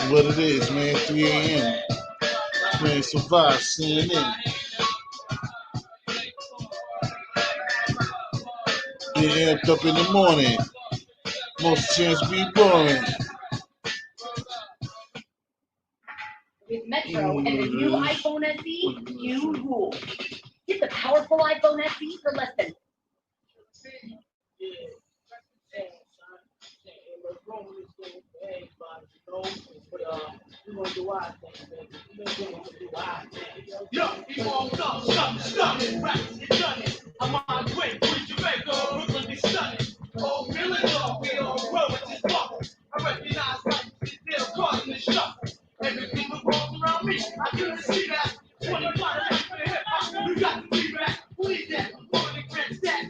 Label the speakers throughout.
Speaker 1: What it is, man, 3 a.m. Playing Survive, CNN. Get amped up in the morning. Most chance be boring.
Speaker 2: With Metro and the new iPhone SE, you rule. Get the powerful iPhone SE for less than
Speaker 3: Yo, you all know, stop it, right, you done it. I'm on my way, with Jamaica, Brooklyn be stunning. Oh, really? We all grow with this bubble. I recognize right, it's still causing the shuffle. Everything revolves around me, I couldn't see that. When you find out for the hip hop, you got to be back. Believe that, I'm going to grant that,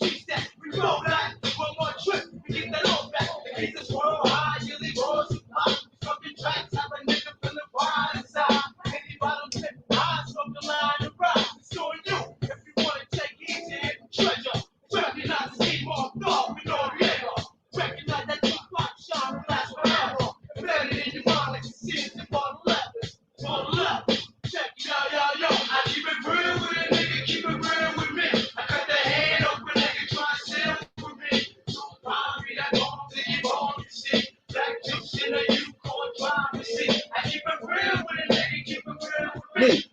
Speaker 3: cheese that, we roll that. One more trip, we get that all back. The cases swirl high, yearly roars of pop. Fucking tracks, have a nigga from the bar inside. Any bottom tip, eyes from the line to ride. It's on you, if you want to take heed to hit treasure. Recognize the team off dog, we know the labor. Recognize that deep block shine will last forever. Embedded in your mind like you see it in bottle levels. Bottle levels, check it out, yo. I keep it real with a nigga, keep it real with me. I cut the hand open, nigga, try to sell for me. So rhyme me that bomb, till you bomb, you see. Black juice in a Yukon drive, you see. I keep it real with a nigga, keep it real with me.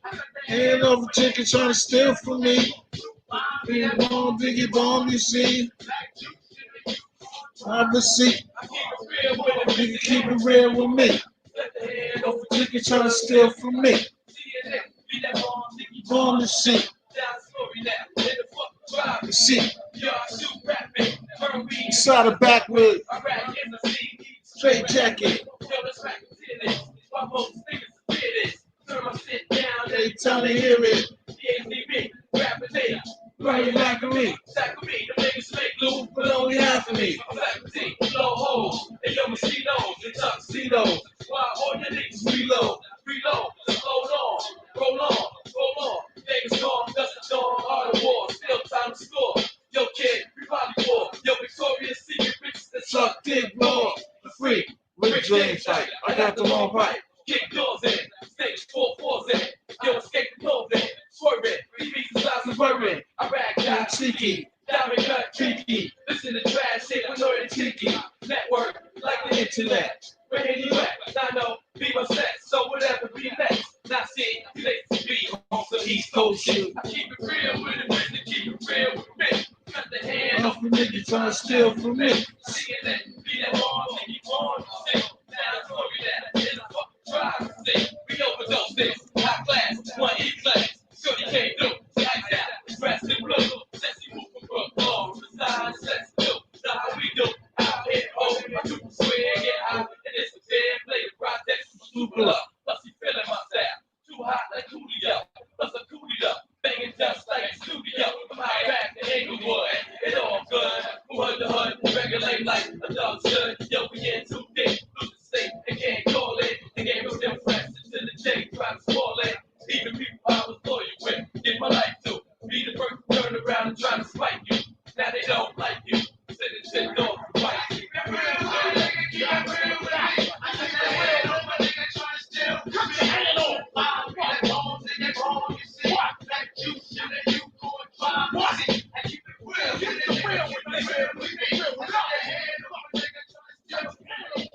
Speaker 1: Hand over chicken trying to steal from me. Big bomb, biggie bomb, you see. Have a seat. Nigga, keep it real with me. Over chicken trying to steal from me. Bomb the seat. You seat.
Speaker 3: Y'all shoot rapping, turn weed.
Speaker 1: Side of back with
Speaker 3: I rap in the seat.
Speaker 1: straight jacket.
Speaker 3: Yo, let's back to this. Why most niggas fear this? Turn my shit down,
Speaker 1: They tell me hear it.
Speaker 3: PhD, rap a day.
Speaker 1: Right back of me.
Speaker 3: Stack with me, the niggas make loot,
Speaker 1: But only half of me.
Speaker 3: black tea, blow holes, and yo, mosquitoes, and tuxedos. Why all your niggas reload, hold on, roll on, roll on. Niggas gone, dust the dawn, hard of war, still time to score. Yo, kid, we probably war. Yo, Victoria's Secret bitches that suck dick raw. The free,
Speaker 1: With James fight. I got the long pipe.
Speaker 3: kick doors in, stage 4-4s in. Yo, escape the clothing, swerving, BB's the size of bourbon. I rag got
Speaker 1: Cheeky.
Speaker 3: diamond cut, tricky. Listen to trash shit with Lord and Tiki. Network, like the internet. Where you at? I know, be my sex, so whatever, be next. Not shit, you like to be on some East Coast shit. I keep it real with it, with it, keep it real with me. Cut the hand off
Speaker 1: Off the nigga trying to steal from me.
Speaker 3: seeing that, be that on, keep on, sick. Now story that, in the fucking drive, sick. We overdose this, high class, 1E class. Shorty came through, like that, dressed in blue. Sexy move from Brooklyn, design, sex, do. Now how we do, out here, over, I do swear, get out, and it's a damn play, the project, super up. Plus he feeling my style, too hot like Coolio. Plus I'm cooled up, banging dust like a studio. I'm out back to Inglewood, it all good. From hood to hood, regulate like a dog should. Yo, we in too deep, lose the state, they can't call it. They gave us them friends until the J try to spoil it. Even people I was loyal with, give my life to. Be the first to turn around and try to spite you. Now they don't like you. Sending shit off to fight you. Keep it real, my nigga, keep it real with me. I said that real, no my nigga trying to steal. Come here, hang on. That bones in that bone, you see. That juice in that you going five. Watch it. I keep it real. Keep it real with me. Real with me. I said that head, no my nigga trying to steal.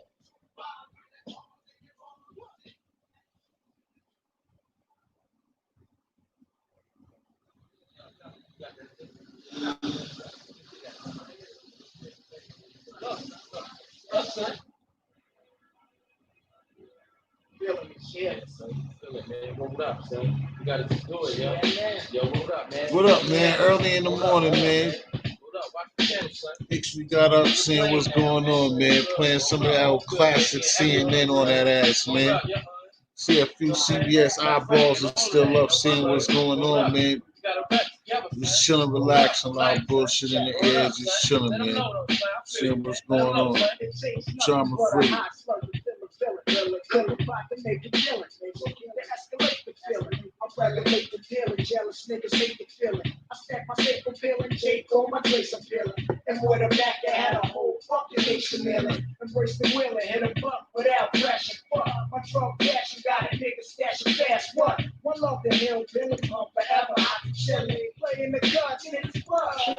Speaker 4: Feeling the shit, son. Feel it, man. What up, son? You gotta just do it, yo. Yo, what up, man?
Speaker 1: What up, man? Early in the morning, man.
Speaker 4: What up? Watch the channel, son.
Speaker 1: We got up seeing what's going on, man. Playing some of that old classic CNN on that ass, man. See a few CBS eyeballs are still up seeing what's going on, man. Just chilling, relaxing, a lot of bullshit in the air, just chilling, man. Seeing what's going on. Drama free.
Speaker 5: Regulate the feeling, jealous niggas hate the feeling. I stack my staple feeling, Jake on my place I'm feeling. And with a back that had a whole fucking nation milling. Embrace the wheeler, hit a bump without crashing. Fuck, my trunk cash, you got a nigga stashing fast. What? One love the hill, Billy pump forever. I can chill it, playing the guns, niggas fun.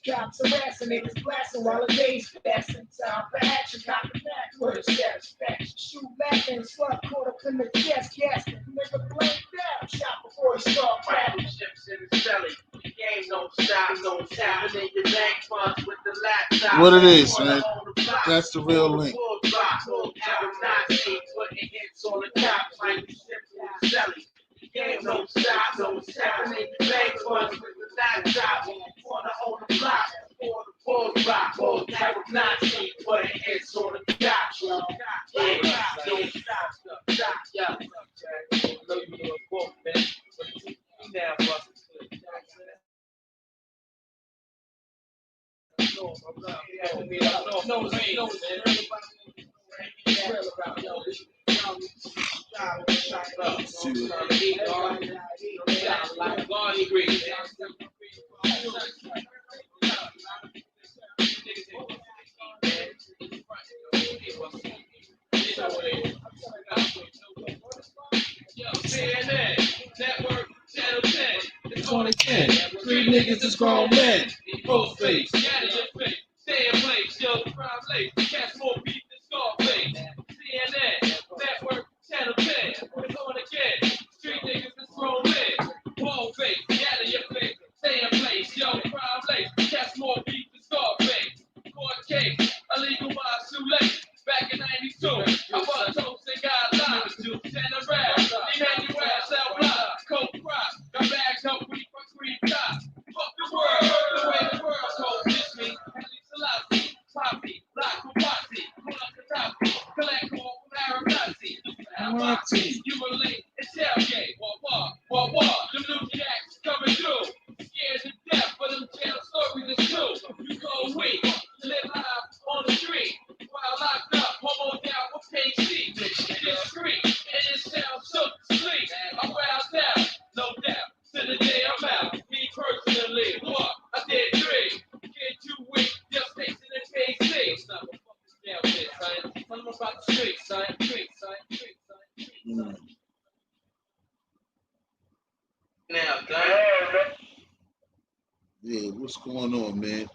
Speaker 5: Cops harassing, niggas blasting while the days passing. Time for action, got the back with a satisfaction. Shoot back and slug caught up in the chest, gasping. Nigga blame down, shot before he start rapping.
Speaker 3: Chips in his belly. The game don't stop, no tapping in your bank funds with the laptop.
Speaker 1: What it is, man. That's the real link.
Speaker 3: Putting hits on the top like the chips in his belly. The game don't stop, no tapping in your bank funds with the laptop. Wanna own the block before the balls rock. All type of Nazi putting hits on the top. Yeah, don't stop, yeah.
Speaker 4: I know you know a quote, man. But you now, bust it. No, man.
Speaker 3: CNN, network, channel 10.
Speaker 1: It's 2010. 3 niggas is grown men.
Speaker 3: Post face, out of your face. Stay in place, yo, the crime late. Catch more beef than Scarface. CNN, network, channel 10. It's on again. Street niggas is grown men. Ball face, out of your face. Stay in place, yo, crime late. Catch more beef than Scarface. Court case, illegal minds too late. Back in 92, I was toast and got lives. Turn around, Emmanuel, South Block, Coke Cross. Got bags up, we fuck 3 cops. Fuck the world.
Speaker 4: You were late, it's tailgate. What? Them new jacks coming through. Scared to death, but them jail stories is true. We go weak, live live on the street. While locked up, homo down with page C. Discreet, and it sounds so sleep. I'm wild out, no doubt. To the day I'm out, me personally, what? I did 3. Get 2 weeks, just facing the KC. Stop the fucking down there, son. Tell them about the streets, son. Streets, son. Now, guys.
Speaker 1: Yeah, what's going on, man?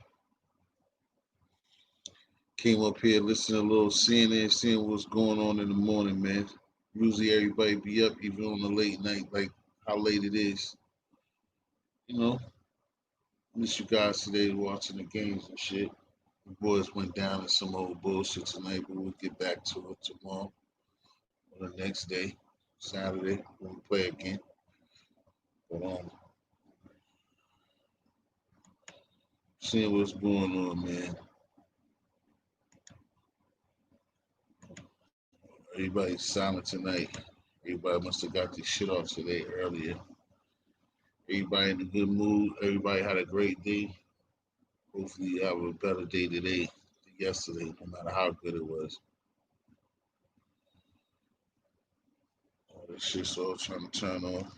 Speaker 1: Came up here listening to a little CNN, seeing what's going on in the morning, man. Usually everybody be up even on the late night, like how late it is. You know, miss you guys today watching the games and shit. The boys went down in some old bullshit tonight, but we'll get back to it tomorrow or the next day, Saturday, when we play again. But seeing what's going on, man. Everybody's silent tonight. Everybody must have got this shit off today earlier. Everybody in a good mood. Everybody had a great day. Hopefully you have a better day today than yesterday, no matter how good it was. All this shit's all trying to turn on.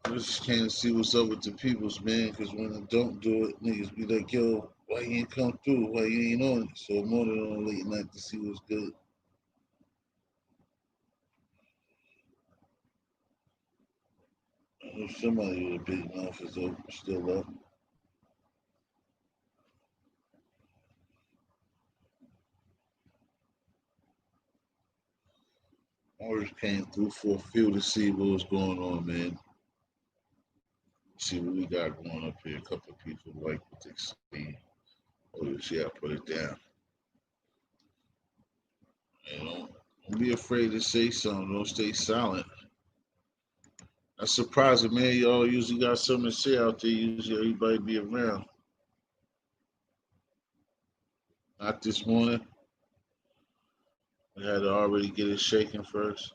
Speaker 1: I just can't see what's up with the peoples, man, because when they don't do it, niggas be like, yo, why you ain't come through? Why you ain't on it? So I'm on it on late night to see what's good. I know somebody with a big mouth is still up. I just came through for a few to see what was going on, man. See what we got going up here. A couple of people like what they see. Oh, yeah, put it down. You know, don't be afraid to say something. Don't stay silent. That's surprising, man. Y'all usually got something to say out there. Usually everybody be around. Not this morning. We had to already get it shaken first.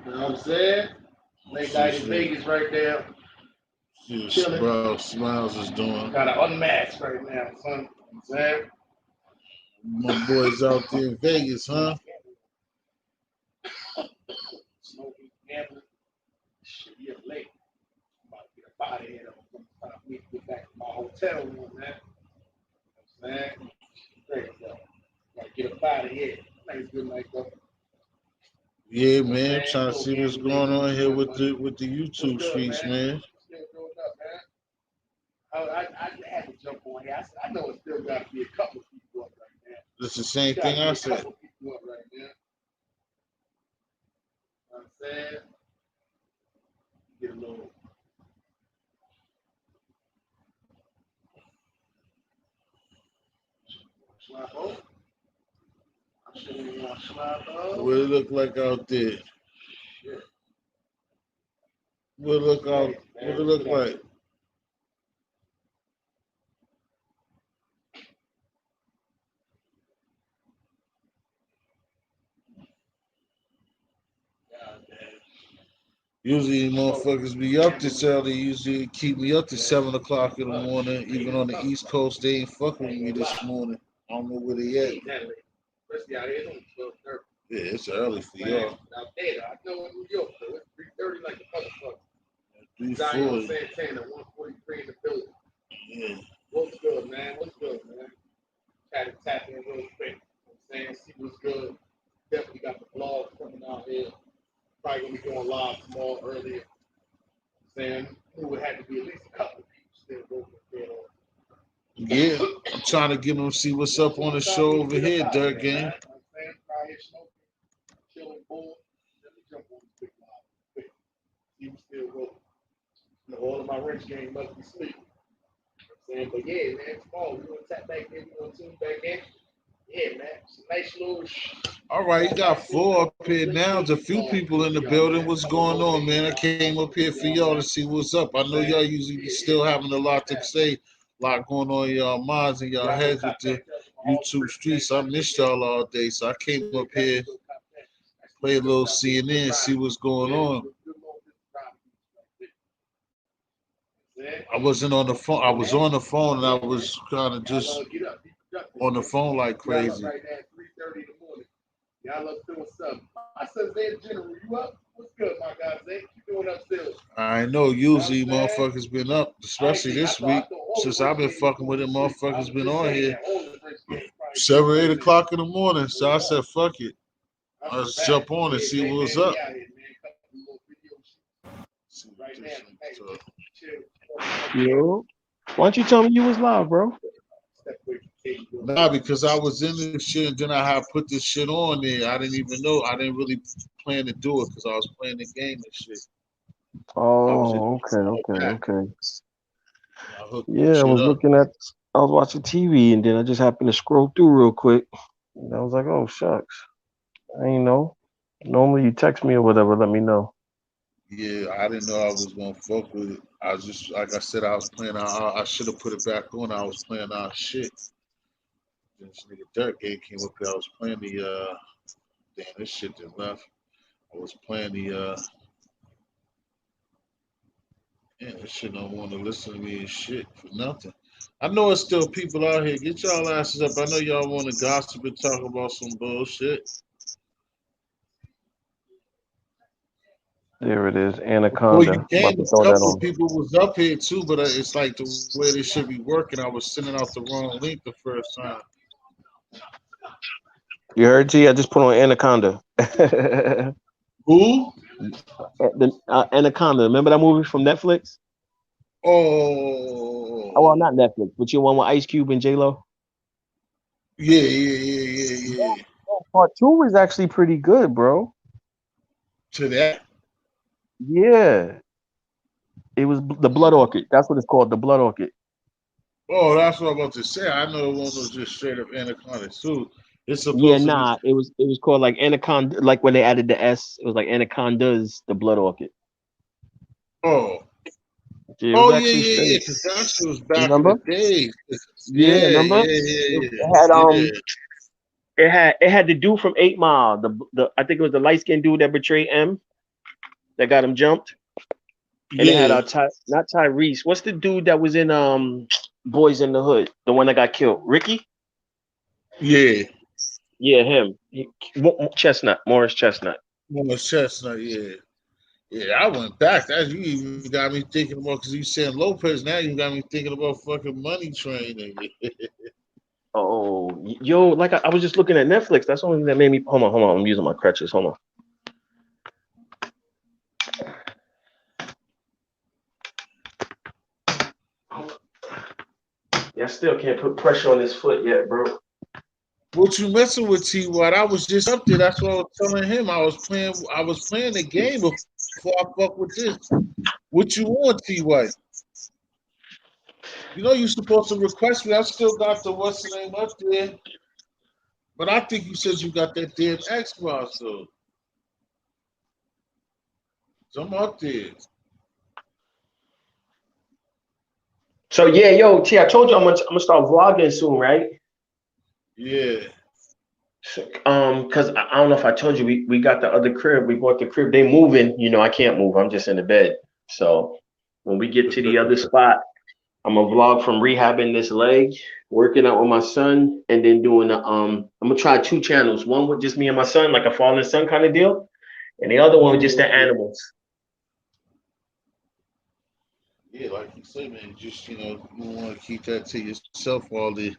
Speaker 3: You know what I'm saying? Late night in Vegas right there.
Speaker 1: See what bro Smiles is doing.
Speaker 3: Got to unmask right now, son. You know what I'm saying?
Speaker 1: My boys out there in Vegas, huh?
Speaker 3: Smoking, gambling. Shit, you're late. I'm about to get up out of here. I'm going to get back to my hotel room, man. You know what I'm saying? Great, though. Got to get up out of here. Nice good night, though.
Speaker 1: Yeah, man. I'm trying to see what's going on here with the YouTube streets, man.
Speaker 3: Still going up, man. I had to jump on here. I know it's still got to be a couple of people up right now.
Speaker 1: It's the same thing I said.
Speaker 3: A couple of people up right now. You know what I'm saying? Get a little. Slap over. I shouldn't want to slap over.
Speaker 1: What it look like out there?
Speaker 3: Yeah.
Speaker 1: What it look out? What it look like? Usually motherfuckers be up this early. Usually keep me up to 7 o'clock in the morning. Even on the East Coast, they ain't fucking with me this morning. I don't know where they at.
Speaker 3: Especially out here, it's only 12:30.
Speaker 1: Yeah, it's early for y'all.
Speaker 3: Out there, I know in New York, though, it's 3:30 like a motherfucker.
Speaker 1: 3:40.
Speaker 3: Santana, 143 in the building.
Speaker 1: Yeah.
Speaker 3: What's good, man? What's good, man? Try to tap in real quick. You know what I'm saying? See what's good. Definitely got the vlog coming out here. Probably gonna be going live tomorrow earlier. Saying knew it had to be at least a couple of people still working there.
Speaker 1: Yeah, I'm trying to get them to see what's up on the show over here, Dirt Gang.
Speaker 3: I'm saying, try here smoking, chilling, bored. Let me jump on this big live. See who's still rolling. You know, all of my rich gang must be asleep. You know what I'm saying, but yeah, man, tomorrow we gonna tap back in, we gonna tune back in. Yeah, man. It's a nice little.
Speaker 1: All right, you got 4 up here now. There's a few people in the building. What's going on, man? I came up here for y'all to see what's up. I know y'all usually be still having a lot to say, a lot going on in y'all minds and y'all heads with the YouTube streets. I missed y'all all day, so I came up here, play a little CNN, see what's going on. I wasn't on the phone. I was on the phone and I was kind of just on the phone like crazy.
Speaker 3: Y'all up doing something. My son's there, General. You up? What's good, my guy? Zay? You doing upstairs?
Speaker 1: I know usually motherfuckers been up, especially this week. Since I've been fucking with it, motherfuckers been on here 7, 8 o'clock in the morning. So I said, fuck it. Let's jump on and see what's up.
Speaker 6: Yo, why don't you tell me you was live, bro?
Speaker 1: Nah, because I was in this shit and then I had put this shit on there. I didn't even know. I didn't really plan to do it because I was playing the game and shit.
Speaker 6: Oh, okay. Yeah, I
Speaker 1: I
Speaker 6: was watching TV and then I just happened to scroll through real quick. And I was like, oh, shucks. I ain't know. Normally you text me or whatever, let me know.
Speaker 1: Yeah, I didn't know I was gonna fuck with it. I was just like I said, I was playing out. I should have put it back on. I was playing out shit. This nigga Dirt game came up here. I was playing the damn, this shit that left. I was playing the man, this shit don't want to listen to me and shit for nothing. I know it's still people out here. Get y'all asses up. I know y'all want to gossip and talk about some bullshit.
Speaker 6: There it is, Anaconda.
Speaker 1: Well, you
Speaker 6: I'm about
Speaker 1: came,
Speaker 6: to
Speaker 1: a
Speaker 6: throw that
Speaker 1: couple
Speaker 6: on.
Speaker 1: people was up here too, but it's like the way they should be working. I was sending out the wrong link the first time.
Speaker 6: You heard, G? I just put on Anaconda.
Speaker 1: Who?
Speaker 6: Anaconda. Remember that movie from Netflix?
Speaker 1: Oh,
Speaker 6: Oh, well, not Netflix, but you one with Ice Cube and J-Lo?
Speaker 1: Yeah.
Speaker 6: Part 2 is actually pretty good, bro.
Speaker 1: To that?
Speaker 6: Yeah. It was the Blood Orchid. That's what it's called, the Blood Orchid.
Speaker 1: Oh, that's what I'm about to say. I know it was just straight up Anaconda too. It's
Speaker 6: Yeah,
Speaker 1: supposed to
Speaker 6: nah. It was called like Anaconda, like when they added the S, it was like Anaconda's the Blood Orchid.
Speaker 1: be. Oh.
Speaker 6: Yeah, it was
Speaker 1: Oh
Speaker 6: actually
Speaker 1: yeah.
Speaker 6: straight.
Speaker 1: Because that shit was back in
Speaker 6: Remember?
Speaker 1: the day.
Speaker 6: Yeah, remember? It had the dude from 8 Mile. The I think it was the light skinned dude that betrayed M that got him jumped. And it had not Tyrese. What's the dude that was in Boys in the Hood? The one that got killed. Ricky?
Speaker 1: Yeah.
Speaker 6: Yeah, him. Chestnut. Morris Chestnut.
Speaker 1: Morris Chestnut, yeah. Yeah, I went back. That you even got me thinking about because you saying Lopez. Now you got me thinking about fucking Money Train.
Speaker 6: Oh, yo, like I was just looking at Netflix. That's the only thing that made me. Hold on. I'm using my crutches. Hold on. Yeah, I still can't put pressure on this foot yet, bro.
Speaker 1: What you messing with, T White? I was just up there. That's what I was telling him. I was playing the game before I fuck with this. What you want, T White? You know you're supposed to request me. I still got the what's the name up there. But I think you said you got that damn Xbox though. So I'm up there.
Speaker 6: So yeah, yo, T, I told you I'm gonna start vlogging soon, right?
Speaker 1: Yeah.
Speaker 6: Cause I don't know if I told you we got the other crib. We bought the crib. They moving. You know, I can't move. I'm just in the bed. So when we get to the other spot, I'm gonna vlog from rehabbing this leg, working out with my son, and then doing the I'm gonna try 2 channels. One with just me and my son, like a father and son kind of deal, and the other one with just the animals.
Speaker 1: Yeah, like you say, man, just you want to keep that to yourself. All the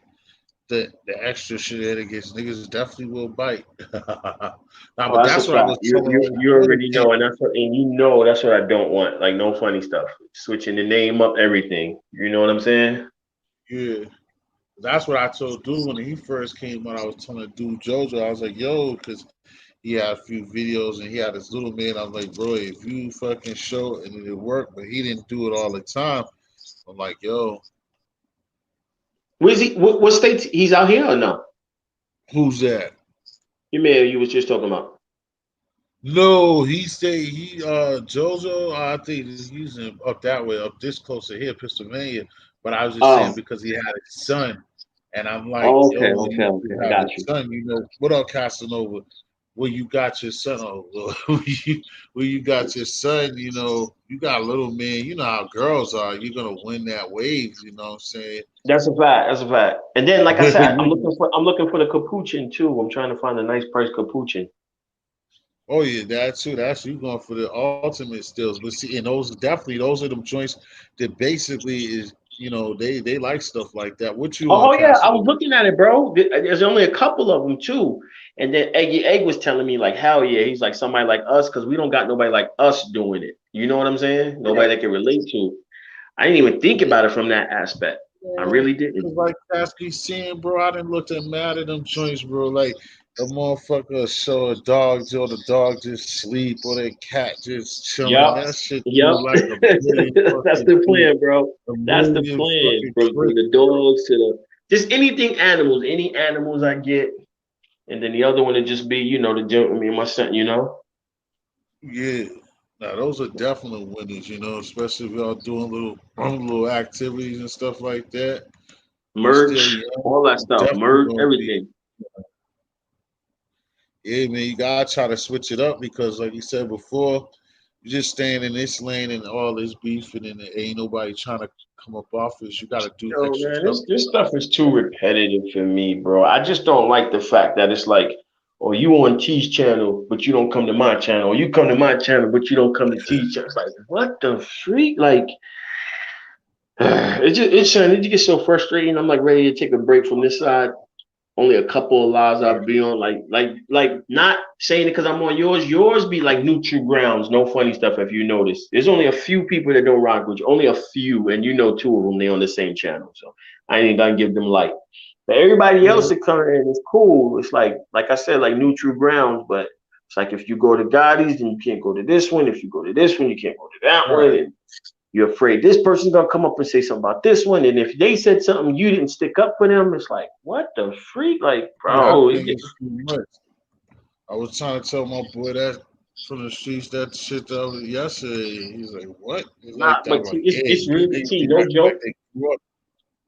Speaker 1: extra shit that gets niggas definitely will bite. Nah,
Speaker 6: Oh,
Speaker 1: but
Speaker 6: that's a
Speaker 1: that's what I
Speaker 6: fact.
Speaker 1: was telling
Speaker 6: You already know, and that's what I don't want. Like no funny stuff. Switching the name up, everything. You know what I'm saying?
Speaker 1: Yeah. That's what I told dude when he first came out. I was telling dude Jojo, I was like, yo, because he had a few videos and he had his little man. I was like, bro, if you fucking show and it worked, but he didn't do it all the time. I'm like, yo.
Speaker 6: Where's he? What state? He's out here or no?
Speaker 1: Who's that?
Speaker 6: You man you was just talking about.
Speaker 1: No, he say he Jojo. I think he's up that way, up this close to here, Pennsylvania. But I was just saying
Speaker 6: Oh,
Speaker 1: because he had a son, and I'm like,
Speaker 6: okay,
Speaker 1: yo, when
Speaker 6: okay,
Speaker 1: you
Speaker 6: okay. I
Speaker 1: have a
Speaker 6: got you.
Speaker 1: son, what up, Casanova? When you got your son, when you got your son, you got a little man. You know how girls are. You're gonna win that wave. You know what I'm saying?
Speaker 6: That's a fact. That's a fact. And then, like I said, I'm looking for the capuchin too. I'm trying to find a nice price capuchin.
Speaker 1: Oh yeah, that too. That's you going for the ultimate stills. But see, and those are the joints that basically is they like stuff like that. What you on
Speaker 6: Oh yeah, I was
Speaker 1: Casanova?
Speaker 6: looking at it, bro. There's only a couple of them too. And then Eggy Egg was telling me like, hell yeah, he's like somebody like us because we don't got nobody like us doing it. You know what I'm saying? Nobody that can relate to. I didn't even think about it from that aspect. I
Speaker 1: Yeah,
Speaker 6: really didn't.
Speaker 1: cause like Kasky saying, bro, I didn't look at mad at them joints, bro. Like a motherfucker show a dog or the dog just sleep or the cat just chilling.
Speaker 6: Yup.
Speaker 1: That shit
Speaker 6: Yup.
Speaker 1: do like a million
Speaker 6: That's
Speaker 1: fucking
Speaker 6: the
Speaker 1: views,
Speaker 6: plan, bro.
Speaker 1: a
Speaker 6: That's the
Speaker 1: million
Speaker 6: plan.
Speaker 1: fucking
Speaker 6: From
Speaker 1: clicks.
Speaker 6: the dogs to the just anything animals, any animals I get, and then the other one would just be, the joke with me and my son.
Speaker 1: Yeah. Now those are definitely winners, especially if y'all doing little activities and stuff like that. You still
Speaker 6: Merch,
Speaker 1: young,
Speaker 6: all that
Speaker 1: you
Speaker 6: stuff,
Speaker 1: definitely
Speaker 6: merch,
Speaker 1: gonna be.
Speaker 6: everything.
Speaker 1: Yeah, man, you gotta try to switch it up because, like you said before, you just staying in this lane and all this beefing and ain't nobody trying to come up off this. You gotta do extra
Speaker 6: Yo,
Speaker 1: stuff.
Speaker 6: man, this stuff is too repetitive for me, bro. I just don't like the fact that it's like, oh, you on T's channel, but you don't come to my channel. Or you come to my channel, but you don't come to T's channel. It's like, what the freak? Like, it gets so frustrating. I'm like ready to take a break from this side. Only a couple of lives
Speaker 1: Right.
Speaker 6: I'll be on, like not saying it because I'm on yours. Yours be like neutral grounds, no funny stuff. If you notice, there's only a few people that don't rock with you, only a few, and two of them they on the same channel. So I ain't gonna give them light. But everybody
Speaker 1: Yeah.
Speaker 6: else that come in is cool. It's like I said, like neutral grounds. But it's like if you go to Gotti's, then you can't go to this one. If you go to this one, you can't go to that one.
Speaker 1: Right.
Speaker 6: And you're afraid this person's gonna come up and say something about this one, and if they said something you didn't stick up for them, it's like, what the freak? Like,
Speaker 1: Yeah, I
Speaker 6: bro,
Speaker 1: think it's too much. I was trying to tell my boy that from the streets that shit the other yesterday. He's like, "What?" He's like
Speaker 6: not.
Speaker 1: that. I'm
Speaker 6: But T,
Speaker 1: like,
Speaker 6: it's
Speaker 1: "Yeah,
Speaker 6: it's really T,
Speaker 1: they
Speaker 6: no
Speaker 1: acting like
Speaker 6: joke,
Speaker 1: they grew up."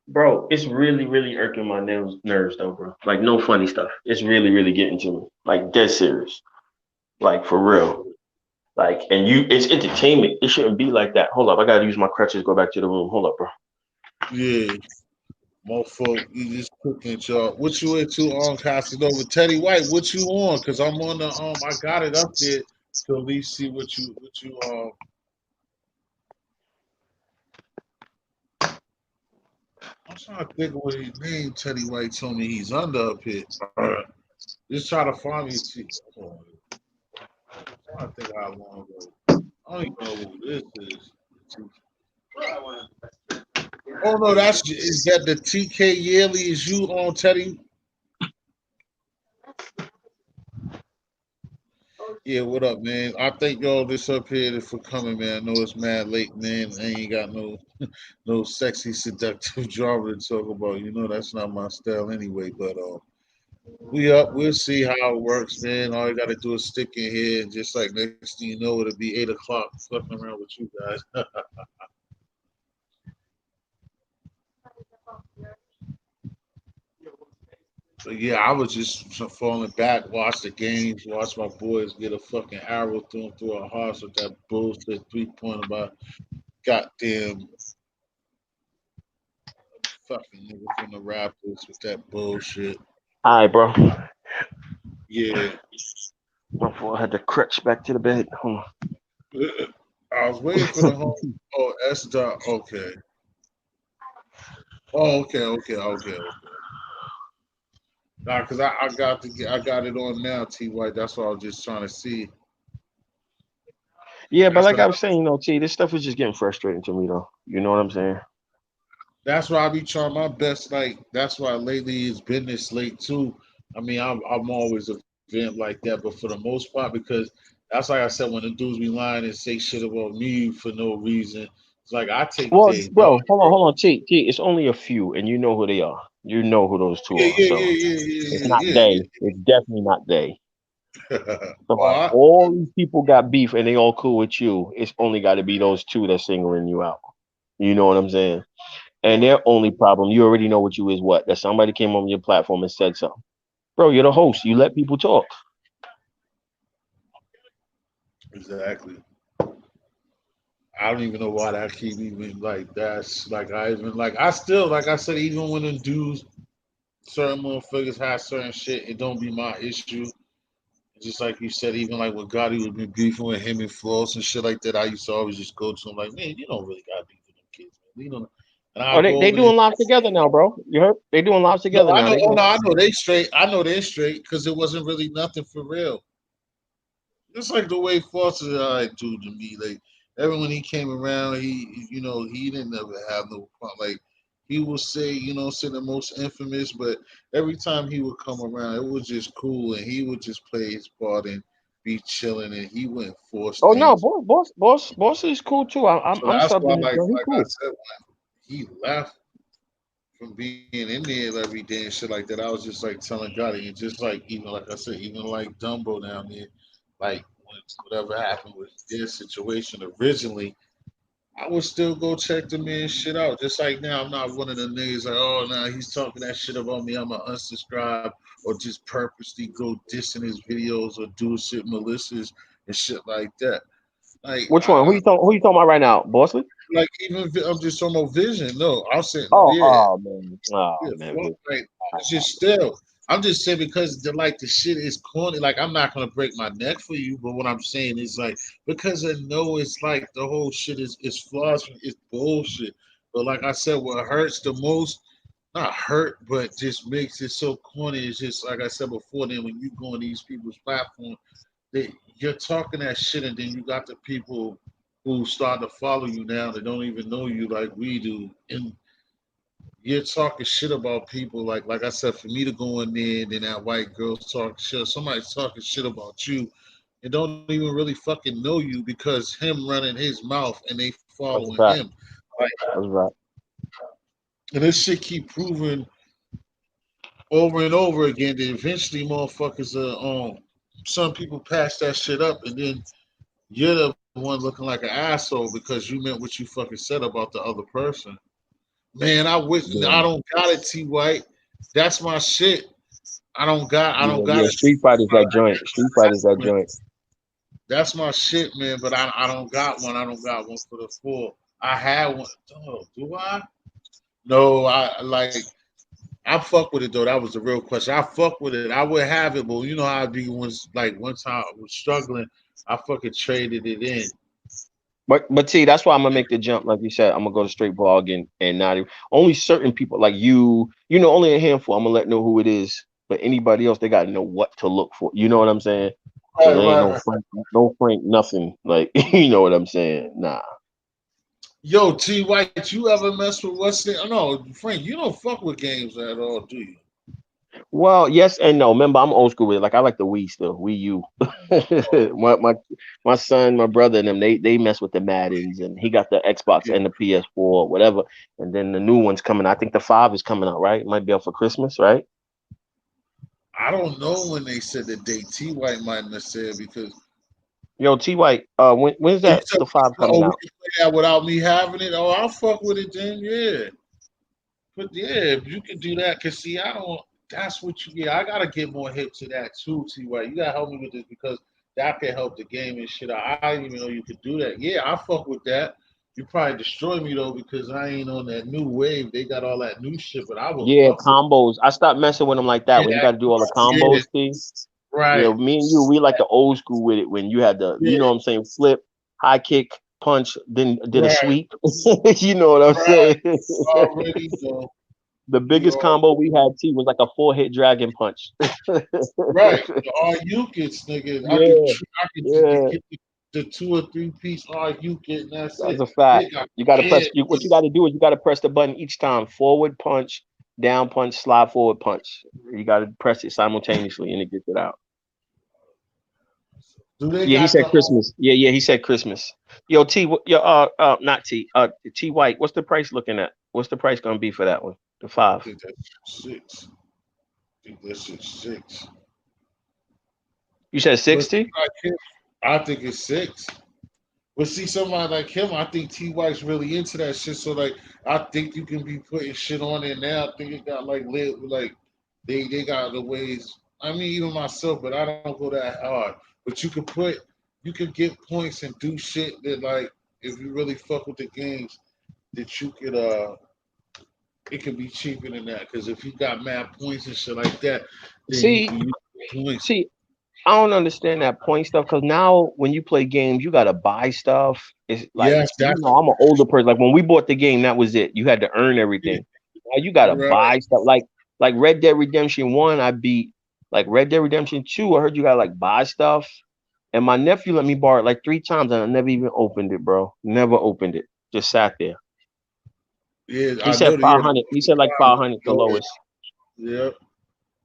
Speaker 6: bro. It's really really irking my nerves though, bro. Like no funny stuff. It's really really getting to me. Like dead serious. Like for real. Like it's entertainment. It shouldn't be like that. Hold up, I gotta use my crutches. Go back to the room. Hold up, bro.
Speaker 1: Yeah, motherfucker, you just cooking, y'all. What you into on Casanova? Teddy White, what you on? Cause I'm on the I got it up there to at least see what you. I'm trying to think of what his name. Teddy White told me he's under up here. Just try to find me. Hold on. I'm trying to think how long ago. I don't even know who this is. Oh no, is that the TK Yearly? Is you on Teddy? Yeah, what up, man? I thank y'all this up here for coming, man. I know it's mad late, man. I ain't got no sexy seductive drama to talk about. That's not my style anyway. But we up. We'll see how it works, man. All you gotta do is stick in here, and just like next thing you know, it'll be 8 o'clock, fucking around with you guys. But yeah, I was just falling back, watch the games, watch my boys get a fucking arrow through our hearts with that bullshit 3 point about goddamn fucking nigga from the Raptors with that bullshit.
Speaker 6: All right, bro.
Speaker 1: Yeah.
Speaker 6: My fault. I had to crutch back to the bed. Hold
Speaker 1: I was waiting for the home. Oh, S dot. Okay. Oh, okay. Nah, cause I got it on now, T White. That's what I was just trying to see.
Speaker 6: Yeah, but
Speaker 1: That's
Speaker 6: like
Speaker 1: what I
Speaker 6: I was saying, T, this stuff is just getting frustrating to me, though. You know what I'm saying?
Speaker 1: That's why I be trying my best. Like that's why lately it's been this late too. I mean, I'm always a vent like that, but for the most part, because that's like I said, when the dudes be lying and say shit about me for no reason, it's like I take
Speaker 6: Well,
Speaker 1: days. No,
Speaker 6: bro, hold on, T. It's only a few, and you know who they are. You know who those two
Speaker 1: Yeah,
Speaker 6: are.
Speaker 1: yeah,
Speaker 6: So it's
Speaker 1: yeah,
Speaker 6: not
Speaker 1: yeah,
Speaker 6: they. It's definitely not they.
Speaker 1: yeah, yeah.
Speaker 6: So
Speaker 1: Oh,
Speaker 6: all these people got beef and they all cool with you. It's only got to be those two that's singling you out. You know what I'm saying? And
Speaker 1: oh,
Speaker 6: their only problem, you already know what you is what? That somebody came on your platform and said something. Bro, you're the host. You let people talk.
Speaker 1: exactly. I don't even know why that keep even like that's like I even like I still like I said even when the dudes certain motherfuckers have certain shit it don't be my issue. Just like you said, even like when Gotti would be beefing with him and Floss and shit like that, I used to always just go to him like, man, you don't really got beef with them kids, man. You know, and
Speaker 6: Oh,
Speaker 1: I'll
Speaker 6: they,
Speaker 1: go
Speaker 6: they
Speaker 1: over there.
Speaker 6: doing live together now, bro. You heard? They doing live
Speaker 1: No,
Speaker 6: together
Speaker 1: I
Speaker 6: now.
Speaker 1: know.
Speaker 6: They
Speaker 1: Oh
Speaker 6: doing
Speaker 1: no, I know they straight. I know they're straight because it wasn't really nothing for real. It's like the way Floss is alright dude to me. Like everyone he came around, you know he didn't ever have no like he would say say the most infamous, but every time he would come around, it was just cool, and he would just play his part and be chilling, and he wouldn't force
Speaker 6: Oh no,
Speaker 1: things.
Speaker 6: boss is cool too.
Speaker 1: So
Speaker 6: I'm
Speaker 1: that's
Speaker 6: subbed
Speaker 1: why,
Speaker 6: in this joint. He
Speaker 1: like I
Speaker 6: cool.
Speaker 1: said, when he left from being in there every day and shit like that, I was just like telling Gotti, and just like even like I said, even like Dumbo down there, like when whatever happened with their situation originally, I would still go check the man shit out. Just like now, I'm not one of the niggas like, oh, now he's talking that shit about me. I'm gonna unsubscribe or just purposely go dissing his videos or do shit malicious and shit like that. Like
Speaker 6: Which one? Who you talking about right now? Bosley?
Speaker 1: like even I'm just talking about Vision. No, I'm saying
Speaker 6: Oh,
Speaker 1: yeah,
Speaker 6: oh man. Oh
Speaker 1: yeah.
Speaker 6: man.
Speaker 1: Fuck, like it's just still. I'm just saying because the shit is corny. Like I'm not gonna break my neck for you, but what I'm saying is like because I know it's like the whole shit is flaws. It's bullshit. But like I said, what hurts the most, not hurt, but just makes it so corny. Is just like I said before. Then when you go on these people's platform, you're talking that shit, and then you got the people who start to follow you now that don't even know you like we do, and you're talking shit about people. Like I said, for me to go in there and then that white girl talk shit, somebody's talking shit about you, and don't even really fucking know you because him running his mouth and they
Speaker 6: That's a
Speaker 1: following
Speaker 6: fact.
Speaker 1: him. Like,
Speaker 6: That's right.
Speaker 1: and this shit keep proving over and over again that eventually motherfuckers some people pass that shit up and then you're the one looking like an asshole because you meant what you fucking said about the other person. Man, I
Speaker 6: Yeah.
Speaker 1: don't got it, T White. That's my shit. I don't
Speaker 6: Yeah,
Speaker 1: got
Speaker 6: yeah.
Speaker 1: it.
Speaker 6: Street Fighter's that joint. Street Fighter's that joint.
Speaker 1: That's my shit, man. But I don't got one. I don't got one for the full. I had one. Oh, do I? No, I like I fuck with it though. That was the real question. I fuck with it. I would have it, but you know how I be once like one time I was struggling, I fucking traded it in.
Speaker 6: But see, that's why I'm gonna make the jump. Like you said, I'm gonna go to straight blog and not even, only certain people like you know, only a handful. I'm gonna let know who it is. But anybody else, they gotta know what to look for. You know what I'm saying? So
Speaker 1: Right,
Speaker 6: there ain't
Speaker 1: right,
Speaker 6: no
Speaker 1: right.
Speaker 6: Frank, no Frank, nothing. Like you know what I'm saying? Nah.
Speaker 1: Yo, T White, you ever mess with what's the no, Frank, you don't fuck with games at all, do you?
Speaker 6: Well, yes and no. Remember, I'm old school with it. Like I like the Wii still, Wii U. My son, my brother, and them they mess with the Maddens, and he got the Xbox
Speaker 1: Yeah.
Speaker 6: and the PS4, whatever. And then the new one's coming. I think the 5 is coming out, right? It might be out for Christmas, right?
Speaker 1: I don't know when they said the date. T White might have said because
Speaker 6: Yo, T White, when's
Speaker 1: oh, you
Speaker 6: that
Speaker 1: said
Speaker 6: the 5
Speaker 1: oh
Speaker 6: coming
Speaker 1: we
Speaker 6: out?
Speaker 1: can play that without me having it. Oh, I'll fuck with it then, yeah. But yeah, if you can do that, cause see, I don't. That's what you. Yeah, I gotta get more hip to that too, T. White. You gotta help me with this because that can help the game and shit. I didn't even know you could do that. Yeah, I fuck with that. You probably destroy me though because I ain't on that new wave. They got all that new shit, but I will
Speaker 6: Yeah,
Speaker 1: fuck with.
Speaker 6: combos. I stopped messing with them like that
Speaker 1: Yeah,
Speaker 6: when you got to do all the
Speaker 1: yeah,
Speaker 6: combos. T. Yeah,
Speaker 1: right.
Speaker 6: me and you, we like the old school with it when you had the,
Speaker 1: Yeah,
Speaker 6: you know what I'm saying, flip, high kick, punch, then did a
Speaker 1: right,
Speaker 6: sweep. You know what I'm
Speaker 1: right.
Speaker 6: saying?
Speaker 1: Already though.
Speaker 6: The
Speaker 1: You
Speaker 6: biggest
Speaker 1: all
Speaker 6: combo we had, T, was like a 4-hit dragon punch.
Speaker 1: right. All you kids, nigga.
Speaker 6: Yeah,
Speaker 1: I could
Speaker 6: yeah,
Speaker 1: get the 2 or 3 piece all you get, and that's
Speaker 6: that's
Speaker 1: it.
Speaker 6: a fact.
Speaker 1: They got
Speaker 6: You got to press.
Speaker 1: head.
Speaker 6: What you got to do is you got to press the button each time. Forward punch, down punch, slide forward punch. You got to press it simultaneously, and it gets it out.
Speaker 1: Do they
Speaker 6: Yeah, he
Speaker 1: got
Speaker 6: said
Speaker 1: the
Speaker 6: Christmas. Yeah, he said Christmas. Yo, T, not T, T White. What's the price looking at? What's the price gonna be for that one? The
Speaker 1: I
Speaker 6: 5.
Speaker 1: think that's 6. I think that's just 6.
Speaker 6: You said
Speaker 1: But
Speaker 6: 60?
Speaker 1: like him, I think it's 6. But see, somebody like him, I think T White's really into that shit. So like, I think you can be putting shit on there now. I think it got like lit, like they got the ways. I mean, even myself, but I don't go that hard. But you could get points and do shit that like, if you really fuck with the games, that you could it could be cheaper than that. Because if you got mad points and shit like that, then you
Speaker 6: See,
Speaker 1: can use points.
Speaker 6: see, I don't understand that point stuff because now when you play games, you gotta buy stuff. It's like,
Speaker 1: Yes, that's
Speaker 6: I'm an older person. Like when we bought the game, that was it. You had to earn everything. Now you gotta
Speaker 1: right.
Speaker 6: buy stuff. Like Red Dead Redemption 1, I beat. Like Red Dead Redemption 2, I heard you gotta like buy stuff. And my nephew let me borrow it like 3 times and I never even opened it, bro. Never opened it. Just sat there.
Speaker 1: Yeah,
Speaker 6: He
Speaker 1: I
Speaker 6: said
Speaker 1: know that. Yeah,
Speaker 6: 500. He said like 500 the
Speaker 1: the
Speaker 6: lowest.
Speaker 1: yeah.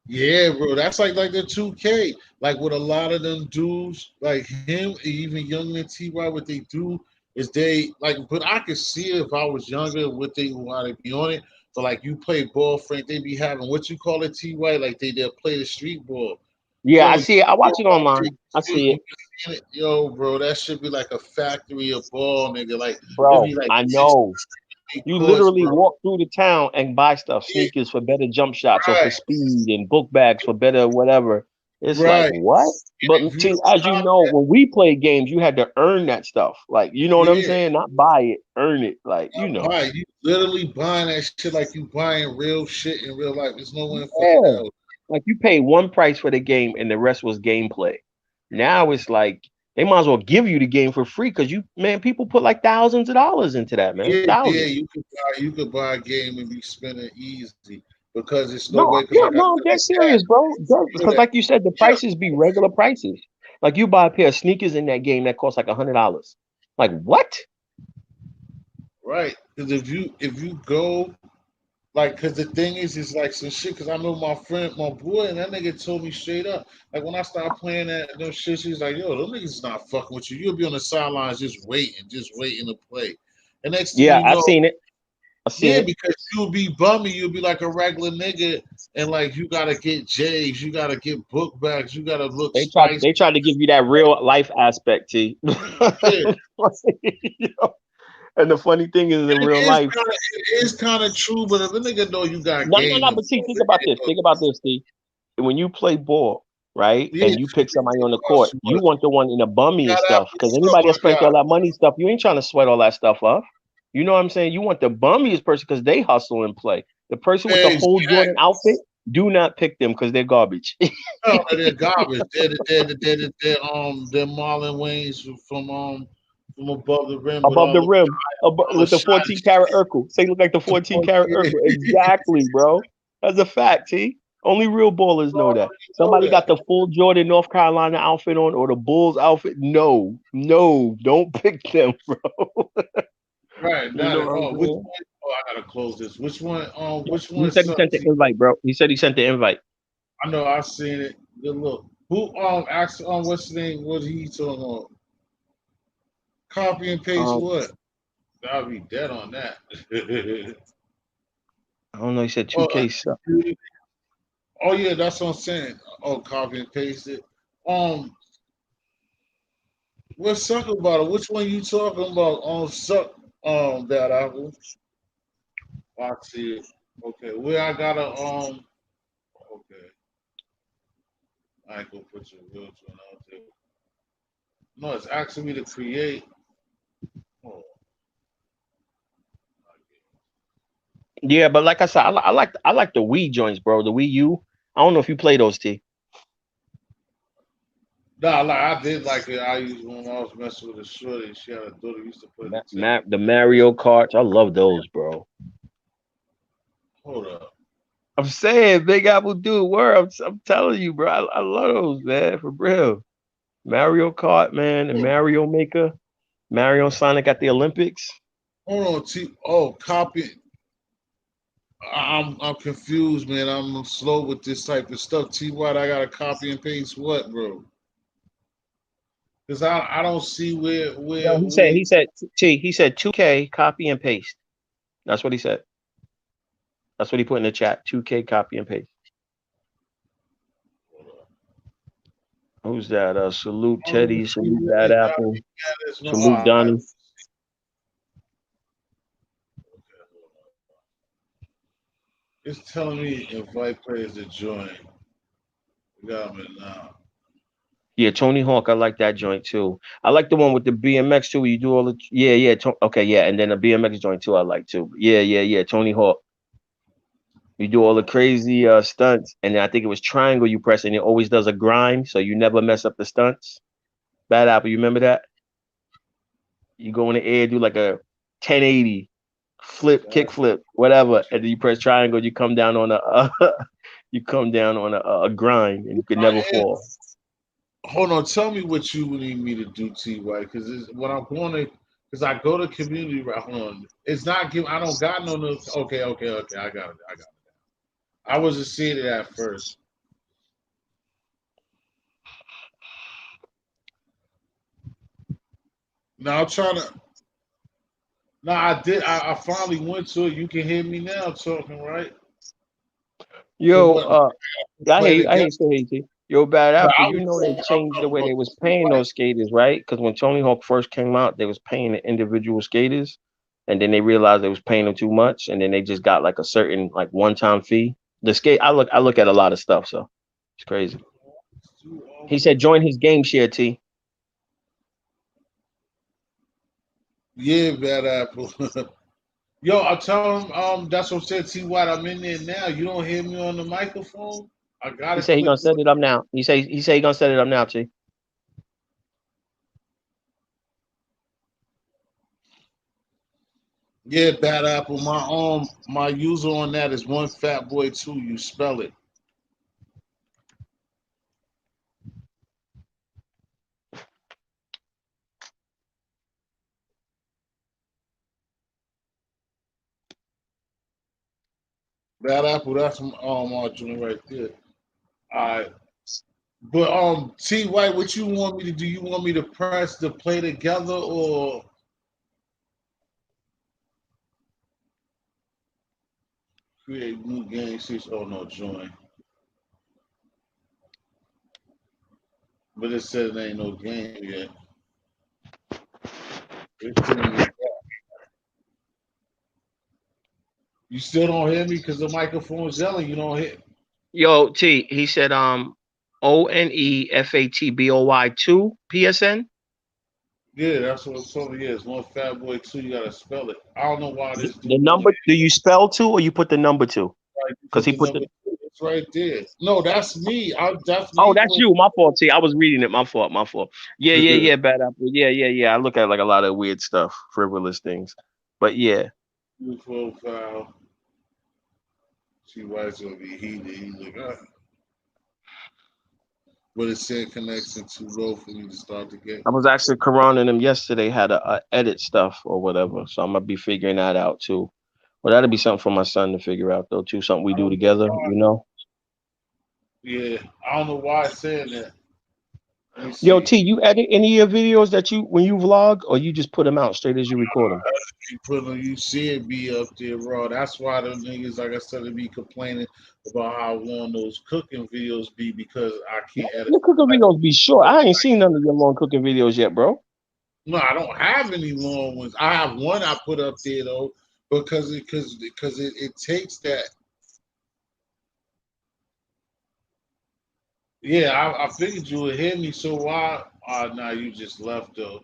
Speaker 1: Yeah, bro, that's like the 2K. Like with a lot of them dudes, like him, even younger than Ty, what they do is they like. But I could see it if I was younger, what they want to be on it. But like you play ball, Frank, they be having what you call it, Ty, like they'll play the street ball.
Speaker 6: Yeah, I
Speaker 1: Yo,
Speaker 6: see it. I watch it
Speaker 1: you
Speaker 6: online. I see
Speaker 1: you
Speaker 6: it.
Speaker 1: be seeing it, yo, bro, that should be like a factory of ball, nigga. Like it'd
Speaker 6: Bro,
Speaker 1: be like
Speaker 6: I
Speaker 1: 60
Speaker 6: know. You
Speaker 1: courts,
Speaker 6: literally
Speaker 1: bro.
Speaker 6: walk through the town and buy stuff,
Speaker 1: Yeah,
Speaker 6: sneakers for better jump shots or for
Speaker 1: right,
Speaker 6: speed and book bags for better whatever. It's like,
Speaker 1: right.
Speaker 6: what?
Speaker 1: If
Speaker 6: But
Speaker 1: you
Speaker 6: as you
Speaker 1: don't
Speaker 6: know, when we play games, you had to earn that stuff. Like, you know what I'm
Speaker 1: yeah.
Speaker 6: saying? Not buy it, earn it. Like, you know.
Speaker 1: Buy you literally buying that shit like you buying real shit in real life. There's no one fucking
Speaker 6: Yeah.
Speaker 1: else.
Speaker 6: Like you pay one price for the game and the rest was gameplay. Now it's like they might as well give you the game for free because man, people put like thousands of dollars into that, man.
Speaker 1: Yeah,
Speaker 6: Thousands.
Speaker 1: you could buy a game and be spending easy because it's no way.
Speaker 6: No,
Speaker 1: Because
Speaker 6: yeah,
Speaker 1: like I
Speaker 6: no, I'm
Speaker 1: said,
Speaker 6: dead
Speaker 1: like that,
Speaker 6: serious, bro.
Speaker 1: you know
Speaker 6: Because
Speaker 1: that.
Speaker 6: like you said, the
Speaker 1: Yeah,
Speaker 6: prices be regular prices. Like you buy a pair of sneakers in that game that cost like $100. Like what?
Speaker 1: right. Because if you go like, because the thing is like some shit. Because I know my friend, my boy, and that nigga told me straight up. Like when I started playing that them shit, he's like, "Yo, them niggas is not fucking with you. You'll be on the sidelines just waiting to play." And next thing
Speaker 6: Yeah,
Speaker 1: you
Speaker 6: I
Speaker 1: know,
Speaker 6: seen it. I seen
Speaker 1: yeah,
Speaker 6: it.
Speaker 1: because you'll be bummy, you'll be like a regular nigga, and like you gotta get J's, you gotta get book bags, you gotta look spicy.
Speaker 6: They tried to give you that real life aspect, T.
Speaker 1: Yeah,
Speaker 6: And the funny thing is, in real life,
Speaker 1: it is kind of true, but if a nigga know you got
Speaker 6: no, no,
Speaker 1: game
Speaker 6: no.
Speaker 1: and
Speaker 6: But see, think about this. Think about this, T. When you play ball, right,
Speaker 1: yeah,
Speaker 6: and you pick somebody on the
Speaker 1: it costs
Speaker 6: court,
Speaker 1: too
Speaker 6: you
Speaker 1: much.
Speaker 6: want the one in the
Speaker 1: You
Speaker 6: bummy and
Speaker 1: gotta have
Speaker 6: stuff.
Speaker 1: the
Speaker 6: Because
Speaker 1: stuff
Speaker 6: anybody that
Speaker 1: like
Speaker 6: spent all
Speaker 1: that.
Speaker 6: that money stuff, you ain't trying to sweat all that stuff off. You know what I'm saying? You want the bummiest person because they hustle and play. The person with the whole Jordan
Speaker 1: Exactly.
Speaker 6: outfit, do not pick them because they're garbage.
Speaker 1: No, they're garbage. They're Marlon Wayne's from above the rim with
Speaker 6: Above the
Speaker 1: all
Speaker 6: rim,
Speaker 1: the
Speaker 6: with the
Speaker 1: shot.
Speaker 6: 14 karat Urkel. Say look like the 14 karat Urkel. Exactly, bro. That's a fact, T. Only real ballers know that.
Speaker 1: You know
Speaker 6: Somebody
Speaker 1: that.
Speaker 6: got the full Jordan North Carolina outfit on or the Bulls outfit. No, no, don't pick them, bro.
Speaker 1: Right,
Speaker 6: You
Speaker 1: not
Speaker 6: know
Speaker 1: at
Speaker 6: what I'm
Speaker 1: all. Which
Speaker 6: saying?
Speaker 1: one? Oh, I gotta close this. Which one? Which
Speaker 6: He
Speaker 1: one
Speaker 6: said he
Speaker 1: sucked?
Speaker 6: sent the invite, bro. He said he sent the invite.
Speaker 1: I know I seen it. Good look. Who asked what's the name? What he talking about? Copy and paste
Speaker 6: Um,
Speaker 1: what? I'll be dead on that.
Speaker 6: I don't know. He said
Speaker 1: oh,
Speaker 6: 2K stuff.
Speaker 1: oh yeah, that's what I'm saying. Oh, copy and paste it. Um, what's suck about it? Which one you talking about? Suck that apple. I see it. Okay, where I gotta okay. I ain't gonna put your real one out there. No, it's asking me to create. Oh,
Speaker 6: Yeah, but like I said, I like the Wii joints, bro. The Wii U. I don't know if you play those, T.
Speaker 1: nah, like I did like it. I used when I was messing with a shorty. She had a daughter who used to play the tennis.
Speaker 6: The Mario Karts. I love those, bro.
Speaker 1: Hold up.
Speaker 6: I'm saying Big Apple do word. I'm telling you, bro. I love those, man, for real. Mario Kart, man, and Mario Maker, Mario and Sonic at the Olympics.
Speaker 1: Hold on, T. Oh, copy. I'm confused, man. I'm slow with this type of stuff. T. What I gotta copy and paste what, bro? Because I don't see
Speaker 6: No,
Speaker 1: where.
Speaker 6: he said 2K, copy and paste. That's what he said. That's what he put in the chat. 2K copy and paste. Who's that? Salute Teddy. Salute Bad Apple. Salute Donnie.
Speaker 1: It's telling me invite players to join. We got them now.
Speaker 6: Yeah, Tony Hawk. I like that joint too. I like the one with the BMX too. Where you do all the yeah. Okay, yeah, and then the BMX joint too. I like too. Yeah. Tony Hawk. You do all the crazy stunts, and then I think it was triangle you press, and it always does a grind, so you never mess up the stunts. Bad Apple, you remember that? You go in the air, do like a 1080 flip, kick flip, whatever, and then you press triangle. You come down on a you come down on a grind, and you can never fall.
Speaker 1: Hold on, tell me what you need me to do, T.Y. Because what I'm going to, because I go to community. Right, hold on, it's not giving. I don't got no. Okay. I got it. I wasn't seeing it at first. Now I'm trying to. No, I did. I finally went to it. You can hear me now talking, right?
Speaker 6: Yo, I
Speaker 1: play
Speaker 6: hate to hate you. Yo, Bad
Speaker 1: But
Speaker 6: Apple,
Speaker 1: I
Speaker 6: you
Speaker 1: was
Speaker 6: know they
Speaker 1: saying,
Speaker 6: changed the way they was paying those skaters, right? Because when Tony Hawk first came out, they was paying the individual skaters, and then they realized they was paying them too much, and then they just got like a certain like one-time fee. The skate, I look at a lot of stuff, so it's crazy. He said join his game share, T.
Speaker 1: Yeah, Bad Apple. Yo, I tell him, that's what I said, T.Y. I'm in there now. You don't hear me on the microphone? I got
Speaker 6: He
Speaker 1: to
Speaker 6: said he
Speaker 1: click.
Speaker 6: gonna set it up now. He say he gonna set it up now, T.
Speaker 1: Yeah, Bad Apple. My user on that is one fat boy too. You spell it. Bad Apple. That's my joint right there. All right. But T White, what you want me to do? You want me to press the play together or create new game? Oh no, join. But it said it ain't no game yet. It's telling me. You still don't hear me because the microphone's yelling. You don't hear.
Speaker 6: Yo, T. He said ONEFATBOY 2 PSN.
Speaker 1: Yeah, that's what it's telling me. Yeah, it's one fat boy too. You gotta spell it. I don't know why this
Speaker 6: The
Speaker 1: dude don't.
Speaker 6: number? Do you spell 2 or you put the number 2?
Speaker 1: Right, you
Speaker 6: Because
Speaker 1: put
Speaker 6: he
Speaker 1: the
Speaker 6: put the.
Speaker 1: number. It's right there. No, that's me. That's
Speaker 6: Oh,
Speaker 1: me.
Speaker 6: that's you. My fault, T. I was reading it. My fault. My fault. Yeah. Bad Apple. Yeah. I look at like a lot of weird stuff, frivolous things. But yeah.
Speaker 1: New profile. See why it's gonna be heated. He's like, but it said connection too low for me to start the game.
Speaker 6: I was actually Karan and them yesterday had a edit stuff or whatever. So I'm gonna be figuring that out too. Well, that'll be something for my son to figure out though too. Something we
Speaker 1: I
Speaker 6: do
Speaker 1: don't know
Speaker 6: together,
Speaker 1: why.
Speaker 6: you know.
Speaker 1: Yeah, I don't know why it's saying that. Let me
Speaker 6: Yo,
Speaker 1: see.
Speaker 6: T, you edit any of your videos that you when you vlog, or you just put them out straight as you record them?
Speaker 1: You put on, you see it be up there raw. That's why the niggas, like I said, they be complaining about how long those cooking videos be because I can't edit.
Speaker 6: Your cooking videos be short. I ain't seen none of your long cooking videos yet, bro.
Speaker 1: No, I don't have any long ones. I have one I put up there though because it takes that. Yeah, I figured you would hear me. So why? Nah, you just left though.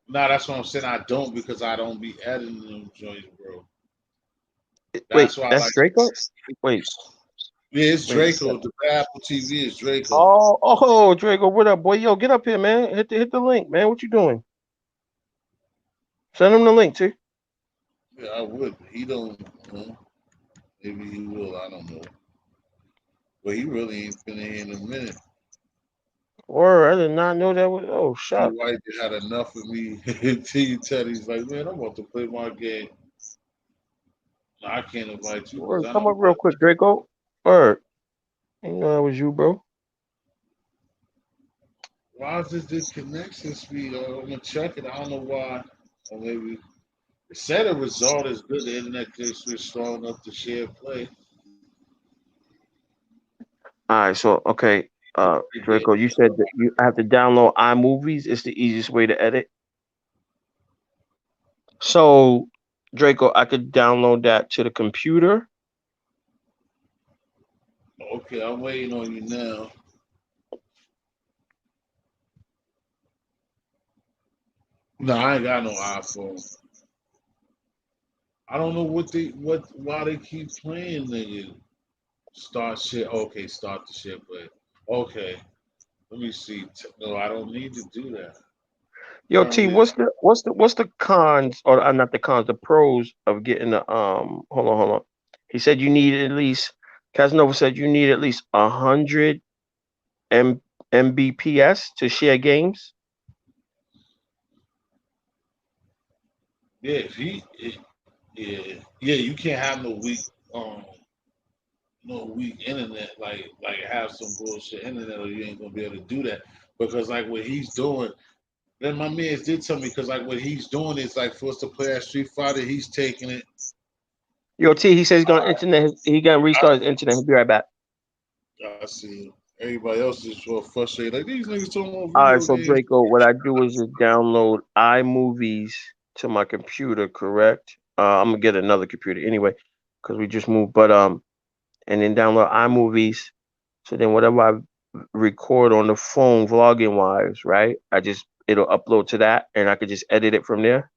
Speaker 1: Nah, that's what I'm saying. I don't because I don't be editing them joints, bro. That's
Speaker 6: Wait,
Speaker 1: why I
Speaker 6: that's
Speaker 1: like.
Speaker 6: Draco? Wait,
Speaker 1: Yeah, it's
Speaker 6: wait.
Speaker 1: Draco. The Apple TV is Draco.
Speaker 6: Oh, Draco, what up, boy? Yo, get up here, man. Hit the link, man. What you doing? Send him the link, T.
Speaker 1: Yeah, I would. He don't. Maybe he will. I don't know. But he really ain't been in here in a minute.
Speaker 6: Or I did not know that was. Oh,
Speaker 1: T.
Speaker 6: shut.
Speaker 1: White had enough of me. T. Teddy's like, man, I'm about to play my game. No, I can't invite you because
Speaker 6: Word,
Speaker 1: I
Speaker 6: come
Speaker 1: know.
Speaker 6: up real quick, Draco. Word. You know that was you, bro.
Speaker 1: Why is this connection speed? I'm gonna check it. I don't know why. Or maybe. It said the result is good. The internet connection is strong enough to share play.
Speaker 6: All right, so okay, Draco, you said that you have to download iMovies. It's the easiest way to edit. So, Draco, I could download that to the computer.
Speaker 1: Okay, I'm waiting on you now. No, I ain't got no iPhone. I don't know why they keep playing, nigga. Start shit. Okay, start the shit, but okay. Let me see. No, I don't need to do that.
Speaker 6: Yo, T,
Speaker 1: Currently,
Speaker 6: what's the cons or not the cons, the pros of getting the hold on. He said you need at least Casanova said you need at least 100 M Mbps to share games.
Speaker 1: yeah, yeah. You can't have um, no weak internet. Like have some bullshit internet, or you ain't gonna be able to do that. Because like what he's doing, then my man did tell me because like what he's doing is like for us to play at Street Fighter, he's taking it.
Speaker 6: Yo, T, he says he gonna restart his internet. He'll be right back.
Speaker 1: I see everybody else is so frustrated. Like these niggas talking about
Speaker 6: All right,
Speaker 1: video
Speaker 6: so
Speaker 1: games.
Speaker 6: Draco, what I do is just download iMovies to my computer, correct? I'm gonna get another computer anyway, because we just moved. But and then download iMovies. So then whatever I record on the phone, vlogging wise, right? It'll upload to that, and I could just edit it from there.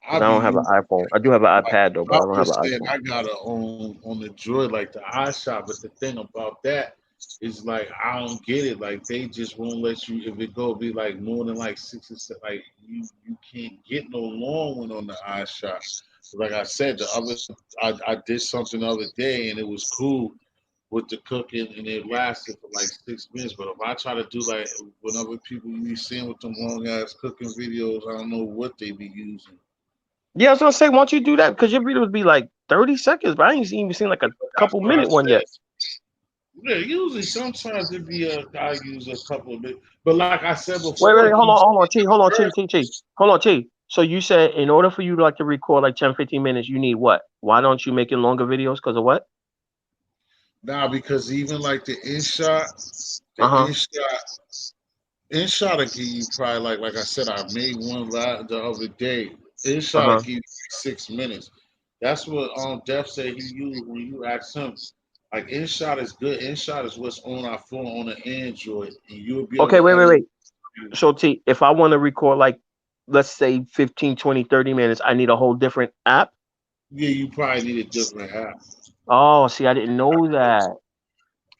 Speaker 1: I
Speaker 6: Because I
Speaker 1: be
Speaker 6: don't have an
Speaker 1: using
Speaker 6: iPhone. I do have an
Speaker 1: like
Speaker 6: iPad though, but
Speaker 1: I
Speaker 6: I don't have
Speaker 1: was
Speaker 6: an
Speaker 1: saying
Speaker 6: iPhone.
Speaker 1: I got a on the Droid like the iShot, but the thing about that is like I don't get it. Like they just won't let you if it go be like more than like 6 or 7, like you can't get no long one on the iShot. Like I said, I did something the other day and it was cool with the cooking and it lasted for like 6 minutes. But if I try to do like whenever people you be seeing with them long ass cooking videos, I don't know what they be using.
Speaker 6: Yeah, I was gonna say, why don't you do that? Because your video would be like 30 seconds, but I ain't even seen like a
Speaker 1: That's
Speaker 6: couple
Speaker 1: what I
Speaker 6: minute one yet.
Speaker 1: said. Yeah, usually sometimes it be I use a couple of it, but like I said before,
Speaker 6: Wait,
Speaker 1: it keeps
Speaker 6: hold on, T, hold on,
Speaker 1: getting
Speaker 6: T. Hold on, T. So you said in order for you to like to record like 10, 15 minutes, you need what? Why don't you make it longer videos? Because of what?
Speaker 1: now because even like the
Speaker 6: Uh-huh.
Speaker 1: in shot will give you probably like I said, I made one the other day. In shot will
Speaker 6: Uh-huh.
Speaker 1: give you 6 minutes. That's what Def said he used when you asked him. Like InShot is good. InShot is what's on our phone on the Android, and you'll be able
Speaker 6: Okay,
Speaker 1: to edit.
Speaker 6: wait. So T, if I want to record like let's say 15, 20, 30 minutes, I need a whole different app.
Speaker 1: Yeah, you probably need a different app.
Speaker 6: Oh, see, I didn't know that.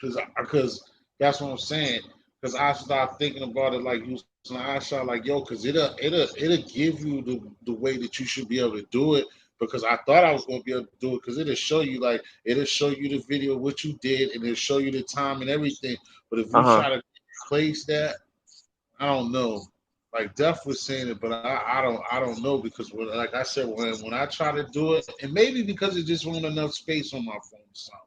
Speaker 1: Because that's what I'm saying. Because I start thinking about it like using iShot, like yo, because it'll give you the way that you should be able to do it. Because I thought I was gonna be able to do it because it'll show you the video what you did and it'll show you the time and everything. But if you
Speaker 6: Uh-huh.
Speaker 1: try to replace that, I don't know. Like Def was saying it, but I don't know because like I said when I try to do it, and maybe because it just wasn't enough space on my phone or something.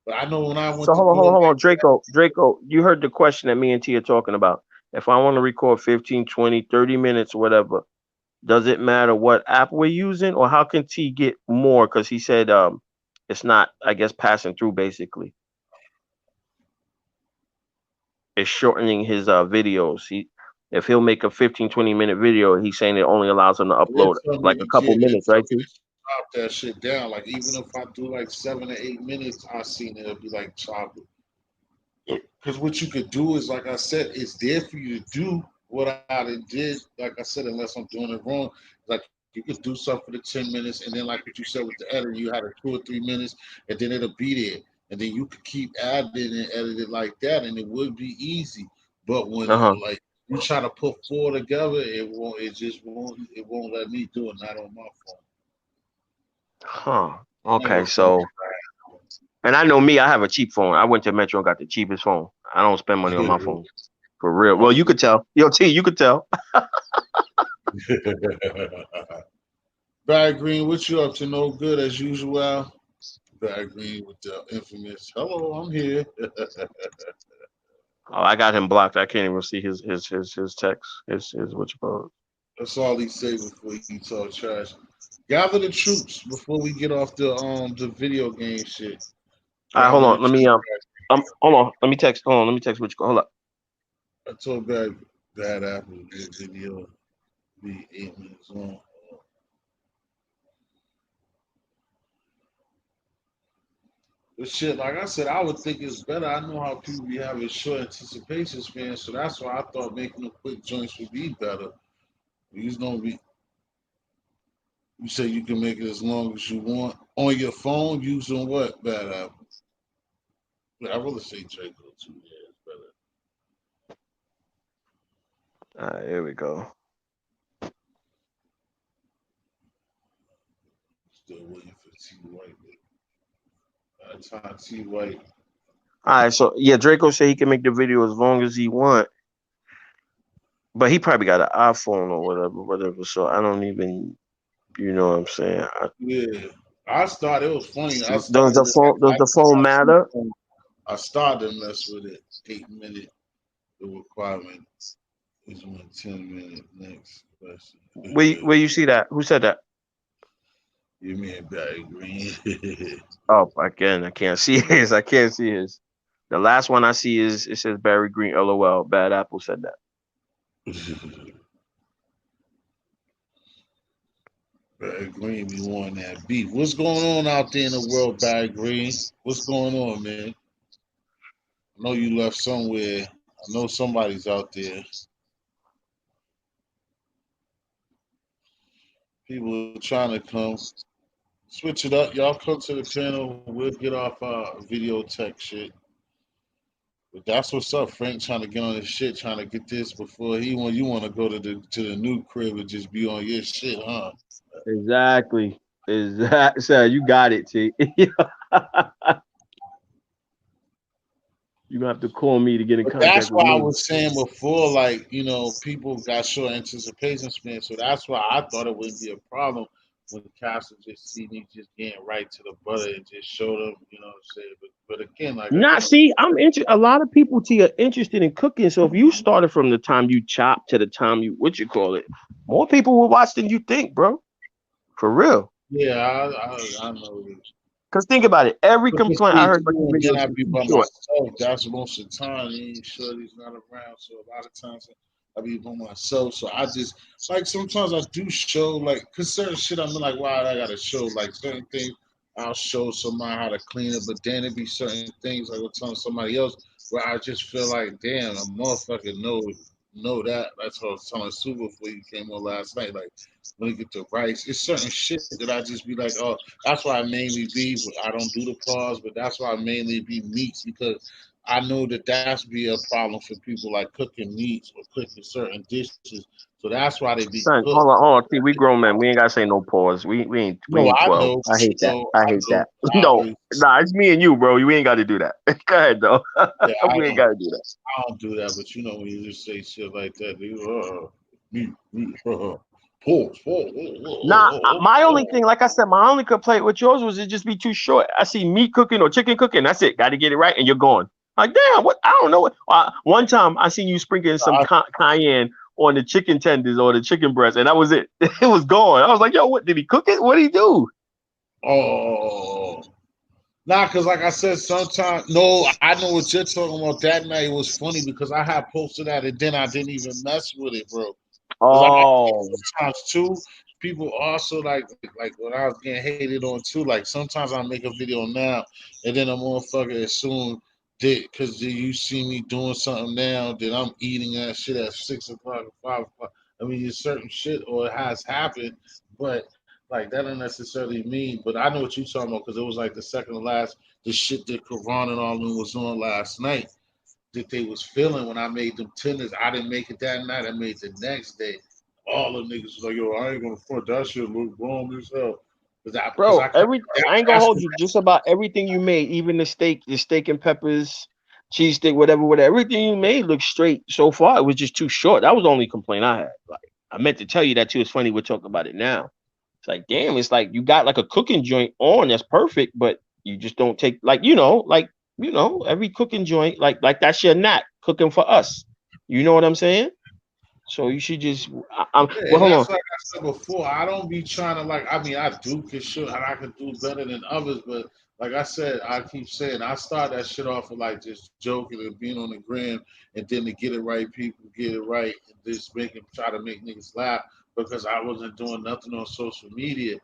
Speaker 1: But I know when I went
Speaker 6: So
Speaker 1: to
Speaker 6: hold
Speaker 1: do
Speaker 6: on,
Speaker 1: it like
Speaker 6: Draco, you heard the question that me and T are talking about. If I want to record 15, 20, 30 minutes, whatever, does it matter what app we're using, or how can T get more? Because he said it's not, I guess, passing through basically. It's shortening his videos. If he'll make a 15, 20 minute video, he's saying it only allows him to
Speaker 1: they
Speaker 6: upload
Speaker 1: tell me
Speaker 6: like a
Speaker 1: you
Speaker 6: couple
Speaker 1: can't. They
Speaker 6: minutes,
Speaker 1: tell
Speaker 6: right,
Speaker 1: me
Speaker 6: T?
Speaker 1: to chop that shit down. Like even if I do like 7 or 8 minutes, I seen it'll be like chop it. Because what you could do is, like I said, it's there for you to do what I did. Like I said, unless I'm doing it wrong, like you could do something for the 10 minutes, and then like what you said with the editor, you had a 2 or 3 minutes, and then it'll be there, and then you could keep adding and edit it like that, and it would be easy. But when
Speaker 6: Uh huh.
Speaker 1: like you try to put four together, it won't. It just won't. It won't let me do it. Not on my phone.
Speaker 6: Huh.
Speaker 1: Not
Speaker 6: Okay.
Speaker 1: your phone.
Speaker 6: So, and I know me, I have a cheap phone. I went to Metro and got the cheapest phone. I don't spend money on my phone for real. Well, you could tell. Yo, T, you could tell.
Speaker 1: Barry Green, what you up to? No good as usual. Bad Green with the infamous "Hello, I'm here."
Speaker 6: Oh, I got him blocked. I can't even see his text. His what you call it.
Speaker 1: That's all he say before he talk trash. Gather the troops before we get off the video game shit.
Speaker 6: All right, hold
Speaker 1: Gather the
Speaker 6: on. Let me
Speaker 1: troops.
Speaker 6: hold on. Let me text. Hold on. Let me text what you call. Hold up.
Speaker 1: I told Bad Apple this video be 8 minutes long. But shit, like I said, I would think it's better. I know how people be having short anticipation spans, so that's why I thought making them quick joints would be better. You don't be. You say you can make it as long as you want on your phone using what? Bad Apple. I really say Draco too. Yeah, it's better.
Speaker 6: All right, here we go.
Speaker 1: Still waiting for T White. Time T White.
Speaker 6: All right, so yeah, Draco said he can make the video as long as he want, but he probably got an iPhone or whatever. So I don't even, you know what I'm saying.
Speaker 1: Yeah, I started. It was funny. I
Speaker 6: Does
Speaker 1: started
Speaker 6: the
Speaker 1: it
Speaker 6: phone does
Speaker 1: like
Speaker 6: the phone matter?
Speaker 1: I started to mess with it. 8 minute. The requirement is 10 minute next question.
Speaker 6: Where you see that? Who said that?
Speaker 1: You mean Barry Green?
Speaker 6: Oh, again, I can't see his. I can't see his. The last one I see is it says Barry Green. LOL. Bad Apple said that.
Speaker 1: Barry Green be wanting that beef. What's going on out there in the world, Barry Green? What's going on, man? I know you left somewhere. I know somebody's out there. People are trying to come. Switch it up. Y'all come to the channel. We'll get off our video tech shit. But that's what's up. Frank trying to get on his shit, trying to get this before you want to go to the new crib and just be on your shit, huh?
Speaker 6: Exactly. Sir, you got it, T. You're gonna have to call me to get in
Speaker 1: But that's
Speaker 6: contact with
Speaker 1: why I
Speaker 6: me.
Speaker 1: was saying before, like, people got short anticipation span. So that's why I thought it wouldn't be a problem when the castle just see me just getting right to the butter and just show them, you know what I'm saying? But again, like
Speaker 6: Not see, I'm interested. A lot of people T are interested in cooking. So if you started from the time you chop to the time you what you call it, more people will watch than you think, bro. For real.
Speaker 1: yeah, I know it.
Speaker 6: Cause think about it. Every
Speaker 1: But just
Speaker 6: complaint I
Speaker 1: me
Speaker 6: heard about
Speaker 1: too,
Speaker 6: the
Speaker 1: and then
Speaker 6: videos
Speaker 1: I
Speaker 6: is
Speaker 1: be
Speaker 6: too
Speaker 1: by
Speaker 6: short.
Speaker 1: myself. That's most of the time. He ain't sure he's not around. So a lot of times I be by myself. So I just like sometimes I do show like cause certain shit I'm like, wow, I gotta show like certain things. I'll show somebody how to clean it, but then it be certain things like I'm telling somebody else where I just feel like, damn, a motherfucker know that. That's what I was telling Sue before you came on last night. Like when you get to rice, it's certain shit that I just be like, oh, that's why I mainly be. I don't do the pause, but that's why I mainly be meats because I know that that's be a problem for people like cooking meats or cooking certain dishes. So that's why they be
Speaker 6: Son,
Speaker 1: cooked.
Speaker 6: hold on. See, we grown men. We ain't gotta say no pause. We
Speaker 1: No,
Speaker 6: ain't
Speaker 1: I
Speaker 6: 12.
Speaker 1: know,
Speaker 6: I hate that. I
Speaker 1: I
Speaker 6: hate
Speaker 1: know.
Speaker 6: that. No, nah, it's me and you, bro. You ain't gotta do that. Go ahead though.
Speaker 1: Yeah,
Speaker 6: We ain't gotta do that.
Speaker 1: I don't do that. But when you just say shit like that, me, pause.
Speaker 6: Nah, my only thing, like I said, my only complaint with yours was it just be too short. I see meat cooking or chicken cooking. That's it. Got to get it right, and you're gone. Like, damn, what? I don't know. What. One time I seen you sprinkling some cayenne on the chicken tenders or the chicken breast, and that was it. It was gone. I was like, yo, what did he cook it? What did he do?
Speaker 1: Oh. Nah, cause like I said, sometimes no, I know what you're talking about. That night was funny because I had posted that and then I didn't even mess with it, bro. Cause like
Speaker 6: Oh,
Speaker 1: sometimes too, people also like when I was getting hated on too. Like sometimes I make a video now and then a motherfucker assume that because you see me doing something now that I'm eating that shit at 6 o'clock or 5 o'clock. I mean, it's certain shit or it has happened, but like that don't necessarily mean. But I know what you're talking about because it was like the second to last the shit that Karan and all them was on last night that they was feeling when I made them tenders. I didn't make it that night. I made it the next day. All the niggas was like, yo, I ain't gonna front that shit look wrong as hell. Because
Speaker 6: bro,
Speaker 1: I can't,
Speaker 6: every I ain't gonna
Speaker 1: that's
Speaker 6: hold you. Just about everything you made, even the steak and peppers, cheese steak, whatever, everything you made looks straight so far. It was just too short. That was the only complaint I had. Like, I meant to tell you that too. It's funny we're talking about it now. It's like, damn, it's like you got like a cooking joint on that's perfect, but You just don't take every cooking joint like that's your knack cooking for us. You know what I'm saying? So you should just
Speaker 1: Yeah,
Speaker 6: well
Speaker 1: and
Speaker 6: hold
Speaker 1: that's
Speaker 6: on.
Speaker 1: like I said before. I don't be trying to like. I mean, I do for sure, and I can do better than others. But like I said, I keep saying I start that shit off with like just joking and being on the gram, and then to get it right, people get it right, and just try to make niggas laugh because I wasn't doing nothing on social media.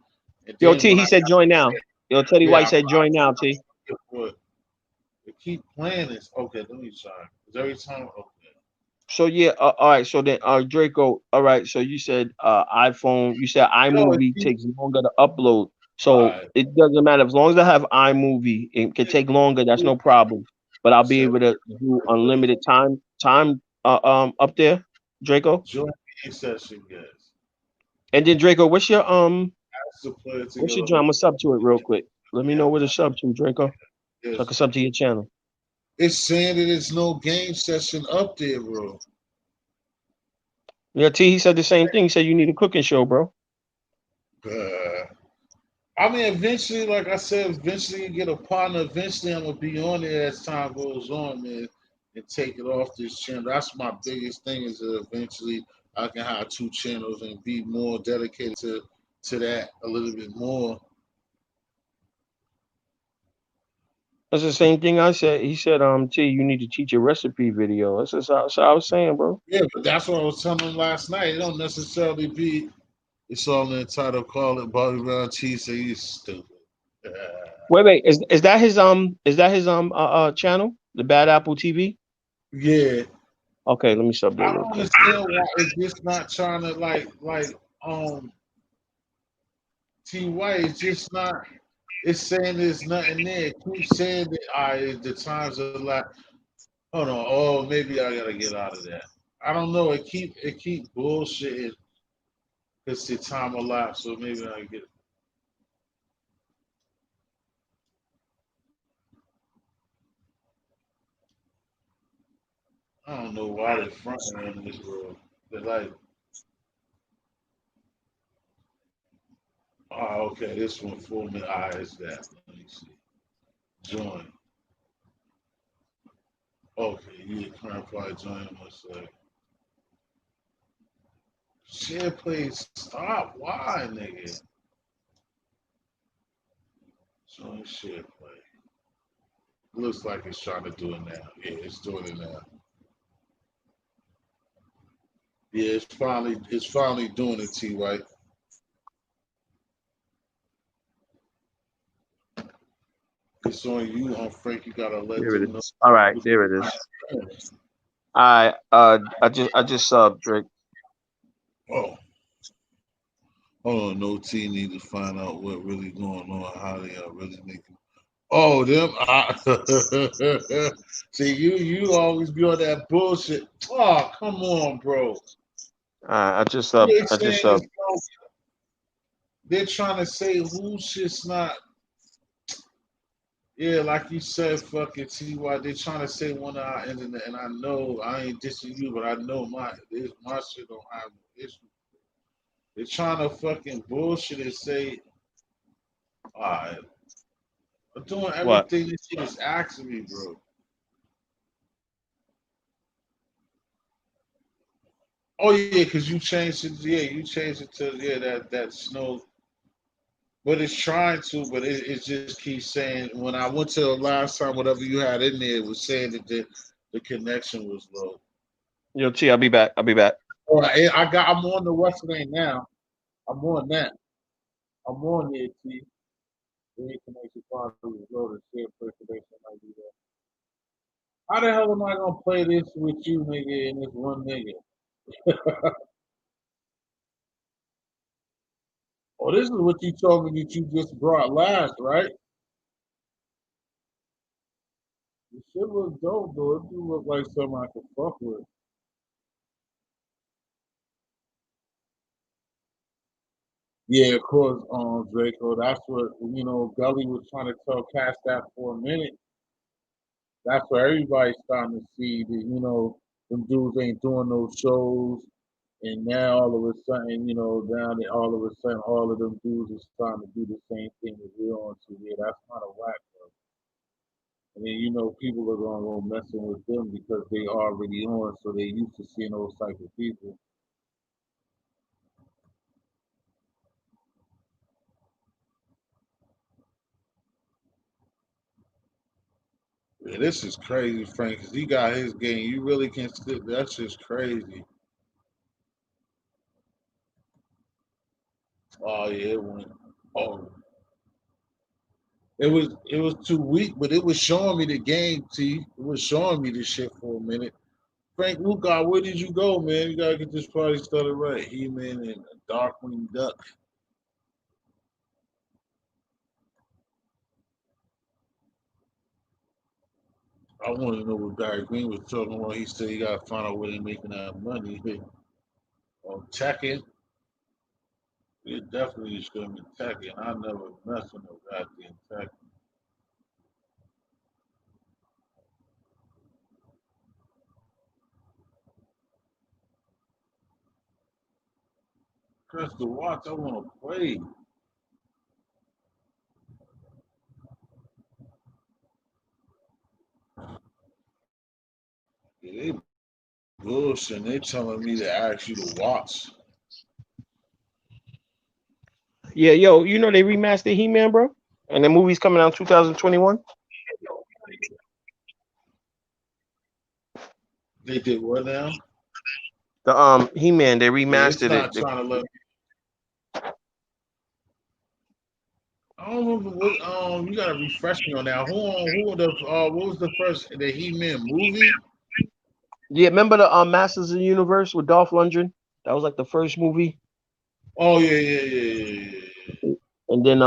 Speaker 1: And
Speaker 6: Yo
Speaker 1: then
Speaker 6: T,
Speaker 1: when
Speaker 6: he
Speaker 1: I
Speaker 6: said
Speaker 1: got
Speaker 6: join now. Yo Teddy
Speaker 1: yeah,
Speaker 6: White said join now, T.
Speaker 1: but to keep playing this. Okay, let me try. Cause every time, okay,
Speaker 6: So yeah, all right. So then, Draco. All right. So you said iPhone. You said
Speaker 1: yo, it
Speaker 6: iMovie
Speaker 1: keep
Speaker 6: takes longer to upload.
Speaker 1: all
Speaker 6: So
Speaker 1: right.
Speaker 6: it doesn't matter as long as I have iMovie. It can take longer. That's no problem. But I'll be
Speaker 1: Said
Speaker 6: able to do unlimited time up there, Draco.
Speaker 1: join the session, guys.
Speaker 6: And then Draco,
Speaker 1: That's the player to
Speaker 6: what's
Speaker 1: get
Speaker 6: your
Speaker 1: on
Speaker 6: joint? I'm
Speaker 1: the
Speaker 6: gonna sub to it real quick. Let me know where to sub to, Draco. So I
Speaker 1: yes.
Speaker 6: can sub to your channel.
Speaker 1: It's saying that there's no game session up there, bro.
Speaker 6: Yeah, T. He said the same thing. He said you need a cooking show, bro.
Speaker 1: Uh, I mean, eventually, like I said, eventually you get a partner. Eventually, I'm gonna be on there as time goes on, man, and take it off this channel. That's my biggest thing is that eventually I can have two channels and be more dedicated to that a little bit more.
Speaker 6: That's the same thing I said. He said, T, you need to teach a recipe video. That's what I was saying, bro.
Speaker 1: Yeah, but that's what I was telling him last night. It don't necessarily be. It's all in the title. Call it Bobby Brown Cheese. Say you stupid.
Speaker 6: Wait. Is that his channel? The Bad Apple TV?
Speaker 1: Yeah,
Speaker 6: Okay, let me sub there
Speaker 1: I
Speaker 6: real
Speaker 1: don't
Speaker 6: quick.
Speaker 1: understand why it's just not trying to um T White. It's just not. It's saying there's nothing there. It keeps saying that the times are like. Hold on. Oh, maybe I gotta get out of that. I don't know. It keep bullshitting because the time elapsed. So maybe I get. I don't know why they're fronting on this world. They're like, oh, okay, this one 4 minute. Is that? Let me see. Join. Okay, yeah, current probably join us. Share play stop. Why, nigga? Join share play. Looks like it's trying to do it now. Yeah, it's doing it now. Yeah, it's finally doing it, T White. It's on you, on Frank. You gotta let
Speaker 6: There it
Speaker 1: them know.
Speaker 6: is. All right, there it is. All right, I just subbed, Drake.
Speaker 1: Oh, hold on. No T need to find out what really going on, how they are really making. Oh, them. See, you always be on that bullshit. Oh, come on, bro.
Speaker 6: I just subbed.
Speaker 1: They
Speaker 6: I just
Speaker 1: saying
Speaker 6: subbed.
Speaker 1: they're trying to say who's just not. Yeah, like you said, fucking Ty. They're trying to say one of our internet, and I know I ain't dissing you, but I know my shit don't have no issue. They're trying to fucking bullshit and say, alright, I'm doing
Speaker 6: What?
Speaker 1: everything this shit is asking me, bro. Oh yeah, cause you changed it. Yeah, you changed it to that snow. But it's trying to, but it just keeps saying. When I went to the last time, whatever you had in there, it was saying that the connection was low.
Speaker 6: Yo, T, I'll be back. I'll be back.
Speaker 1: All right, I'm on the West Lane now. I'm on that. I'm on there, T. The connection probably was low. The share connection might be there. How the hell am I gonna play this with you, nigga, and this one nigga? Oh, this is what you told me that you just brought last, right? This shit look dope, though. It do look like something I could fuck with. Yeah, of course, Draco. That's what Gully was trying to tell Cash that for a minute. That's what everybody's starting to see that them dudes ain't doing no shows, and now all of a sudden, now that all of a sudden all of them dudes are starting to do the same thing that we're on to. Yeah, that's kind of whack. And then, you know, people are gonna go messing with them because they already on, so they used to seeing those type of people. Yeah, this is crazy, Frank, because he got his game. You really can sit. That's just crazy. Oh yeah, it went. Oh, it was too weak, but it was showing me the game. T. It was showing me this shit for a minute. Frank Lucas, where did you go, man? You gotta get this party started right. He-Man and Darkwing Duck. I want to know what Barry Green was talking about. He said he got to find out where they making that money. On Tekken, it definitely is going to be Tekken. I never mess with no goddamn Tekken. Press the watch. I want to play. Yeah, they bullshit. They telling me to ask you to watch.
Speaker 6: Yeah, yo, you know they remastered He-Man, bro, and the movie's coming out 2021.
Speaker 1: They did what now?
Speaker 6: The He-Man, they
Speaker 1: Yeah, it's
Speaker 6: remastered it.
Speaker 1: not trying to let me. I don't remember what. You gotta refresh me on that. Who the? What was the first? The He-Man movie?
Speaker 6: Yeah, remember the Masters of the Universe with Dolph Lundgren? That was like the first movie.
Speaker 1: Oh yeah, yeah, yeah, yeah, yeah.
Speaker 6: And then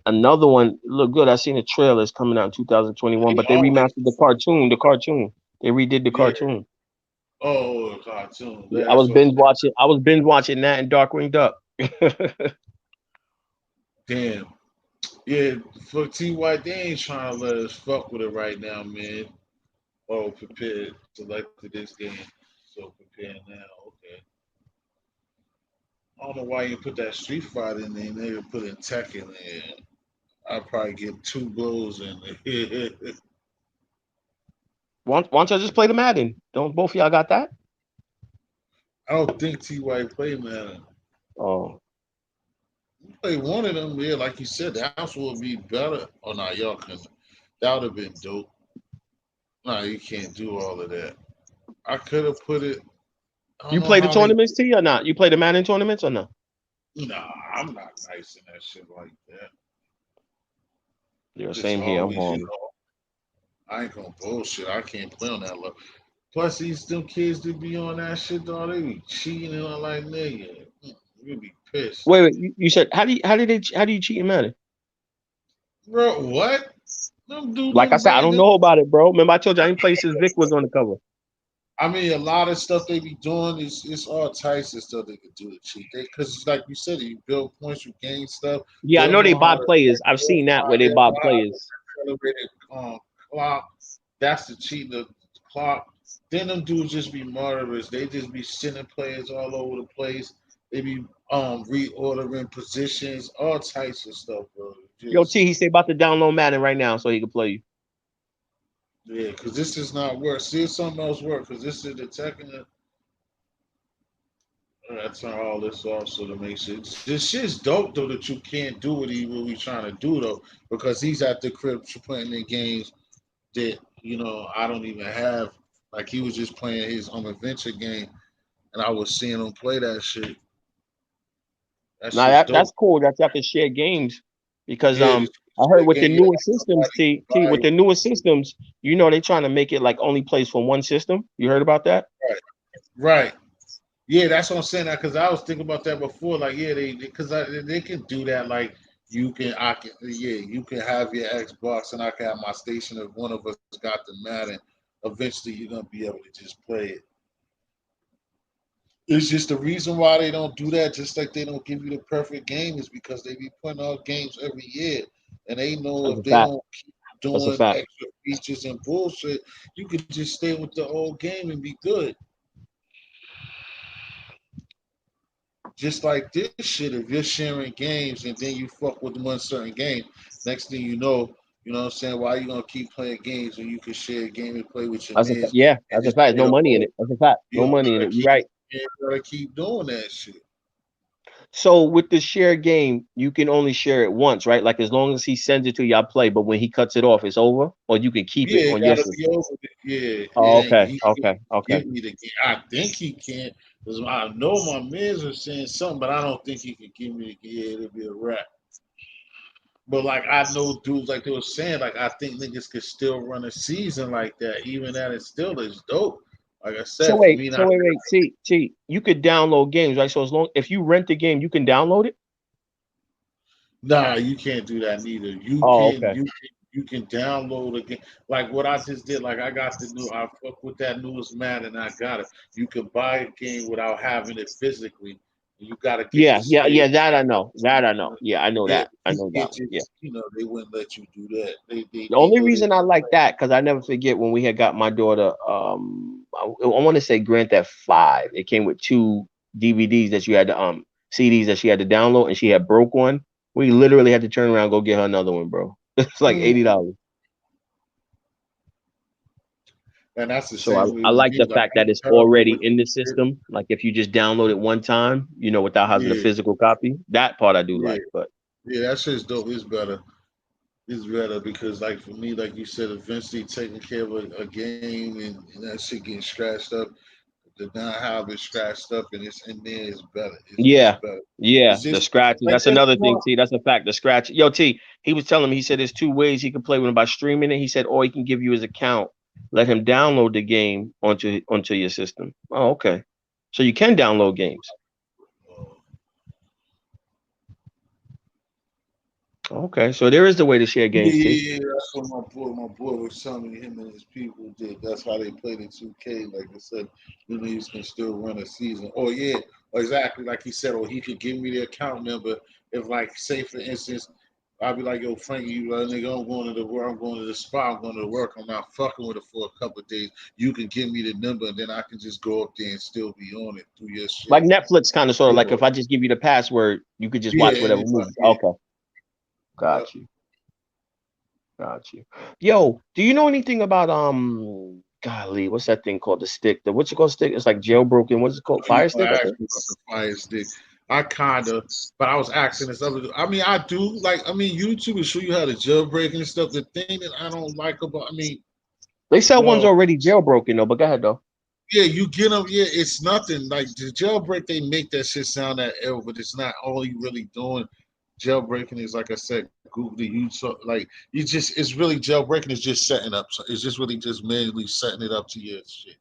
Speaker 6: another one look good. I seen the trailer. It's coming out in 2021,
Speaker 1: They
Speaker 6: but they
Speaker 1: always.
Speaker 6: remastered the cartoon. The cartoon. They redid the
Speaker 1: Yeah.
Speaker 6: cartoon.
Speaker 1: Oh, cartoon.
Speaker 6: I
Speaker 1: That's
Speaker 6: was
Speaker 1: what.
Speaker 6: binge watching. I was binge watching that and Darkwing Duck.
Speaker 1: Damn. Yeah, for T White, they ain't trying to let us fuck with it right now, man. Oh, prepared. Selected this game. So prepare now. Okay. I don't know why you put that Street Fighter in there. They put in Tekken in there. I'll probably get two blows in there.
Speaker 6: Why don't y'all just play the Madden? Don't both of y'all got that?
Speaker 1: I don't think T White played man.
Speaker 6: Oh,
Speaker 1: Play one of them, yeah, like you said, the house would be better. Oh no, y'all can. That would have been dope. No, you can't do all of that. I could have put it. I don't
Speaker 6: you
Speaker 1: know
Speaker 6: play the
Speaker 1: how they.
Speaker 6: tournaments, T, or not? You play the Madden tournaments or not?
Speaker 1: Nah, I'm not nice in that shit like that.
Speaker 6: Yeah,
Speaker 1: Just
Speaker 6: same here. I'm
Speaker 1: always,
Speaker 6: horrible.
Speaker 1: I ain't gonna bullshit. I can't play on that level. Plus, these them kids that be on that shit, though, they be cheating and all like nigga. You be pissed,
Speaker 6: Wait, you said how do you cheat in Madden?
Speaker 1: bro. What? Them dude,
Speaker 6: Like I
Speaker 1: them
Speaker 6: said, I
Speaker 1: brain.
Speaker 6: don't know about it, bro. Remember I told you I didn't play since Vic was on the cover.
Speaker 1: I mean, a lot of stuff they be doing is it's all types of stuff they could do to cheat. Because, like you said, you build points, you gain stuff.
Speaker 6: Yeah, I
Speaker 1: They'll
Speaker 6: know they
Speaker 1: know how
Speaker 6: bought
Speaker 1: to
Speaker 6: players. I've seen that where they
Speaker 1: they'll
Speaker 6: bought
Speaker 1: know how to
Speaker 6: players.
Speaker 1: accelerate clock. That's the cheating the clock. Then them dudes just be murderers. They just be sending players all over the place. They be reordering positions, all types of stuff, bro.
Speaker 6: Yo,
Speaker 1: Just
Speaker 6: T, he said about to download Madden right now so he can play you.
Speaker 1: yeah, because this is not work. See if something else work. Because this is the technical. I turn all this off so to make sure this shit's dope though that you can't do what we trying to do though because he's at the crib playing in games that I don't even have. Like he was just playing his adventure game and I was seeing him play that shit. That
Speaker 6: Now
Speaker 1: shit's
Speaker 6: that's
Speaker 1: dope.
Speaker 6: cool that you have to share games because
Speaker 1: Yeah,
Speaker 6: I heard
Speaker 1: the
Speaker 6: with the
Speaker 1: game you
Speaker 6: newer
Speaker 1: have
Speaker 6: systems,
Speaker 1: somebody
Speaker 6: T with
Speaker 1: buy.
Speaker 6: the newer systems, they trying to make it like only plays from one system. You heard about that?
Speaker 1: Right, right. Yeah, that's what I'm saying. Because I was thinking about that before. Like, yeah, they can do that. Like, you can have your Xbox and I can have my station. If one of us got the Madden, eventually you're gonna be able to just play it. It's just the reason why they don't do that. Just like they don't give you the perfect game is because they be putting out games every year, and they know
Speaker 6: That's a
Speaker 1: if they
Speaker 6: fact.
Speaker 1: don't keep
Speaker 6: That's a
Speaker 1: doing
Speaker 6: fact.
Speaker 1: extra features and bullshit, you could just stay with the old game and be good. Just like this shit, if you're sharing games and then you fuck with one certain game, next thing you know, You know what I'm saying? Why you gonna keep playing games when you can share a game and play with your
Speaker 6: That's a
Speaker 1: mans
Speaker 6: yeah.
Speaker 1: and
Speaker 6: That's a
Speaker 1: just
Speaker 6: fact.
Speaker 1: play
Speaker 6: No
Speaker 1: the
Speaker 6: money in
Speaker 1: whole?
Speaker 6: it. That's a fact.
Speaker 1: You
Speaker 6: No
Speaker 1: don't
Speaker 6: money in
Speaker 1: gotta
Speaker 6: it. You're
Speaker 1: keep.
Speaker 6: right.
Speaker 1: You gotta keep doing that shit.
Speaker 6: So with the share game, you can only share it once, right? Like as long as he sends it to y'all play, but when he cuts it off, it's over, or you can keep
Speaker 1: Yeah,
Speaker 6: it
Speaker 1: it
Speaker 6: on your
Speaker 1: gotta be
Speaker 6: system.
Speaker 1: over. Yeah,
Speaker 6: Oh,
Speaker 1: it ain't.
Speaker 6: okay,
Speaker 1: He can't
Speaker 6: okay, okay.
Speaker 1: give me the game. I think he can, cause I know my mans are saying something, but I don't think he can give me the game. Yeah, it'll be a wrap. But like I know dudes like they were saying, like I think niggas could still run a season like that, even that it still is dope. Like I
Speaker 6: So
Speaker 1: said, for
Speaker 6: wait,
Speaker 1: me
Speaker 6: so
Speaker 1: not.
Speaker 6: wait. T, you could download games, right? So as long if you rent the game, you can download it.
Speaker 1: Nah, you can't do that neither. You
Speaker 6: Oh,
Speaker 1: can
Speaker 6: okay.
Speaker 1: you can download again. Like what I just did. Like I got the new. I fuck with that newest Madden. I got it. You can buy a game without having it physically. You got to get the
Speaker 6: Yeah.
Speaker 1: space.
Speaker 6: That I know. That I know. Yeah, I know
Speaker 1: Yeah,
Speaker 6: that. I know
Speaker 1: people
Speaker 6: that
Speaker 1: get
Speaker 6: one. Yeah.
Speaker 1: just they wouldn't let you do that.
Speaker 6: The
Speaker 1: They
Speaker 6: only
Speaker 1: know they.
Speaker 6: reason I like that because I never forget when we had got my daughter. I want to say Grand Theft 5. It came with two DVDs that you had to CDs that she had to download, and she had broke one. We literally had to turn around and go get her another one, bro. It's like
Speaker 1: Mm.
Speaker 6: $80.
Speaker 1: And that's the
Speaker 6: So
Speaker 1: same way
Speaker 6: I
Speaker 1: with
Speaker 6: like
Speaker 1: me.
Speaker 6: the
Speaker 1: Like
Speaker 6: fact
Speaker 1: I'm
Speaker 6: that it's
Speaker 1: terrible
Speaker 6: already
Speaker 1: with
Speaker 6: in the
Speaker 1: it.
Speaker 6: system. Like if you just download it one time, without having a
Speaker 1: Yeah,
Speaker 6: physical copy, that part I do
Speaker 1: yeah,
Speaker 6: like. But
Speaker 1: yeah. That shit's dope. It's better. It's better because, like for me, like you said, eventually taking care of a game and that shit getting scratched up, the not have it scratched up and it's in there is better. It's
Speaker 6: yeah,
Speaker 1: better.
Speaker 6: yeah,
Speaker 1: It's
Speaker 6: the
Speaker 1: just
Speaker 6: scratches.
Speaker 1: like
Speaker 6: That's
Speaker 1: that's
Speaker 6: another thing.
Speaker 1: smart.
Speaker 6: T, that's a fact. The scratch. Yo, T, he was telling me. He said there's two ways he can play with him by streaming it. He said, or he can give you his account, let him download the game onto your system. Oh, okay. So you can download games. Okay, so there is the way to share
Speaker 1: Yeah,
Speaker 6: games, T.
Speaker 1: yeah, yeah. That's what my boy was telling me. Him and his people did. That's how they played in 2K. Like I said, the niggas can still run a season. Oh yeah, exactly. Like he said, or he could give me the account number. If like, say for instance, I'll be like, yo, Frankie, you like, nigga, I'm going to the work. I'm going to the spot. I'm going to work. I'm not fucking with it for a couple of days. You can give me the number, and then I can just go up there and still be on it through your
Speaker 6: Like
Speaker 1: shit.
Speaker 6: Netflix, kind of sort of
Speaker 1: You
Speaker 6: like
Speaker 1: know.
Speaker 6: if I just give you the password, you could just
Speaker 1: Yeah,
Speaker 6: watch whatever
Speaker 1: anybody.
Speaker 6: movie.
Speaker 1: Yeah,
Speaker 6: Okay,
Speaker 1: yeah.
Speaker 6: got you. Got you. Yo, do you know anything about golly, what's that thing called? The stick. The what's it called stick? It's like jailbroken. What's it called?
Speaker 1: You
Speaker 6: Fire stick,
Speaker 1: want
Speaker 6: I
Speaker 1: to ask
Speaker 6: think.
Speaker 1: me about the fire stick? I kinda, but I was asking this other. I mean, I do like. I mean, YouTube will show you how to jailbreak and stuff. The thing that I don't like about, I mean,
Speaker 6: They sell ones
Speaker 1: well,
Speaker 6: already jailbroken though, but go ahead though.
Speaker 1: yeah, you get them. Yeah, it's nothing like the jailbreak. They make that shit sound that ill, but it's not. All you really doing jailbreaking is like I said, Google the YouTube. Like you just, it's really jailbreaking is just setting up. So it's just really just manually setting it up to your shit.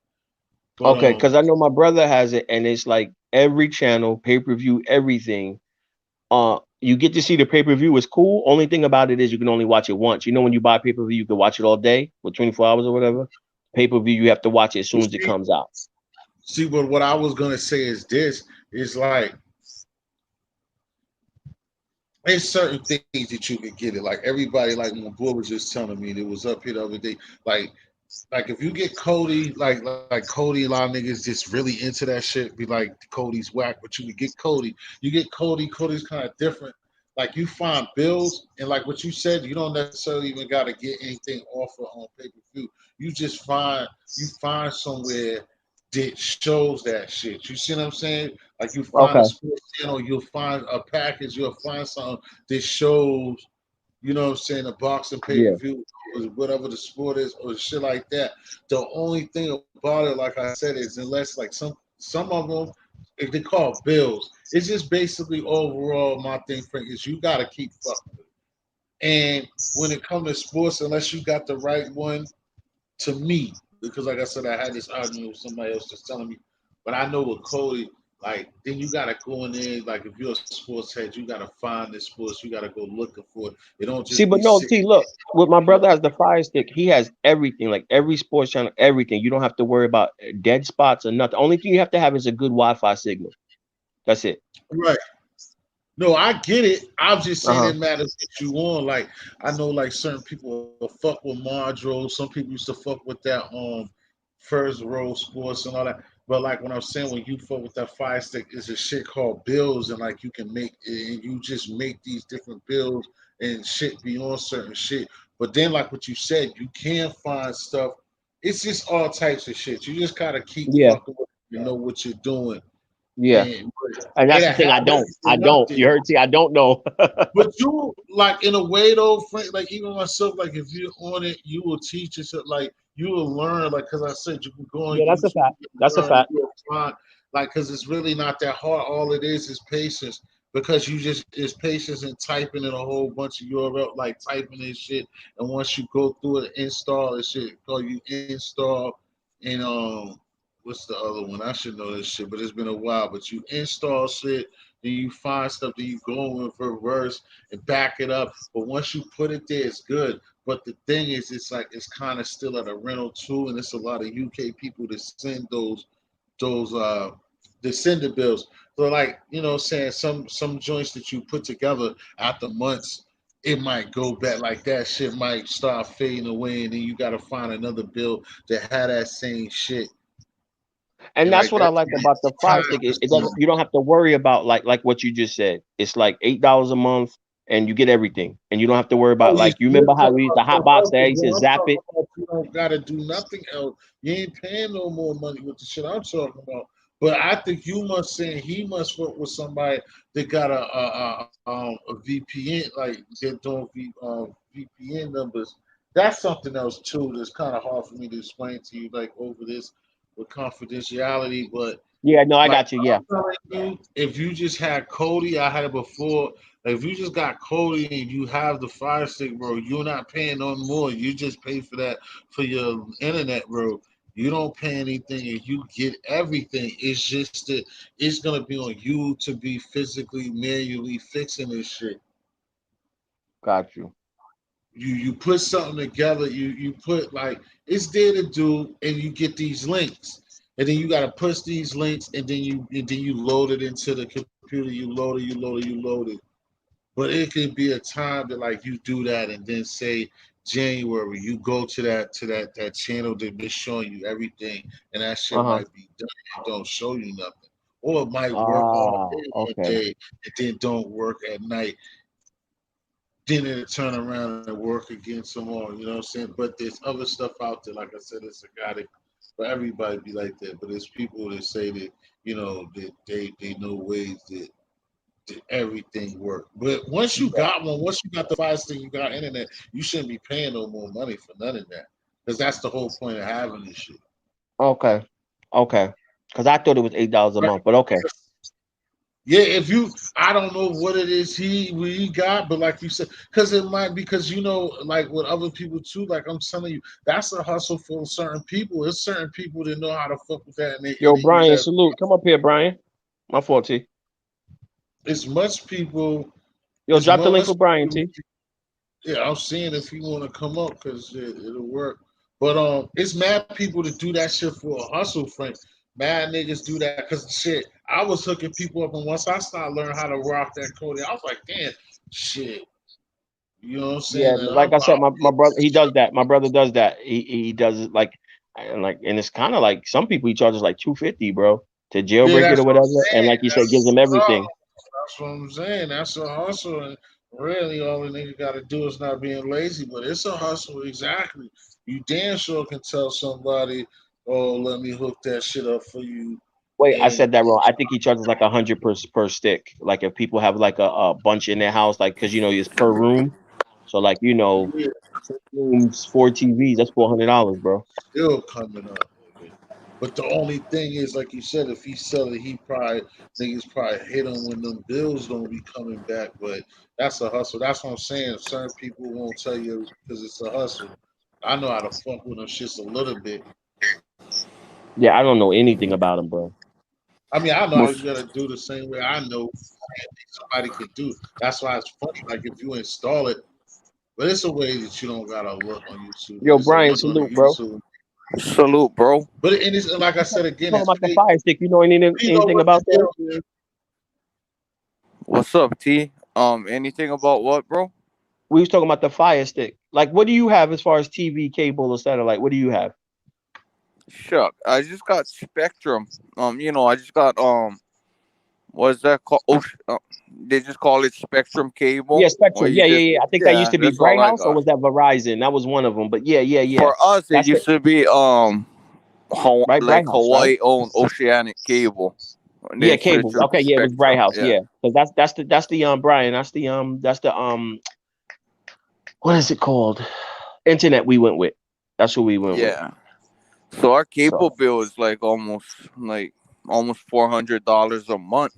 Speaker 1: But
Speaker 6: Okay, because I know my brother has it, and it's like every channel, pay-per-view, everything. You get to see the pay-per-view. It's cool. Only thing about it is you can only watch it once. You know when you buy pay-per-view, you can watch it all day for 24 hours or whatever. Pay-per-view, you have to watch it as soon as it
Speaker 1: see,
Speaker 6: comes out.
Speaker 1: see, but what I was gonna say is this: is like there's certain things that you can get it. Like everybody, like my boy was just telling me, that was up here the other day. Like if you get Cody, like Cody, a lot of niggas just really into that shit. Be like Cody's whack, but you can get Cody. You get Cody. Cody's kind of different. Like you find bills, and like what you said, you don't necessarily even got to get anything offer on pay per view. You just find somewhere that shows that shit. You see what I'm saying? Like you find a
Speaker 6: Okay.
Speaker 1: sports channel, you'll find a package, you'll find something that shows, you know what I'm saying, a boxing pay per
Speaker 6: Yeah.
Speaker 1: view or whatever the sport is or shit like that. The only thing about it, like I said, is unless like some of them, if they call bills, it's just basically overall my thing, Frank, is you gotta keep fucking with it. And when it comes to sports, unless you got the right one, to me, because like I said, I had this argument with somebody else just telling me, but I know with Cody, like then you gotta go in there, like if you're a sports head, you gotta find the sports, you gotta go looking for it. It don't
Speaker 6: See,
Speaker 1: just be
Speaker 6: but no,
Speaker 1: sitting
Speaker 6: see, look, with my
Speaker 1: there.
Speaker 6: brother has the Fire Stick, he has everything, like every sports channel, everything. You don't have to worry about dead spots or nothing. Only thing you have to have is a good Wi-Fi signal. That's it.
Speaker 1: Right. No, I get it. I'm just saying
Speaker 6: Uh-huh.
Speaker 1: it matters what you on. Like I know like certain people fuck with Marjo. Some people used to fuck with that first row sports and all that. But like when I'm saying when you fuck with that fire stick, it's a shit called bills and like you can make and you just make these different bills and shit be on certain shit. But then, like what you said, you can find stuff. It's just all types of shit. You just gotta keep
Speaker 6: Yeah,
Speaker 1: fucking with it, you know what you're doing,
Speaker 6: yeah.
Speaker 1: and
Speaker 6: And that's
Speaker 1: it'll
Speaker 6: the thing.
Speaker 1: have
Speaker 6: I don't. I
Speaker 1: everything up
Speaker 6: don't.
Speaker 1: there.
Speaker 6: You heard? See, I don't know.
Speaker 1: But you like in a way though, Frank. Like even myself, like if you're on it, you will teach yourself. Like you will learn. Like because I said, you can go on
Speaker 6: Yeah, that's a
Speaker 1: YouTube
Speaker 6: fact.
Speaker 1: and
Speaker 6: That's a
Speaker 1: learn. And
Speaker 6: fact.
Speaker 1: you'll find like because it's really not that hard. All it is patience. Because you just is patience and typing in a whole bunch of URL, like typing in shit. And once you go through it, install and shit. Or you install and what's the other one? I should know this shit, but it's been a while. But you install shit, then you find stuff, then you go in reverse and back it up. But once you put it there, it's good. But the thing is, it's like it's kind of still at a rental too, and it's a lot of UK people that send those the sender bills. So like, you know, saying some joints that you put together after months, it might go back like that shit might start fading away and then you gotta find another bill that had that same shit.
Speaker 6: And
Speaker 1: And
Speaker 6: that's
Speaker 1: like
Speaker 6: what I
Speaker 1: that
Speaker 6: like about the Fire
Speaker 1: time
Speaker 6: Stick. It doesn't.
Speaker 1: consuming.
Speaker 6: You don't have to worry about like what you just said. It's like $8 a month, and you get everything, and you don't have to worry
Speaker 1: Oh
Speaker 6: about
Speaker 1: yeah,
Speaker 6: like you
Speaker 1: you're
Speaker 6: remember how
Speaker 1: talking
Speaker 6: we used to
Speaker 1: about the
Speaker 6: hotbox that? I
Speaker 1: hustle,
Speaker 6: used
Speaker 1: bro.
Speaker 6: to
Speaker 1: I'm
Speaker 6: zap
Speaker 1: talking
Speaker 6: it.
Speaker 1: about you don't gotta do nothing else. You ain't paying no more money with the shit I'm talking about. But I think you must say he must work with somebody that got a VPN, like they're doing VPN numbers. That's something else too. That's kind of hard for me to explain to you, like over this with confidentiality. But
Speaker 6: Yeah, no, I
Speaker 1: like
Speaker 6: got you. Yeah.
Speaker 1: I'm telling you, if you just had Cody, I had it before. Like if you just got Cody and you have the Fire Stick, bro, you're not paying no more. You just pay for that for your internet, bro. You don't pay anything and you get everything. It's just that it's gonna be on you to be physically, manually fixing this shit.
Speaker 6: Got you.
Speaker 1: You put something together, you put like it's there to do, and you get these links, and then you gotta push these links, and then you load it into the computer. You load it. But it could be a time that like you do that, and then say January, you go to that channel that they're showing you everything, and that shit
Speaker 6: Uh huh.
Speaker 1: might be done. It don't show you nothing, or it might work all
Speaker 6: Ah,
Speaker 1: day one
Speaker 6: okay.
Speaker 1: day, and then don't work at night. Then it'll turn around and work again some more. You know what I'm saying? But there's other stuff out there. Like I said, it's a guy that for everybody be like that. But there's people that say that that they know ways that everything work. But once you
Speaker 6: Yeah.
Speaker 1: got one, once you got the Fire Stick, you got internet, you shouldn't be paying no more money for none of that. Because that's the whole point of having this shit.
Speaker 6: Okay. Okay. Because I thought it was $8 a
Speaker 1: Right.
Speaker 6: month, but okay.
Speaker 1: Yeah, if you, I don't know what it is he got, but like you said, because it might because like with other people too. Like I'm telling you, that's a hustle for certain people. There's certain people that know how to fuck with that, and
Speaker 6: Yo,
Speaker 1: they use
Speaker 6: Brian,
Speaker 1: that.
Speaker 6: salute. Come up here, Brian. My fault, T.
Speaker 1: As much people,
Speaker 6: Yo,
Speaker 1: as
Speaker 6: drop the link
Speaker 1: much
Speaker 6: for Brian,
Speaker 1: people,
Speaker 6: T.
Speaker 1: yeah, I'm seeing if you want to come up because it'll work. But it's mad people that do that shit for a hustle, Frank. Mad niggas do that because shit. I was hooking people up, and once I started learning how to rock that code, I was like, damn, shit. You know what I'm saying?
Speaker 6: Yeah,
Speaker 1: And
Speaker 6: like I said, my brother he does that. My
Speaker 1: I'm
Speaker 6: brother does that. He does it and it's kind of like some people he charges like 250, bro, to
Speaker 1: yeah,
Speaker 6: jailbreak it
Speaker 1: that's
Speaker 6: or
Speaker 1: what I'm
Speaker 6: whatever. And
Speaker 1: saying.
Speaker 6: like you said, gives
Speaker 1: That's
Speaker 6: them everything.
Speaker 1: that's what I'm saying. That's a hustle, and really all the nigga got to do is not being lazy. But it's a hustle, exactly. You damn sure can tell somebody, "Oh, let me hook that shit up for you."
Speaker 6: Wait, I
Speaker 1: And
Speaker 6: said that wrong. I think he charges like 100 per stick. Like if people have like a bunch in their house, like because it's per room. So like
Speaker 1: yeah,
Speaker 6: 6 rooms, 4 TVs. That's $400, bro.
Speaker 1: still coming up. Nigga. But the only thing is, like you said, if he sell it, he probably niggas probably hit him when them bills don't be coming back. But that's a hustle. That's what I'm saying. Certain people won't tell you because it's a hustle. I know how to fuck with them shits a little bit.
Speaker 6: Yeah, I don't know anything about him, bro.
Speaker 1: I mean, I know how you
Speaker 3: What's
Speaker 1: gotta do the same way I know somebody can do. That's why it's funny. Like if you install it, but it's a way that you don't gotta look on YouTube. But
Speaker 6: Yo,
Speaker 1: it's a
Speaker 6: Brian,
Speaker 1: link on the
Speaker 6: salute, bro.
Speaker 1: YouTube.
Speaker 3: salute, bro?
Speaker 1: But it is like I said again,
Speaker 6: Talking
Speaker 1: it's
Speaker 6: about the
Speaker 1: fake.
Speaker 6: Fire Stick. You know
Speaker 1: You know
Speaker 6: anything
Speaker 1: what the
Speaker 6: about that?
Speaker 1: deal is.
Speaker 3: What's up, T? Anything about what, bro?
Speaker 6: We was talking about the Fire Stick. Like, what do you have as far as TV, cable, or satellite? What do you have?
Speaker 3: Shuck, I just got Spectrum. I just got
Speaker 7: what's that called? They just call it Spectrum cable,
Speaker 6: Yeah,
Speaker 7: or
Speaker 6: Spectrum.
Speaker 7: you
Speaker 6: Yeah, yeah,
Speaker 7: just
Speaker 6: yeah. I think that used
Speaker 7: yeah,
Speaker 6: to be
Speaker 7: that's all
Speaker 6: Bright
Speaker 7: I
Speaker 6: House, or
Speaker 7: got.
Speaker 6: was that Verizon? That was one of them. But yeah, yeah, yeah.
Speaker 7: For us, it
Speaker 6: That's the
Speaker 7: used to be
Speaker 6: right
Speaker 7: like
Speaker 6: Bright House, right?
Speaker 7: Hawaii owned Oceanic Cable, and
Speaker 6: Yeah,
Speaker 7: then switch
Speaker 6: cables.
Speaker 7: with
Speaker 6: Okay, yeah, it was Bright
Speaker 7: Spectrum.
Speaker 6: House.
Speaker 7: Yeah,
Speaker 6: Yeah, because that's the Brian. That's the what is it called? Internet we went with. That's what we went with.
Speaker 7: yeah. So our cable
Speaker 6: So
Speaker 7: bill is almost $400 a month.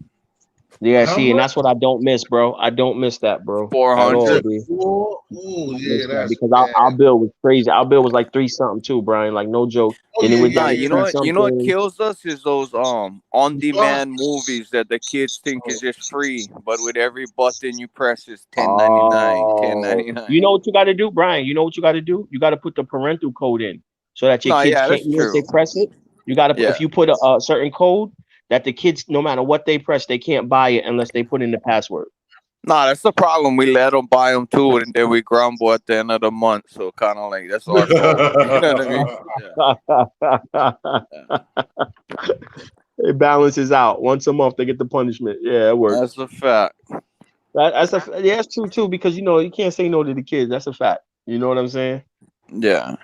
Speaker 6: yeah,
Speaker 1: How
Speaker 6: see, and
Speaker 1: much?
Speaker 6: that's what I don't miss, bro. I don't miss that, bro, at
Speaker 1: You
Speaker 6: all,
Speaker 1: said
Speaker 7: 400.
Speaker 6: B.
Speaker 1: four? Oh
Speaker 6: Don't
Speaker 1: yeah,
Speaker 6: miss that
Speaker 1: that's
Speaker 6: because our
Speaker 1: bad.
Speaker 6: bill was crazy. Our bill was like three something too, Brian. Like no joke.
Speaker 1: Oh
Speaker 6: And it
Speaker 1: yeah,
Speaker 6: went
Speaker 1: yeah,
Speaker 6: down
Speaker 7: Nah,
Speaker 6: to
Speaker 1: yeah.
Speaker 6: two
Speaker 1: That's
Speaker 7: you know what
Speaker 6: something.
Speaker 7: kills us is those on
Speaker 1: what?
Speaker 7: demand movies that the kids think is just free, but with every button you press is 10.99,
Speaker 6: Oh, you
Speaker 7: 10.99.
Speaker 6: know what you got to do, Brian? You know what you got to do? You got to put the parental code in so that your
Speaker 7: No,
Speaker 6: kids
Speaker 7: yeah,
Speaker 6: can't.
Speaker 7: that's
Speaker 6: You know, if they
Speaker 7: true.
Speaker 6: press it, you got to. If
Speaker 7: Yeah.
Speaker 6: you put a certain code, that the kids, no matter what they press, they can't buy it unless they put in the password.
Speaker 7: Nah, that's the problem. We let them buy them too, and then we grumble at the end of the month. So kind of like that's our fault. You know what I mean? Yeah. Yeah.
Speaker 6: It balances out once a month. They get the punishment. Yeah, it works.
Speaker 7: That's a fact.
Speaker 6: Yeah, it's true too because you know you can't say no to the kids. That's a fact. You know what I'm saying?
Speaker 7: Yeah.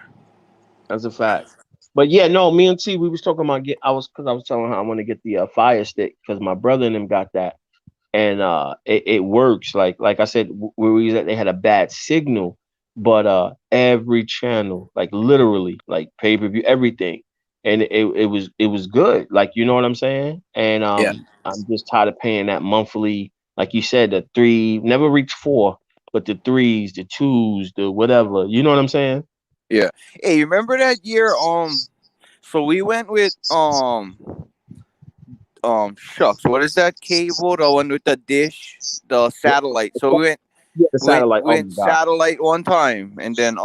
Speaker 6: That's a fact. But yeah, no, me and T, we was talking about I was telling her I want to get the Fire Stick because my brother and them got that, and it works. Like I said, where we was at, they had a bad signal, but every channel, like literally, like pay per view, everything, and it was good. Like you know what I'm saying? And
Speaker 7: Yeah.
Speaker 6: I'm just tired of paying that monthly. Like you said, the three never reached four, but the threes, the twos, the whatever. You know what I'm saying?
Speaker 7: Yeah. Hey, you remember that year? So we went with shucks. What is that cable? The one with the dish, the satellite. So
Speaker 6: Yeah, the satellite.
Speaker 7: we
Speaker 6: Oh
Speaker 7: went
Speaker 6: my god.
Speaker 7: satellite one time, and then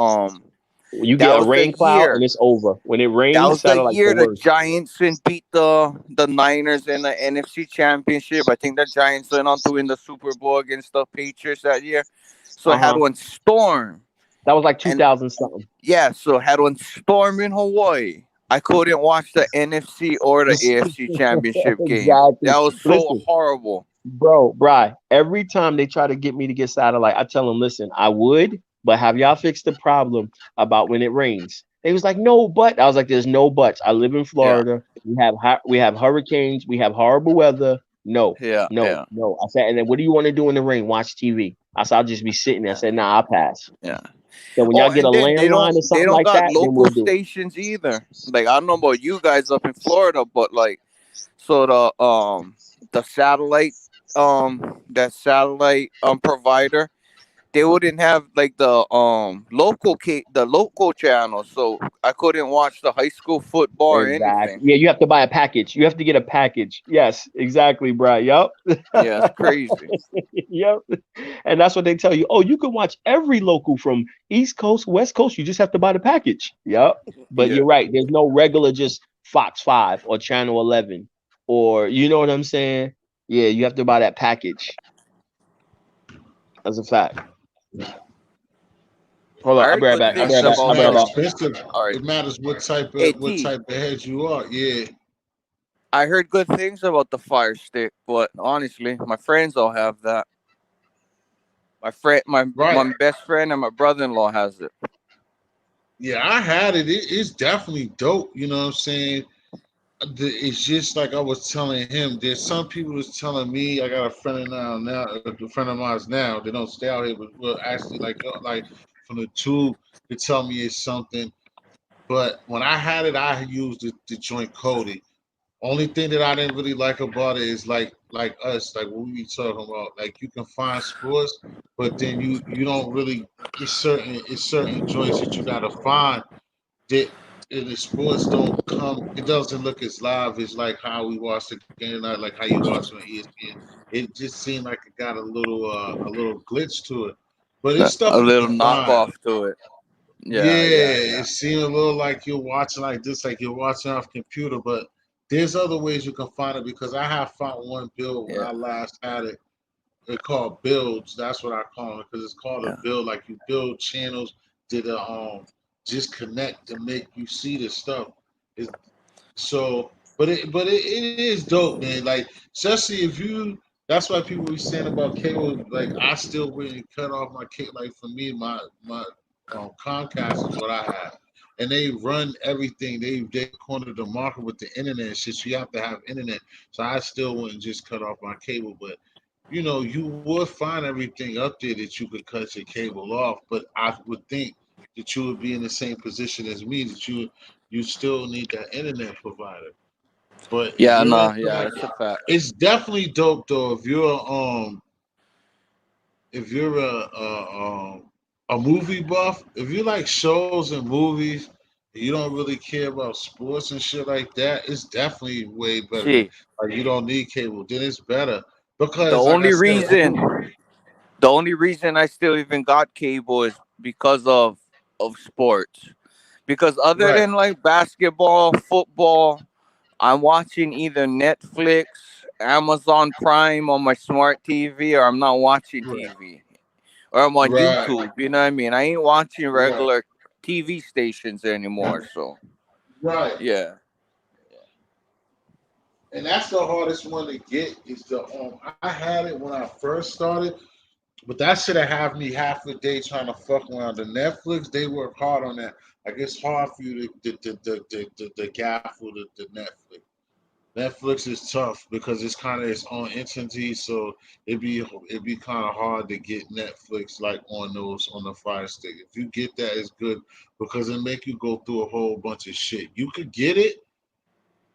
Speaker 6: You
Speaker 7: that
Speaker 6: get a
Speaker 7: was the
Speaker 6: rain cloud and
Speaker 7: year.
Speaker 6: it's over. When it
Speaker 7: That
Speaker 6: rains,
Speaker 7: was the
Speaker 6: satellite's the
Speaker 7: year the
Speaker 6: worst.
Speaker 7: Giants went beat the Niners in the NFC Championship. I think the Giants went on to win the Super Bowl against the Patriots that year. So it had
Speaker 6: Uh-huh.
Speaker 7: one storm,
Speaker 6: That was like
Speaker 7: and
Speaker 6: 2000 something.
Speaker 7: yeah, so it had one storm in Hawaii. I couldn't watch the NFC or the AFC Championship game.
Speaker 6: Exactly.
Speaker 7: That was so
Speaker 6: Listen,
Speaker 7: horrible.
Speaker 6: Bri, every time they try to get me to get satellite, I tell them, listen, I would, but have y'all fixed the problem about when it rains? They was like, no, but I was like, there's no buts. I live in
Speaker 7: Yeah,
Speaker 6: Florida. We have hurricanes. We have horrible weather. No,
Speaker 7: yeah,
Speaker 6: no,
Speaker 7: yeah,
Speaker 6: no. I said, and then what do you want to do in the rain? Watch TV. I said, I'll just be sitting there. I
Speaker 7: yeah,
Speaker 6: said, nah, I'll pass.
Speaker 7: yeah.
Speaker 6: So when y'all
Speaker 7: Oh,
Speaker 6: get a
Speaker 7: and then
Speaker 6: landline or
Speaker 7: they
Speaker 6: something
Speaker 7: don't
Speaker 6: like
Speaker 7: got
Speaker 6: that, then
Speaker 7: local
Speaker 6: we'll do it.
Speaker 7: stations either. Like I don't know about you guys up in Florida, but like so the satellite that satellite provider, they wouldn't have like the local channel, so I couldn't watch the high school football or
Speaker 6: Exactly.
Speaker 7: anything.
Speaker 6: Yeah, you have to buy a package. You have to get a package. Yes, exactly, bro. Yup.
Speaker 7: Yeah, it's crazy.
Speaker 6: Yep. And that's what they tell you. Oh, you can watch every local from East Coast, West Coast. You just have to buy the package. Yep. But
Speaker 7: Yeah.
Speaker 6: you're right. There's no regular just Fox 5 or Channel 11 or you know what I'm saying? Yeah, you have to buy that package. That's a fact. Hold
Speaker 7: I
Speaker 6: on. I'll be
Speaker 7: heard
Speaker 6: right
Speaker 7: good
Speaker 6: back. I'll be
Speaker 7: things
Speaker 6: right back.
Speaker 1: That's
Speaker 6: I'll
Speaker 7: about
Speaker 6: be right
Speaker 1: mad
Speaker 6: back.
Speaker 1: expensive.
Speaker 7: all right.
Speaker 1: It matters
Speaker 7: Hey
Speaker 1: what
Speaker 7: T,
Speaker 1: type of head you are. Yeah.
Speaker 7: I heard good things about the Fire Stick, but honestly, my friends all have that.
Speaker 1: Right.
Speaker 7: My best friend and my brother-in-law has it.
Speaker 1: Yeah, I had it. It's definitely dope. You know what I'm saying? It's just like I was telling him. There's some people that's telling me. I got a friend of now, a friend of mine now. They don't stay out here, but will actually like from the tube to tell me it's something. But when I had it, I used the joint coding. Only thing that I didn't really like about it is like us, like what we be talking about. Like you can find sports, but then you don't really. It's certain joints that you gotta find that the sports don't come. It doesn't look as live as like how we watch the game, like how you watch on ESPN. It just seemed like it got a little glitch to it, but it's
Speaker 7: A
Speaker 1: stuff you
Speaker 7: little
Speaker 1: can find.
Speaker 7: knockoff to it.
Speaker 1: Yeah,
Speaker 7: Yeah, yeah,
Speaker 1: it
Speaker 7: yeah,
Speaker 1: seemed a little like you're watching like this, like you're watching off computer, but there's other ways you can find it because I have found one build when
Speaker 7: yeah,
Speaker 1: I last had it. It called builds. That's what I call it because it's called a
Speaker 7: yeah.
Speaker 1: build. Like you build channels that just connect to make you see the stuff. It's, so But it is dope, man. Like especially if you. That's why people be saying about cable. Like I still wouldn't cut off my cable. Like for me, my Comcast is what I have, and they run everything. They cornered the market with the internet and shit. So you have to have internet. So I still wouldn't just cut off my cable, but you would find everything up there that you could cut your cable off. But I would think that you would be in the same position as me that you still need that internet provider. But if
Speaker 7: Yeah,
Speaker 1: you're
Speaker 7: no,
Speaker 1: into
Speaker 7: yeah,
Speaker 1: like,
Speaker 7: that's a fact.
Speaker 1: it's definitely dope though. If you're a movie buff, if you like shows and movies, and you don't really care about sports and shit like that, it's definitely way better than
Speaker 7: See,
Speaker 1: like you don't need cable. Then it's better
Speaker 7: the
Speaker 1: because, like I
Speaker 7: only
Speaker 1: said,
Speaker 7: reason the only reason I still even got cable is because of sports. Because other
Speaker 1: right,
Speaker 7: than like basketball, football, I'm watching either Netflix, Amazon Prime on my smart TV, or I'm not watching
Speaker 1: right,
Speaker 7: TV. Or I'm on
Speaker 1: right,
Speaker 7: YouTube. You know what I mean? I ain't watching
Speaker 1: right,
Speaker 7: regular TV stations anymore. So
Speaker 1: right.
Speaker 7: yeah,
Speaker 1: And that's the hardest one to get is the I had it when I first started. But that should have had me half a day trying to fuck around. The Netflix, they work hard on that. Like it's hard for you to gaffle the Netflix. Netflix is tough because it's kind of its own entity, so it be kind of hard to get Netflix like on those on the Fire Stick. If you get that, it's good because it make you go through a whole bunch of shit. You could get it,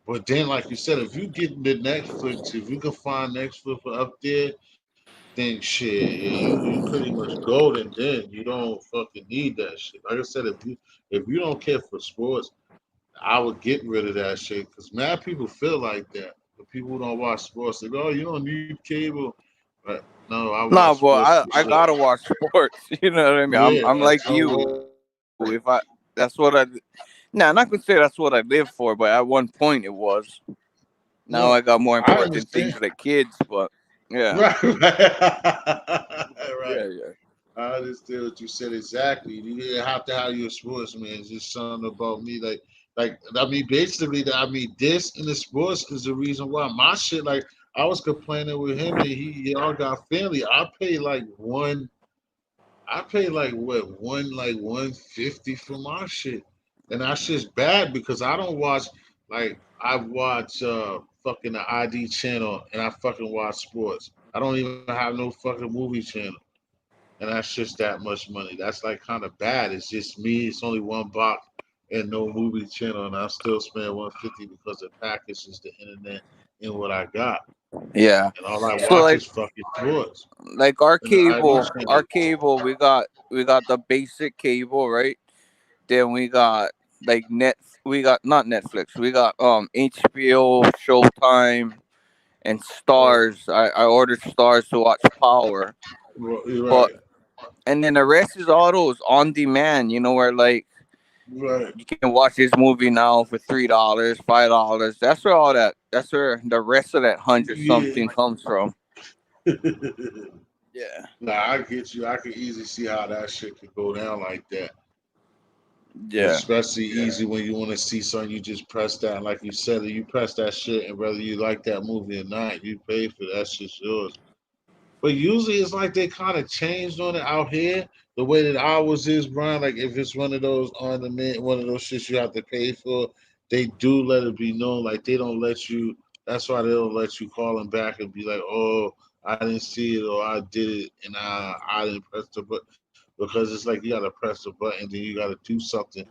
Speaker 1: but then like you said, if you get the Netflix, if you can find Netflix up there, then shit, yeah, you pretty much golden. Then you don't fucking need that shit. Like I said, if you don't care for sports, I would get rid of that shit because mad people feel like that. The people who don't watch sports, they go, "Oh, you don't need cable." But no, I watch
Speaker 7: no, but
Speaker 1: sports for
Speaker 7: I
Speaker 1: shit.
Speaker 7: gotta watch sports. You know what I mean?
Speaker 1: Yeah,
Speaker 7: I'm
Speaker 1: like
Speaker 7: like
Speaker 1: don't
Speaker 7: you.
Speaker 1: worry.
Speaker 7: If I that's what I Nah, I'm not gonna say that's what I live for, but at one point it was. Now I
Speaker 1: No,
Speaker 7: got more
Speaker 1: I
Speaker 7: important things
Speaker 1: understand.
Speaker 7: like kids, but yeah,
Speaker 1: Right, right.
Speaker 7: yeah, yeah.
Speaker 1: I understand what you said exactly. You didn't have to have your sportsman. It's just something about me, like I mean, basically, this in the sports is the reason why my shit. Like, I was complaining with him, and y'all got family. I pay like what 150 for my shit, and that's just bad because I don't watch like I watch fucking the ID channel and I fucking watch sports. I don't even have no fucking movie channel and that's just that much money. That's like kind of bad. It's just me. It's only one box and no movie channel, and I still spend 150 because the package is the internet and what I got,
Speaker 7: Yeah.
Speaker 1: and all I
Speaker 7: So
Speaker 1: watch is fucking sports
Speaker 7: like
Speaker 1: and the ID
Speaker 7: our
Speaker 1: channel.
Speaker 7: cable, we got the basic cable, right? Then we got like we got not Netflix, we got HBO, Showtime, and
Speaker 1: Uh,
Speaker 7: Stars. I ordered Stars to watch Power,
Speaker 1: you're
Speaker 7: but
Speaker 1: right,
Speaker 7: and then the rest is all those on demand. You know where like
Speaker 1: right,
Speaker 7: you can watch this movie now for $3, $5. That's where all that. That's where the rest of that hundred
Speaker 1: yeah.
Speaker 7: something comes from. Yeah,
Speaker 1: Nah, I get you. I can easily see how that shit could go down like that.
Speaker 7: yeah,
Speaker 1: Especially easy when you want to see something, you just press that. And like you said, you press that shit, and whether you like that movie or not, you pay for that. Shit's yours. But usually it's like they kind of changed on it out here. The way that ours is, Brian. Like if it's one of those on demand, one of those shits you have to pay for, they do let it be known. Like they don't let you. That's why they don't let you call them back and be like, "Oh, I didn't see it, or I did it, and I didn't press the button." Because it's like you gotta press the button, then you gotta do something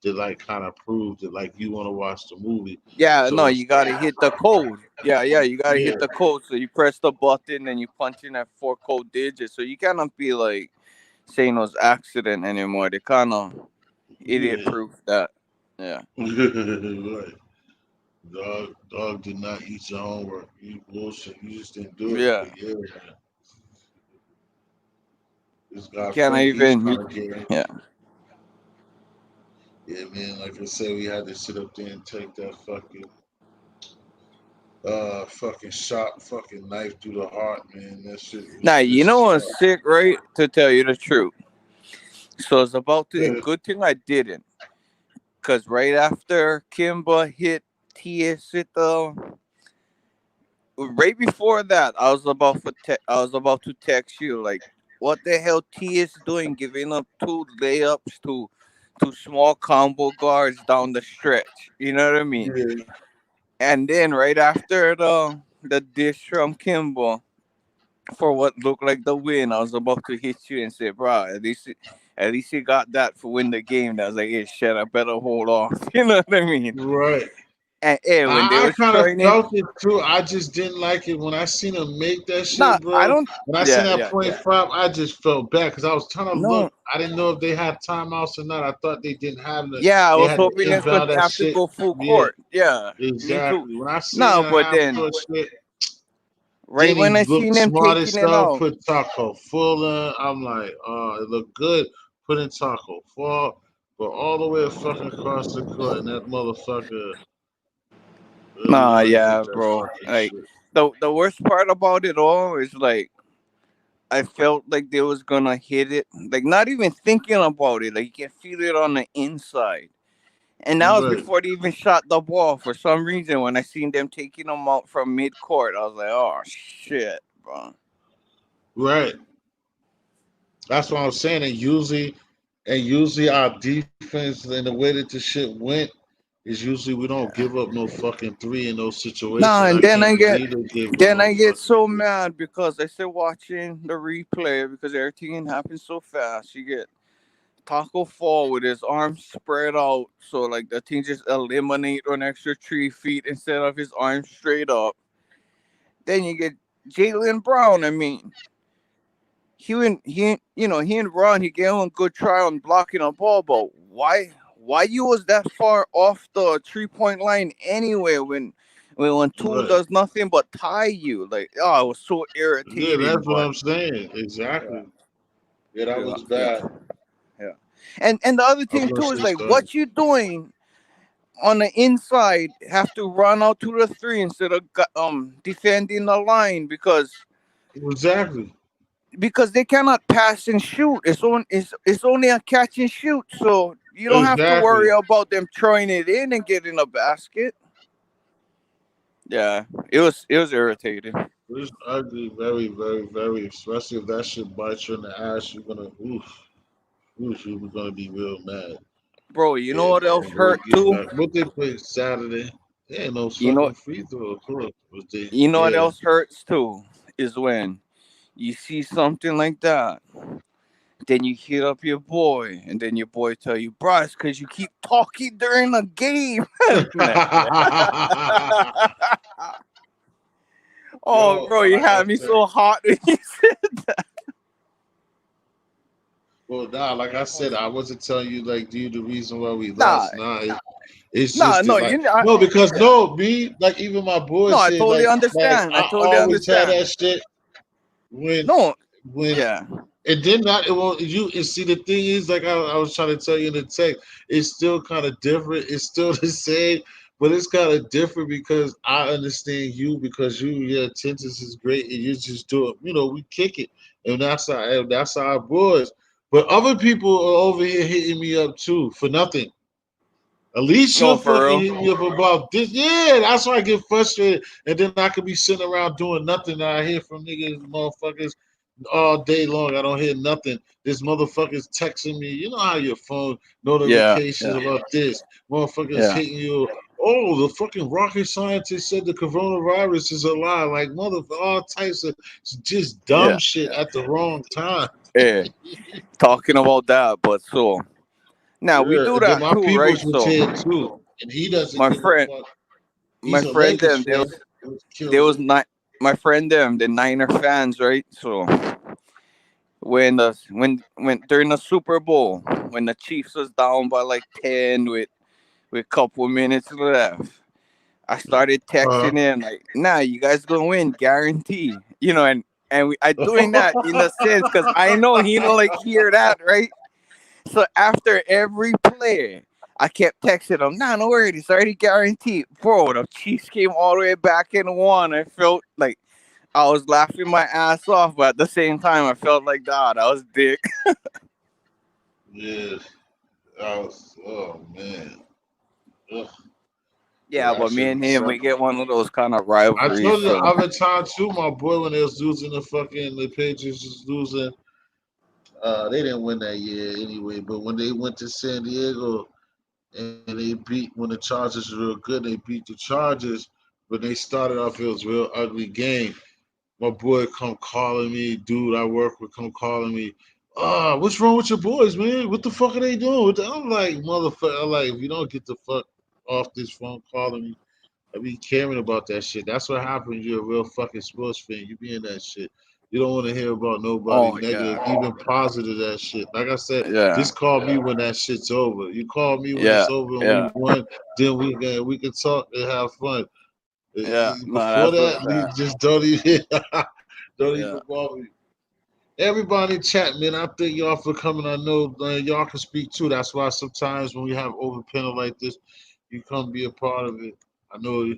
Speaker 1: to like kind of prove that like you want to watch the movie.
Speaker 7: yeah.
Speaker 1: So
Speaker 7: No,
Speaker 1: it's
Speaker 7: you gotta hit the code. Yeah, yeah. You gotta
Speaker 1: yeah,
Speaker 7: hit the code. So you press the button and you punch in that four code digits. So you cannot be like saying it was accident anymore. They kind of idiot
Speaker 1: yeah,
Speaker 7: proof that. Yeah.
Speaker 1: right. Dog did not eat your homework. You bullshit. You just didn't do it.
Speaker 7: Yeah.
Speaker 1: But yeah, man. This
Speaker 7: You
Speaker 1: guy
Speaker 7: cannot
Speaker 1: Frank, he's
Speaker 7: even.
Speaker 1: trying to get in.
Speaker 7: Yeah.
Speaker 1: Yeah, man. Like I said, we had to sit up there and take that fucking shot, fucking knife through the heart, man. That shit
Speaker 7: Now
Speaker 1: was
Speaker 7: you
Speaker 1: just
Speaker 7: know
Speaker 1: tough.
Speaker 7: what's sick, right? To tell you the truth. So it's about to.
Speaker 1: Yeah,
Speaker 7: Good thing I didn't, cause right after Kimba hit TS with right before that, I was about to text you like, what the hell T is doing, giving up two layups to small combo guards down the stretch. You know what I mean?
Speaker 1: Yeah.
Speaker 7: And then right after the dish from Kimbo for what looked like the win, I was about to hit you and say, bro, at least he got that for win the game. That was like, hey, shit, I better hold off. You know what I mean?
Speaker 1: Right.
Speaker 7: And hey, when they
Speaker 1: I
Speaker 7: was
Speaker 1: kind of
Speaker 7: trying it,
Speaker 1: felt it too. I just didn't like it when I seen him make that
Speaker 7: nah,
Speaker 1: shit,
Speaker 7: I
Speaker 1: bro.
Speaker 7: don't.
Speaker 1: When I seen
Speaker 7: Yeah,
Speaker 1: that
Speaker 7: yeah,
Speaker 1: point
Speaker 7: yeah.
Speaker 1: five, I just felt bad because I was trying to
Speaker 7: No,
Speaker 1: look. I didn't know if they had timeouts or not. I thought they didn't have the.
Speaker 7: yeah, I
Speaker 1: They
Speaker 7: was
Speaker 1: had to
Speaker 7: hoping it's gonna
Speaker 1: inbound that
Speaker 7: have to
Speaker 1: shit.
Speaker 7: go full
Speaker 1: Yeah,
Speaker 7: court. Yeah, me too.
Speaker 1: exactly. When I seen
Speaker 7: No,
Speaker 1: that
Speaker 7: but
Speaker 1: half
Speaker 7: then
Speaker 1: court shit,
Speaker 7: right
Speaker 1: then he
Speaker 7: when I
Speaker 1: looked
Speaker 7: seen them
Speaker 1: smart as
Speaker 7: taking it
Speaker 1: hell.
Speaker 7: out,
Speaker 1: Put Taco full in. I'm like, oh, it looked good. Put in Taco full, but all the way fucking across the court, and that motherfucker really
Speaker 7: nah,
Speaker 1: wanted to hit
Speaker 7: yeah,
Speaker 1: that
Speaker 7: bro.
Speaker 1: fucking
Speaker 7: Like
Speaker 1: shit.
Speaker 7: the worst part about it all is like I felt like they was gonna hit it, like not even thinking about it. Like you can feel it on the inside. And that was
Speaker 1: Right,
Speaker 7: before they even shot the ball. For some reason, when I seen them taking them out from mid court, I was like, "Oh shit, bro."
Speaker 1: right. That's what I'm saying. And usually our defense and the way that the shit went is usually we don't give up no fucking three in those
Speaker 7: Nah,
Speaker 1: situations. I
Speaker 7: and
Speaker 1: can't believe they gave up
Speaker 7: then
Speaker 1: no
Speaker 7: I get
Speaker 1: fucking
Speaker 7: so
Speaker 1: three.
Speaker 7: mad because I still watching the replay because everything happens so fast. You get Taco fall with his arms spread out, so like the team just eliminate an extra 3 feet instead of his arms straight up. Then you get Jalen Brown. I mean, he and Ron, he gave him a good try on blocking a ball, but why you was that far off the 3 point line anyway when two
Speaker 1: Right.
Speaker 7: does nothing but tie you? Like, oh, it was so
Speaker 1: Yeah,
Speaker 7: irritating,
Speaker 1: that's what
Speaker 7: but
Speaker 1: I'm saying.
Speaker 7: yeah,
Speaker 1: Exactly. Yeah, that
Speaker 7: yeah,
Speaker 1: was
Speaker 7: yeah,
Speaker 1: bad.
Speaker 7: yeah. And the other
Speaker 1: I was
Speaker 7: thing
Speaker 1: gonna
Speaker 7: too is
Speaker 1: say
Speaker 7: like
Speaker 1: sorry.
Speaker 7: what you doing on the inside have to run out to the three instead of defending the line
Speaker 1: Exactly.
Speaker 7: because they cannot pass and shoot. It's only a catch and shoot, so you don't have to worry
Speaker 1: Exactly.
Speaker 7: about them throwing it in and getting a basket. Yeah, it was irritating,
Speaker 1: It's ugly, very, very, very. Especially if that shit bites you in the ass, you're gonna you're gonna be real mad.
Speaker 7: bro. You know
Speaker 1: Yeah,
Speaker 7: what else
Speaker 1: man. But we
Speaker 7: hurt
Speaker 1: get
Speaker 7: too?
Speaker 1: back. What they play Saturday? There ain't no
Speaker 7: You know
Speaker 1: fucking free throw, of course. Was they?
Speaker 7: you know what
Speaker 1: Yeah.
Speaker 7: else hurts too is when you see something like that. Then you hit up your boy, and then your boy tell you, "Bro, because you keep talking during the game." Nah. Oh,
Speaker 1: Yo,
Speaker 7: bro, you
Speaker 1: like I
Speaker 7: had me
Speaker 1: said,
Speaker 7: so hot when you said
Speaker 1: well, nah, like I said, I wasn't telling you like, dude, the reason why we
Speaker 7: nah,
Speaker 1: lost. Nah, it's
Speaker 7: nah,
Speaker 1: just
Speaker 7: no,
Speaker 1: that, like,
Speaker 7: I,
Speaker 1: no, because
Speaker 7: yeah,
Speaker 1: no, me, like even my
Speaker 7: no,
Speaker 1: boys
Speaker 7: I
Speaker 1: say,
Speaker 7: totally
Speaker 1: like
Speaker 7: understand. I
Speaker 1: I
Speaker 7: totally
Speaker 1: always had
Speaker 7: understand.
Speaker 1: that shit when
Speaker 7: No,
Speaker 1: when
Speaker 7: yeah,
Speaker 1: it did not. It won't. You and see the thing is, like I was trying to tell you in the text, it's still kind of different. It's still the same, but it's kind of different because I understand you because your attendance is great and you just do it. We kick it, and that's our boys. But other people are over here hitting me up too for nothing. Alicia
Speaker 7: no, for
Speaker 1: fucking
Speaker 7: real.
Speaker 1: hit me up about this. Yeah, that's why I get frustrated. And then I could be sitting around doing nothing. And I hear from niggas, motherfuckers, all day long. I don't hear nothing. This motherfucker's texting me. You know how your phone
Speaker 7: Yeah,
Speaker 1: notifications
Speaker 7: yeah,
Speaker 1: about this. Motherfuckers
Speaker 7: yeah,
Speaker 1: hitting you. Oh, the fucking rocket scientist said the coronavirus is a lie. Like all types of just dumb
Speaker 7: yeah,
Speaker 1: shit
Speaker 7: yeah.
Speaker 1: at the wrong time.
Speaker 7: Hey, talking about that, but so now we
Speaker 1: Yeah,
Speaker 7: do
Speaker 1: and then
Speaker 7: that
Speaker 1: my
Speaker 7: too, right?
Speaker 1: people's was
Speaker 7: So
Speaker 1: here too. And he doesn't
Speaker 7: my
Speaker 1: give a
Speaker 7: friend,
Speaker 1: fuck.
Speaker 7: my
Speaker 1: He's a
Speaker 7: friend
Speaker 1: Lakers
Speaker 7: them,
Speaker 1: fan, which
Speaker 7: there
Speaker 1: kills
Speaker 7: was
Speaker 1: him.
Speaker 7: not my friend them, the Niner fans, right? So when during the Super Bowl, when the Chiefs was down by like 10 with a couple minutes left, I started
Speaker 1: Uh,
Speaker 7: texting him like, "Nah, you guys gonna win, guarantee." I doing that in a sense because I know he don't like hear that, right? So after every play, I kept texting him, "Nah, no worries, it's already guaranteed." Bro, the Chiefs came all the way back and won. I felt like I was laughing my ass off, but at the same time, I felt like, God, I was dick.
Speaker 1: yeah, I was. Oh man. Ugh.
Speaker 7: Yeah,
Speaker 1: I
Speaker 7: but me
Speaker 1: should
Speaker 7: and
Speaker 1: be
Speaker 7: him,
Speaker 1: set.
Speaker 7: we get one of those kind of
Speaker 1: I
Speaker 7: rivalries.
Speaker 1: told you the
Speaker 7: So
Speaker 1: other time too, my boy, when they was losing the Patriots was losing. They didn't win that year anyway, but when they went to San Diego and they beat when the Chargers were real good, they beat the Chargers. When they started off, it was a real ugly game. My boy come calling me, dude I work with come calling me. What's wrong with your boys, man? What the fuck are they doing? I'm like, motherfucker, I'm like, if you don't get the fuck off this phone calling me, I be caring about that shit. That's what happens. You're a real fucking sports fan. You be in that shit. You don't want to hear about nobody
Speaker 7: oh
Speaker 1: negative,
Speaker 7: yeah,
Speaker 1: even positive that shit. Like I said,
Speaker 7: yeah,
Speaker 1: just call me when that shit's over. You call me when it's
Speaker 7: yeah,
Speaker 1: over and we
Speaker 7: yeah,
Speaker 1: won, then we can talk and have fun.
Speaker 7: yeah. No,
Speaker 1: Before
Speaker 7: that's
Speaker 1: that,
Speaker 7: what's
Speaker 1: you
Speaker 7: that.
Speaker 1: just don't even don't
Speaker 7: Yeah.
Speaker 1: even bother me. Everybody in chat, man. I thank y'all for coming. I know y'all can speak too. That's why sometimes when we have open panel like this, you come be a part of it. I know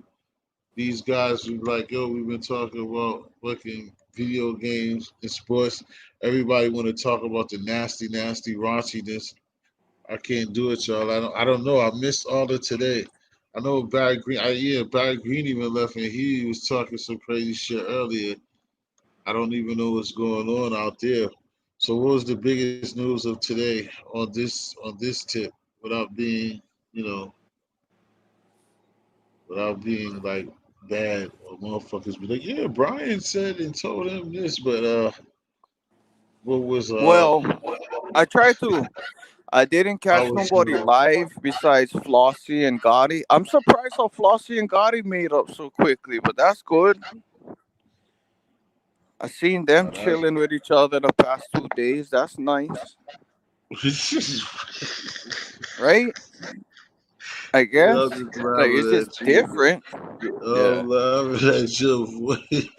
Speaker 1: these guys were like, yo, we've been talking about fucking video games and sports. Everybody want to talk about the nasty, nasty raunchiness. I can't do it, y'all. I don't know. I missed all of today. I know Barry Green. Yeah, Barry Green even left, and he was talking some crazy shit earlier. I don't even know what's going on out there. So, what was the biggest news of today on this tip, without being, you know, without being like bad or motherfuckers be like, yeah, Brian said and told him this, but what was
Speaker 7: Well, I try to. I didn't
Speaker 1: I
Speaker 7: catch
Speaker 1: was
Speaker 7: nobody live besides Flossie and Gotti. I'm surprised how Flossie and Gotti made up so quickly, but that's good. I seen them
Speaker 1: that's
Speaker 7: chilling with each other the past 2 days. That's nice, right? I
Speaker 1: yeah, I'm
Speaker 7: guess.
Speaker 1: just
Speaker 7: Like it's
Speaker 1: laughing
Speaker 7: just
Speaker 1: at you.
Speaker 7: different. Yeah.
Speaker 1: I'm laughing at your voice.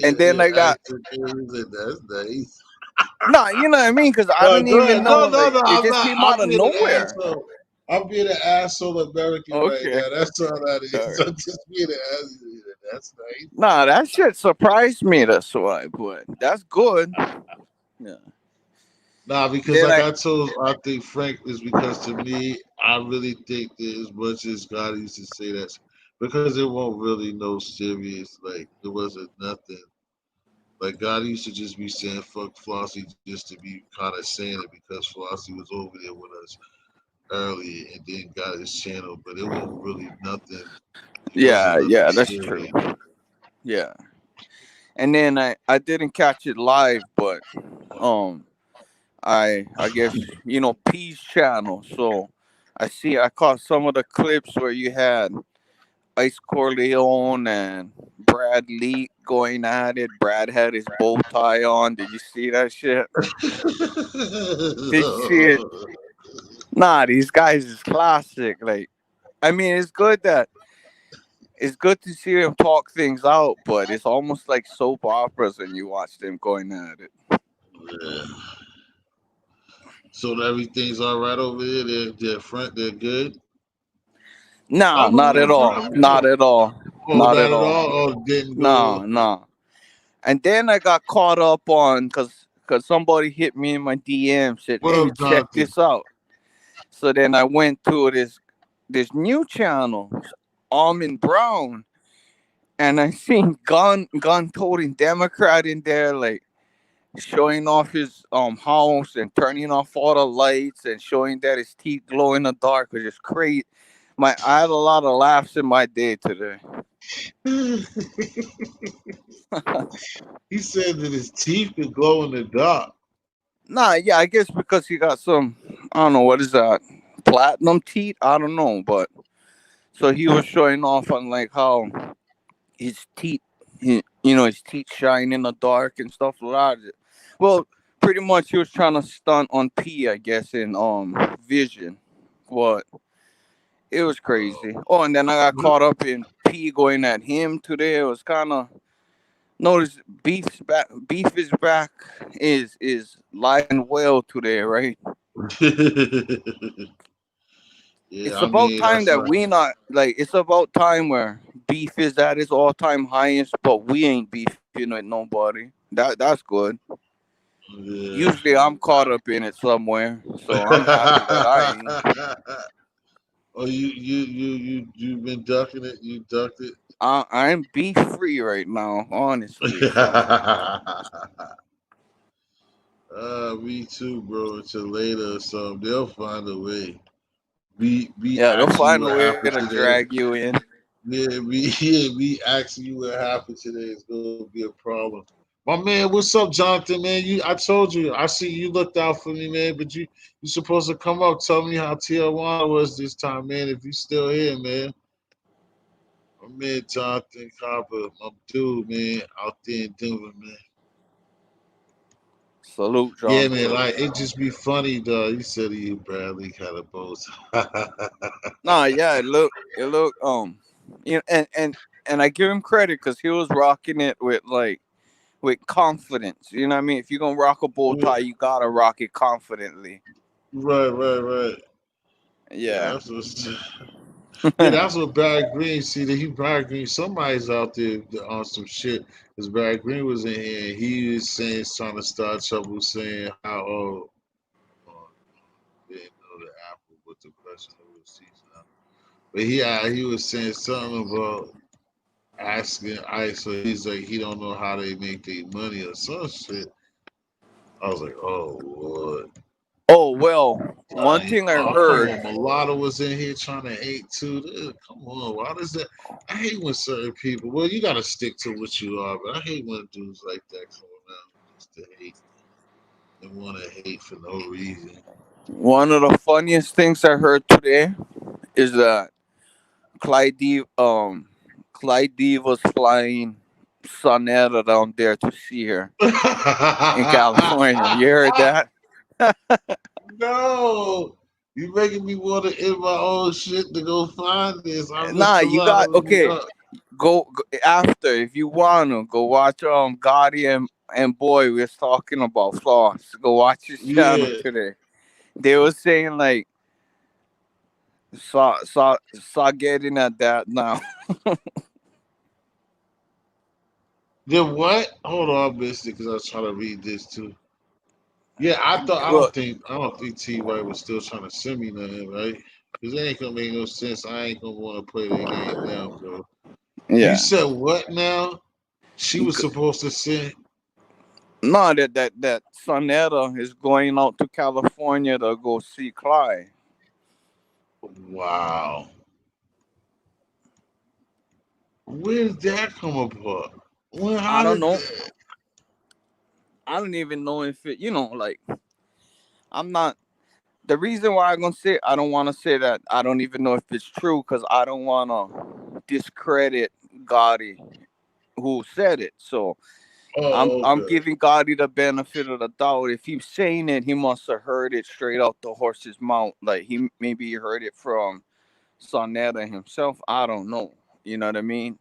Speaker 7: And
Speaker 1: Yeah,
Speaker 7: then I got
Speaker 1: accent. That's nice.
Speaker 7: nah, you know what I mean? Because I
Speaker 1: No,
Speaker 7: don't
Speaker 1: go
Speaker 7: even
Speaker 1: ahead.
Speaker 7: know.
Speaker 1: No, no,
Speaker 7: Like
Speaker 1: no.
Speaker 7: it
Speaker 1: I'm
Speaker 7: just
Speaker 1: not.
Speaker 7: came
Speaker 1: I'm
Speaker 7: out of
Speaker 1: being an
Speaker 7: nowhere.
Speaker 1: asshole. I'm being an asshole American right
Speaker 7: Okay.
Speaker 1: now. That's all that
Speaker 7: All
Speaker 1: is.
Speaker 7: right.
Speaker 1: I'm just being an asshole. That's nice.
Speaker 7: Nah, that shit surprised me. That's why, but that's good. Yeah.
Speaker 1: Nah, because
Speaker 7: Then
Speaker 1: like
Speaker 7: I
Speaker 1: I think Frank is because to me, I really think that as much as God used to say that, because it won't really no serious, like it wasn't nothing. Like God used to just be saying fuck Flossie just to be kind of saying it because Flossie was over there with us early and then got his channel, but it wasn't really nothing. It wasn't
Speaker 7: yeah,
Speaker 1: nothing
Speaker 7: yeah, that's true.
Speaker 1: serious.
Speaker 7: Yeah. And then I didn't catch it live, but um I guess P's channel. So I caught some of the clips where you had Ice Corleone and Brad Lee going at it. Brad had his bow tie on. Did you see that shit? Did you see it? Nah, these guys is classic. Like, I mean, it's good to see them talk things out, but it's almost like soap operas when you watch them going at it.
Speaker 1: Yeah. So everything's all right over there. They're front. They're good.
Speaker 7: Nah,
Speaker 1: I know
Speaker 7: not
Speaker 1: they're
Speaker 7: at all.
Speaker 1: front.
Speaker 7: Not at all.
Speaker 1: Oh,
Speaker 7: Not
Speaker 1: not
Speaker 7: at
Speaker 1: at
Speaker 7: all.
Speaker 1: all. Oh, didn't go.
Speaker 7: Nah, nah. And then I got caught up on because somebody hit me in my DM, said,
Speaker 1: What
Speaker 7: "Hey,
Speaker 1: up,
Speaker 7: check
Speaker 1: Jonathan?
Speaker 7: this out." So then I went to this new channel, Almond Brown, and I seen gun toting Democrat in there, like showing off his house and turning off all the lights and showing that his teeth glow in the dark, which is crazy. I had a lot of laughs in my day today.
Speaker 1: He said that his teeth could glow in the dark.
Speaker 7: Nah, yeah, I guess because he got some, I don't know what is that, platinum teeth. I don't know, but so he was showing off on like how his teeth, his teeth shine in the dark and stuff like that. Well, pretty much he was trying to stunt on P, I guess, in Vision. What? It was crazy. Oh, and then I got caught up in P going at him today. It was kind of notice beef's back. Beef is back. Is live and well today, right?
Speaker 1: Yeah,
Speaker 7: It's
Speaker 1: I
Speaker 7: about
Speaker 1: mean
Speaker 7: time
Speaker 1: that's
Speaker 7: that we not like. It's about time where beef is at its all time highest, but we ain't beefing with nobody. That's good.
Speaker 1: yeah.
Speaker 7: Usually I'm caught up in it somewhere, so I'm happy that I ain't.
Speaker 1: Oh, you been ducking it? You ducked it?
Speaker 7: I'm beef free right now, honestly. So
Speaker 1: Me too, bro. Until later or something. They'll find a way. We
Speaker 7: yeah, they'll
Speaker 1: ask you
Speaker 7: find a
Speaker 1: what
Speaker 7: way to
Speaker 1: happened today.
Speaker 7: drag you in.
Speaker 1: Yeah, me asking you what happened today is gonna be a problem. My man, what's up, Jonathan? Man, I told you, I see you looked out for me, man. But you supposed to come up, tell me how Tijuana was this time, man. If you still here, man. My man, Jonathan Copper, my dude, man, out there in Denver, man.
Speaker 7: Salute,
Speaker 1: Yeah, man,
Speaker 7: Jonathan.
Speaker 1: like it just be funny, though. You said you Bradley kind of both.
Speaker 7: Nah, yeah, it look, you know, and I give him credit because he was rocking it with confidence. You know what I mean? If you're gonna rock a bow tie, you gotta rock it confidently.
Speaker 1: Right. Yeah,
Speaker 7: Yeah.
Speaker 1: that's what. Yeah, that's what Barry Green. See that he Barry Green. Somebody's out there on some shit. Because Barry Green was in here. And he was saying trying to start trouble, saying how didn't know the apple, but the question of the season. But he was saying something about asking Ice. So he's like he don't know how they make their money or some shit. I was like, oh Lord.
Speaker 7: Oh well, one
Speaker 1: Like,
Speaker 7: thing I
Speaker 1: oh, come
Speaker 7: heard.
Speaker 1: on. Mulatto was in here trying to hate too. Come on. Why does that? I hate when certain people, well, you got to stick to what you are, but I hate when dudes like that come around just to hate and want to hate for no reason.
Speaker 7: One of the funniest things I heard today is that Clyde D, Clyde D was flying Sonetta down there to see her in California. You heard that?
Speaker 1: No. You making me want to end my own shit to go find this. I
Speaker 7: Nah,
Speaker 1: missed a
Speaker 7: you
Speaker 1: lot
Speaker 7: got
Speaker 1: of
Speaker 7: okay.
Speaker 1: it.
Speaker 7: Go after if you wanna go watch Gotti and Boy was talking about floss. Go watch his channel
Speaker 1: Yeah.
Speaker 7: today. They were saying like saw getting at that now.
Speaker 1: Then what? Hold on, I missed it because I was trying to read this too. Yeah, I
Speaker 7: Well,
Speaker 1: don't think T White was still trying to send me nothing, right? Because it ain't gonna make no sense. I ain't gonna want to play that game now, bro. You
Speaker 7: yeah.
Speaker 1: said what now? She was supposed to send.
Speaker 7: No, that Sonetta is going out to California to go see Clyde.
Speaker 1: Wow, where did that come apart? When?
Speaker 7: I
Speaker 1: How
Speaker 7: don't
Speaker 1: did
Speaker 7: know.
Speaker 1: that?
Speaker 7: I don't even know if it. Like I'm not. The reason why I'm gonna say I don't want to say that I don't even know if it's true because I don't want to discredit Gotti who said it. So
Speaker 1: Oh,
Speaker 7: I'm
Speaker 1: okay.
Speaker 7: giving Gotti the benefit of the doubt. If he's saying it, he must have heard it straight out the horse's mouth. Like he maybe heard it from Sonetta himself. I don't know. You know what I mean?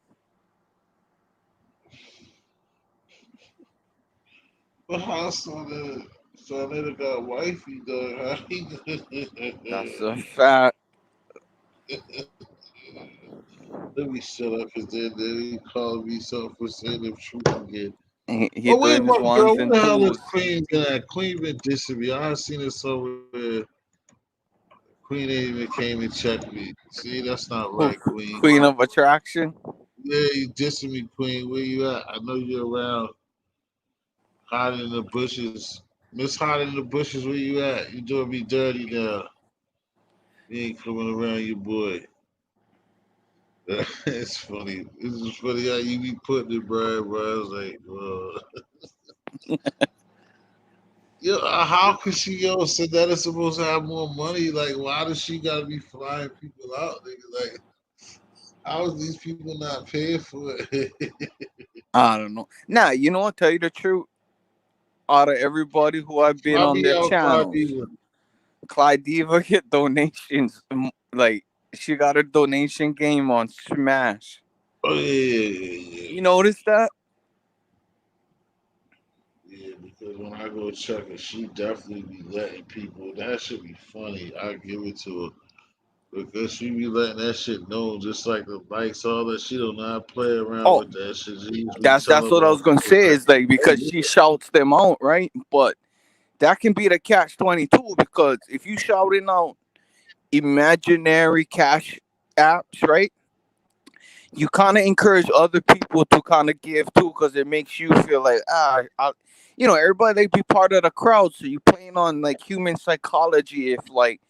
Speaker 1: But how so that got wifey dog? How he
Speaker 7: That's a fact.
Speaker 1: Let me shut up because then he called me something for saying the truth again.
Speaker 7: He
Speaker 1: Oh wait,
Speaker 7: doing his
Speaker 1: my girl,
Speaker 7: ones
Speaker 1: what
Speaker 7: and
Speaker 1: the hell is
Speaker 7: twos.
Speaker 1: Queen been at? Queen been dissing me. I seen it somewhere. Queen ain't even came and checked me. See, that's not
Speaker 7: Who
Speaker 1: right, Queen.
Speaker 7: Queen of Attraction?
Speaker 1: Yeah, you dissing me, Queen. Where you at? I know you're around, hiding in the bushes. Miss hiding in the bushes, where you at? You doing me dirty now. You ain't coming around your boy. It's funny. It's just funny how you be putting it, bro. I was like, yo, how could she, yo, said that is supposed to have more money? Like, why does she gotta be flying people out, nigga? Like, how is these people not paying for it?
Speaker 7: I don't know. Nah, you know what? Tell you the truth. Out of everybody who I've been
Speaker 1: Why
Speaker 7: on
Speaker 1: be
Speaker 7: their
Speaker 1: out Clyde
Speaker 7: channels,
Speaker 1: Beaver?
Speaker 7: Clyde Diva get donations. Like she got a donation game on Smash.
Speaker 1: Oh yeah.
Speaker 7: You notice that?
Speaker 1: Yeah, because when I go check her, she definitely be letting people. That should be funny. I give it to her because she be letting that shit know, just like the likes, all that. She don't not play around
Speaker 7: Oh,
Speaker 1: with that shit. She usually
Speaker 7: that's
Speaker 1: telling
Speaker 7: what I was gonna
Speaker 1: motherfuckers
Speaker 7: say.
Speaker 1: like,
Speaker 7: Is like
Speaker 1: "Oh
Speaker 7: because she
Speaker 1: yeah,
Speaker 7: shouts them out, right? But that can be the catch 22 because if you shouting out imaginary cash apps, right? You kind of encourage other people to kind of give too, because it makes you feel like everybody they be part of the crowd. So you playing on like human psychology. If like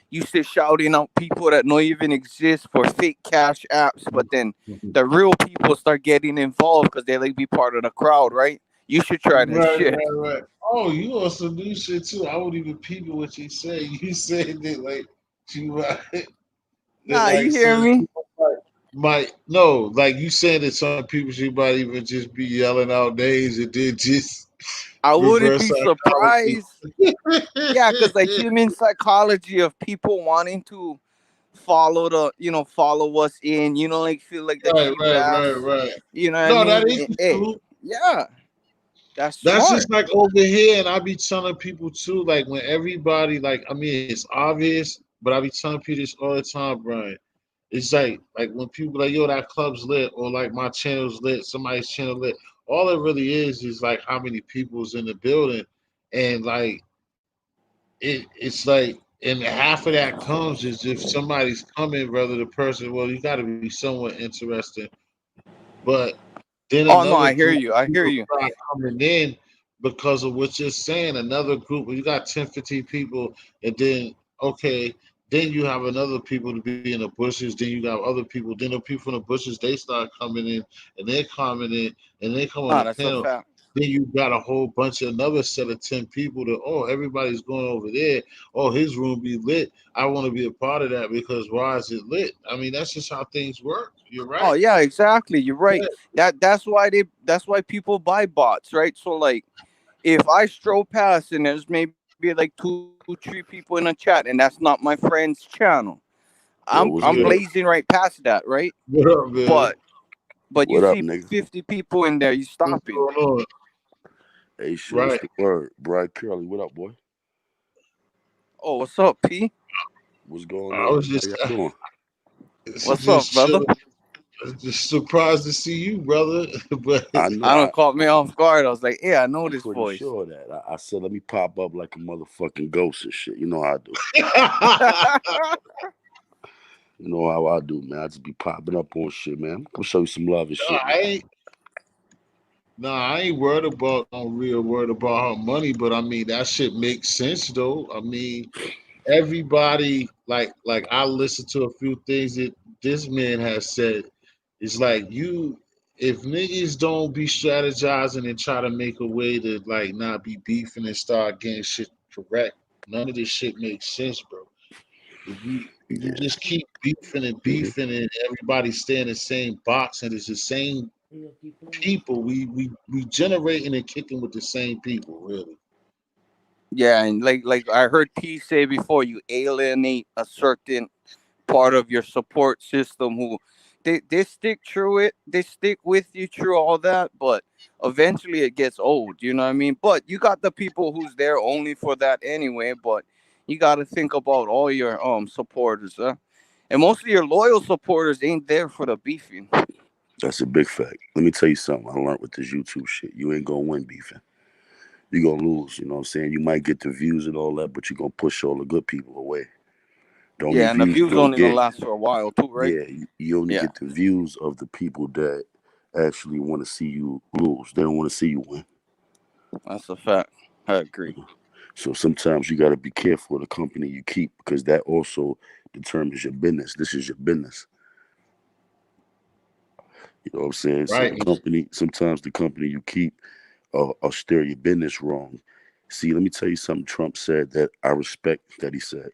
Speaker 7: you sit shouting out people that don't even exist for fake cash apps, but then the real people start getting involved because they like be part of the crowd, right? You should try that
Speaker 1: Right,
Speaker 7: shit.
Speaker 1: right, right. Oh, you also do shit too. I would even peep at what you say. You said that like you that
Speaker 7: Nah, you
Speaker 1: like
Speaker 7: hear
Speaker 1: certain
Speaker 7: me?
Speaker 1: people might no, like you said that some people she might even just be yelling out names and then just
Speaker 7: I wouldn't
Speaker 1: reverse
Speaker 7: be
Speaker 1: psychology.
Speaker 7: surprised. Yeah, because the human psychology of people wanting to follow us in, like feel like the
Speaker 1: Right,
Speaker 7: cheap
Speaker 1: right, right,
Speaker 7: ass.
Speaker 1: right.
Speaker 7: You know what I
Speaker 1: No,
Speaker 7: mean?
Speaker 1: that is the
Speaker 7: Hey,
Speaker 1: truth.
Speaker 7: yeah, that's
Speaker 1: That's
Speaker 7: smart.
Speaker 1: just like over here, and I be telling people too, like when everybody, like, I mean, it's obvious, but I be telling people this all the time, Brian. It's like when people like, yo, that club's lit, or like my channel's lit, somebody's channel lit. All it really is like how many people's in the building, and like it's like, and half of that comes is if somebody's coming, rather the person, well, you got to be somewhat interested, but then
Speaker 7: Oh no,
Speaker 1: another
Speaker 7: I hear
Speaker 1: group
Speaker 7: you.
Speaker 1: of
Speaker 7: I hear
Speaker 1: people
Speaker 7: you.
Speaker 1: start coming in because of what you're saying. Another group, you got 10, 15 people, and then, okay, then you have another people to be in the bushes. Then you got other people. Then the people from the bushes, they start coming in, and they're coming in, and they come on
Speaker 7: Ah,
Speaker 1: the
Speaker 7: that's a
Speaker 1: panel.
Speaker 7: fact.
Speaker 1: Then you got a whole bunch of another set of 10 people that, oh, everybody's going over there. Oh, his room be lit. I want to be a part of that because why is it lit? I mean, that's just how things work. You're
Speaker 7: Oh
Speaker 1: right.
Speaker 7: yeah, exactly. You're right.
Speaker 1: Yeah.
Speaker 7: That's why people buy bots, right? So like if I stroll past and there's maybe like 2, 3 people in a chat and that's not my friend's channel,
Speaker 8: Yo,
Speaker 7: I'm
Speaker 8: what's
Speaker 1: Yeah.
Speaker 8: good?
Speaker 7: blazing right past that, right?
Speaker 1: What up, man?
Speaker 7: But you
Speaker 8: What up,
Speaker 7: see
Speaker 8: nigga?
Speaker 7: 50 people in there, you
Speaker 1: What's
Speaker 7: stopping.
Speaker 1: going on?
Speaker 8: Hey, shit, what's
Speaker 1: Right.
Speaker 8: the word? Bright Curly, what up, boy?
Speaker 7: Oh, what's up, P?
Speaker 8: What's going
Speaker 1: I
Speaker 8: on?
Speaker 1: was
Speaker 8: How
Speaker 1: just,
Speaker 8: y'all doing?
Speaker 7: What's up,
Speaker 1: just
Speaker 7: brother?
Speaker 1: chilling. Just surprised to see you, brother. But
Speaker 8: I know,
Speaker 7: I don't caught me off guard. I was like, yeah, I know
Speaker 8: I'm
Speaker 7: this
Speaker 8: pretty
Speaker 7: voice.
Speaker 8: sure of that. I said, let me pop up like a motherfucking ghost and shit. You know how I do. You know how I do, man. I just be popping up on shit, man. I'm gonna show you some love and
Speaker 1: no,
Speaker 8: shit,
Speaker 1: I
Speaker 8: man.
Speaker 1: ain't. No, I ain't worried about on real worried about her money, but I mean that shit makes sense though. I mean, everybody like I listened to a few things that this man has said. It's like you, if niggas don't be strategizing and try to make a way to like not be beefing and start getting shit correct, none of this shit makes sense, bro. If you
Speaker 8: Yeah.
Speaker 1: just keep beefing and
Speaker 8: hmm
Speaker 1: beefing and everybody stay in the same box and it's the same people, we generating and kicking with the same people, really.
Speaker 7: Yeah, and like I heard P say before, you alienate a certain part of your support system who they stick through it, they stick with you through all that, but eventually it gets old, you know what I mean? But you got the people who's there only for that anyway, but you got to think about all your supporters, huh? And most of your loyal supporters ain't there for the beefing.
Speaker 8: That's a big fact. Let me tell you something. I learned with this YouTube shit. You ain't gonna win beefing. You gonna lose. You know what I'm saying? You might get the views and all that, but you're gonna push all the good people away. The only
Speaker 7: Yeah, and the
Speaker 8: views you're
Speaker 7: views
Speaker 8: gonna
Speaker 7: only gonna
Speaker 8: get,
Speaker 7: last for a while too, right?
Speaker 8: yeah, you only
Speaker 7: Yeah,
Speaker 8: get the views of the people that actually want to see you lose. They don't want to see you win.
Speaker 7: that's a fact. I agree.
Speaker 8: So sometimes you got to be careful of the company you keep because that also determines your business. This is your business. You know what I'm saying? So
Speaker 1: Right.
Speaker 8: the company, sometimes the company you keep will steer your business wrong. See, let me tell you something Trump said that I respect that he said.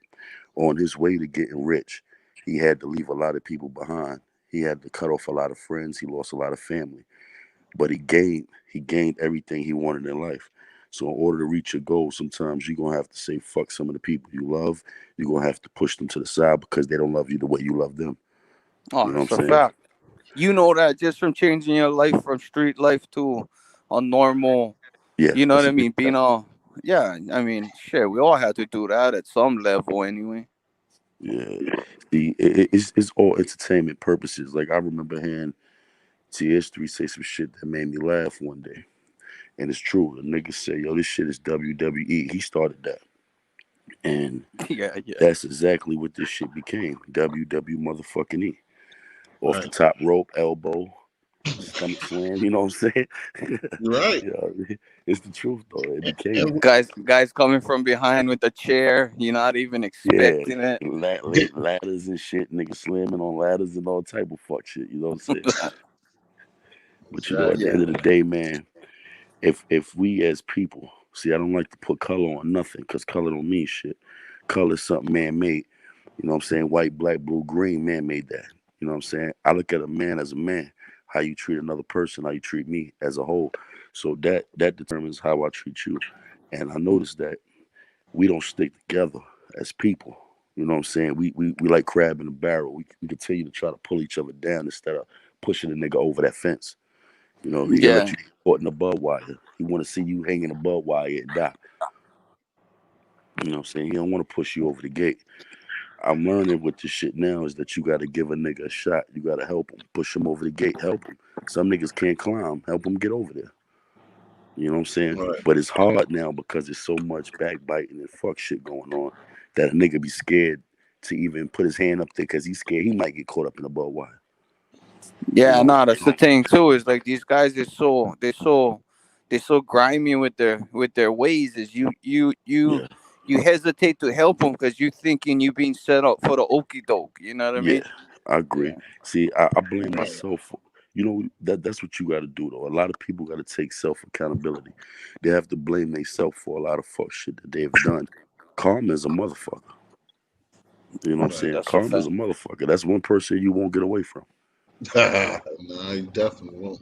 Speaker 8: On his way to getting rich, he had to leave a lot of people behind. He had to cut off a lot of friends. He lost a lot of family. But he gained everything he wanted in life. So in order to reach your goal, sometimes you're gonna have to say fuck some of the people you love. You're gonna have to push them to the side because they don't love you the way you love them.
Speaker 7: Oh,
Speaker 8: You know what
Speaker 7: that's
Speaker 8: I'm
Speaker 7: a
Speaker 8: saying?
Speaker 7: fact. You know that just from changing your life from street life to a normal,
Speaker 8: Yeah,
Speaker 7: you know what
Speaker 8: that's
Speaker 7: I
Speaker 8: a big
Speaker 7: mean? Being
Speaker 8: fact.
Speaker 7: a, yeah, I mean, shit, we all had to do that at some level anyway.
Speaker 8: Yeah. See, it's all entertainment purposes. Like I remember hearing TS3 say some shit that made me laugh one day. And it's true. The nigga say, yo, this shit is WWE. He started that. And
Speaker 7: Yeah.
Speaker 8: that's exactly what this shit became. WW motherfucking E. Off the
Speaker 1: Right.
Speaker 8: top rope, elbow, stomach slam, you know what I'm saying?
Speaker 1: You're right.
Speaker 8: Yeah, it's the truth though. It became
Speaker 1: And
Speaker 8: that.
Speaker 7: Guys coming from behind with the chair. You're not even
Speaker 8: Yeah,
Speaker 7: expecting it.
Speaker 8: ladders and shit, niggas slamming on ladders and all type of fuck shit, you know what I'm saying? But at the
Speaker 1: exactly.
Speaker 8: end
Speaker 7: Yeah.
Speaker 8: of the day, man, if we as people, see, I don't like to put color on nothing because color don't mean shit. Color is something man made. You know what I'm saying? White, black, blue, green, man made that. You know what I'm saying? I look at a man as a man, how you treat another person, how you treat me as a whole. So that determines how I treat you. And I noticed that we don't stick together as people. You know what I'm saying? We like crab in a barrel. We continue to try to pull each other down instead of pushing the nigga over that fence. You know, he'll let
Speaker 7: Yeah.
Speaker 8: you caught in a barbed wire. He want to see you hanging a barbed wire and die. You know what I'm saying? He don't want to push you over the gate. I'm learning with this shit now is that you got to give a nigga a shot. You got to help him, push him over the gate, help him. Some niggas can't climb, help him get over there. You know what I'm saying?
Speaker 1: Right.
Speaker 8: But it's hard now because there's so much backbiting and fuck shit going on that a nigga be scared to even put his hand up there because he's scared he might get caught up in the barbed wire. You
Speaker 7: Yeah,
Speaker 8: know?
Speaker 7: no, that's the thing too. Is like these guys are they're so grimy with their ways. Is
Speaker 8: Yeah,
Speaker 7: you hesitate to help them because you thinking you being set up for the okey doke. You know what I
Speaker 8: yeah,
Speaker 7: mean?
Speaker 8: I agree.
Speaker 7: Yeah.
Speaker 8: See, I blame
Speaker 1: Right.
Speaker 8: myself for, you know, that's what you got to do though. A lot of people got to take self accountability. They have to blame themselves for a lot of fuck shit that they've done. Karma is a motherfucker. You know what I'm
Speaker 1: Right.
Speaker 8: saying?
Speaker 7: That's a
Speaker 8: Karma is
Speaker 7: fact.
Speaker 8: a motherfucker. That's one person you won't get away from.
Speaker 1: No, you definitely won't.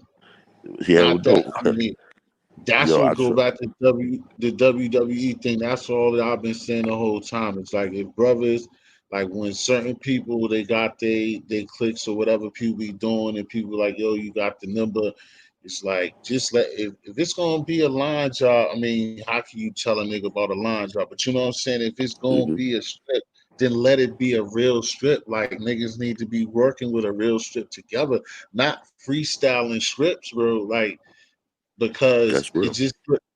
Speaker 8: Hell
Speaker 1: Not that.
Speaker 8: no.
Speaker 1: I mean, that's
Speaker 8: Yo,
Speaker 1: what
Speaker 8: I
Speaker 1: go
Speaker 8: trust.
Speaker 1: back to the WWE thing. That's all that I've been saying the whole time. It's like if brothers, like when certain people they got they clicks or whatever people be doing, and people like, yo, you got the number. It's like just let if it's gonna be a line job. I mean, how can you tell a nigga about a line job? But you know what I'm saying? If it's gonna
Speaker 8: Hmm.
Speaker 1: be a strip, then let it be a real strip. Like niggas need to be working with a real strip together, not freestyling strips, bro. Like because
Speaker 8: That's real.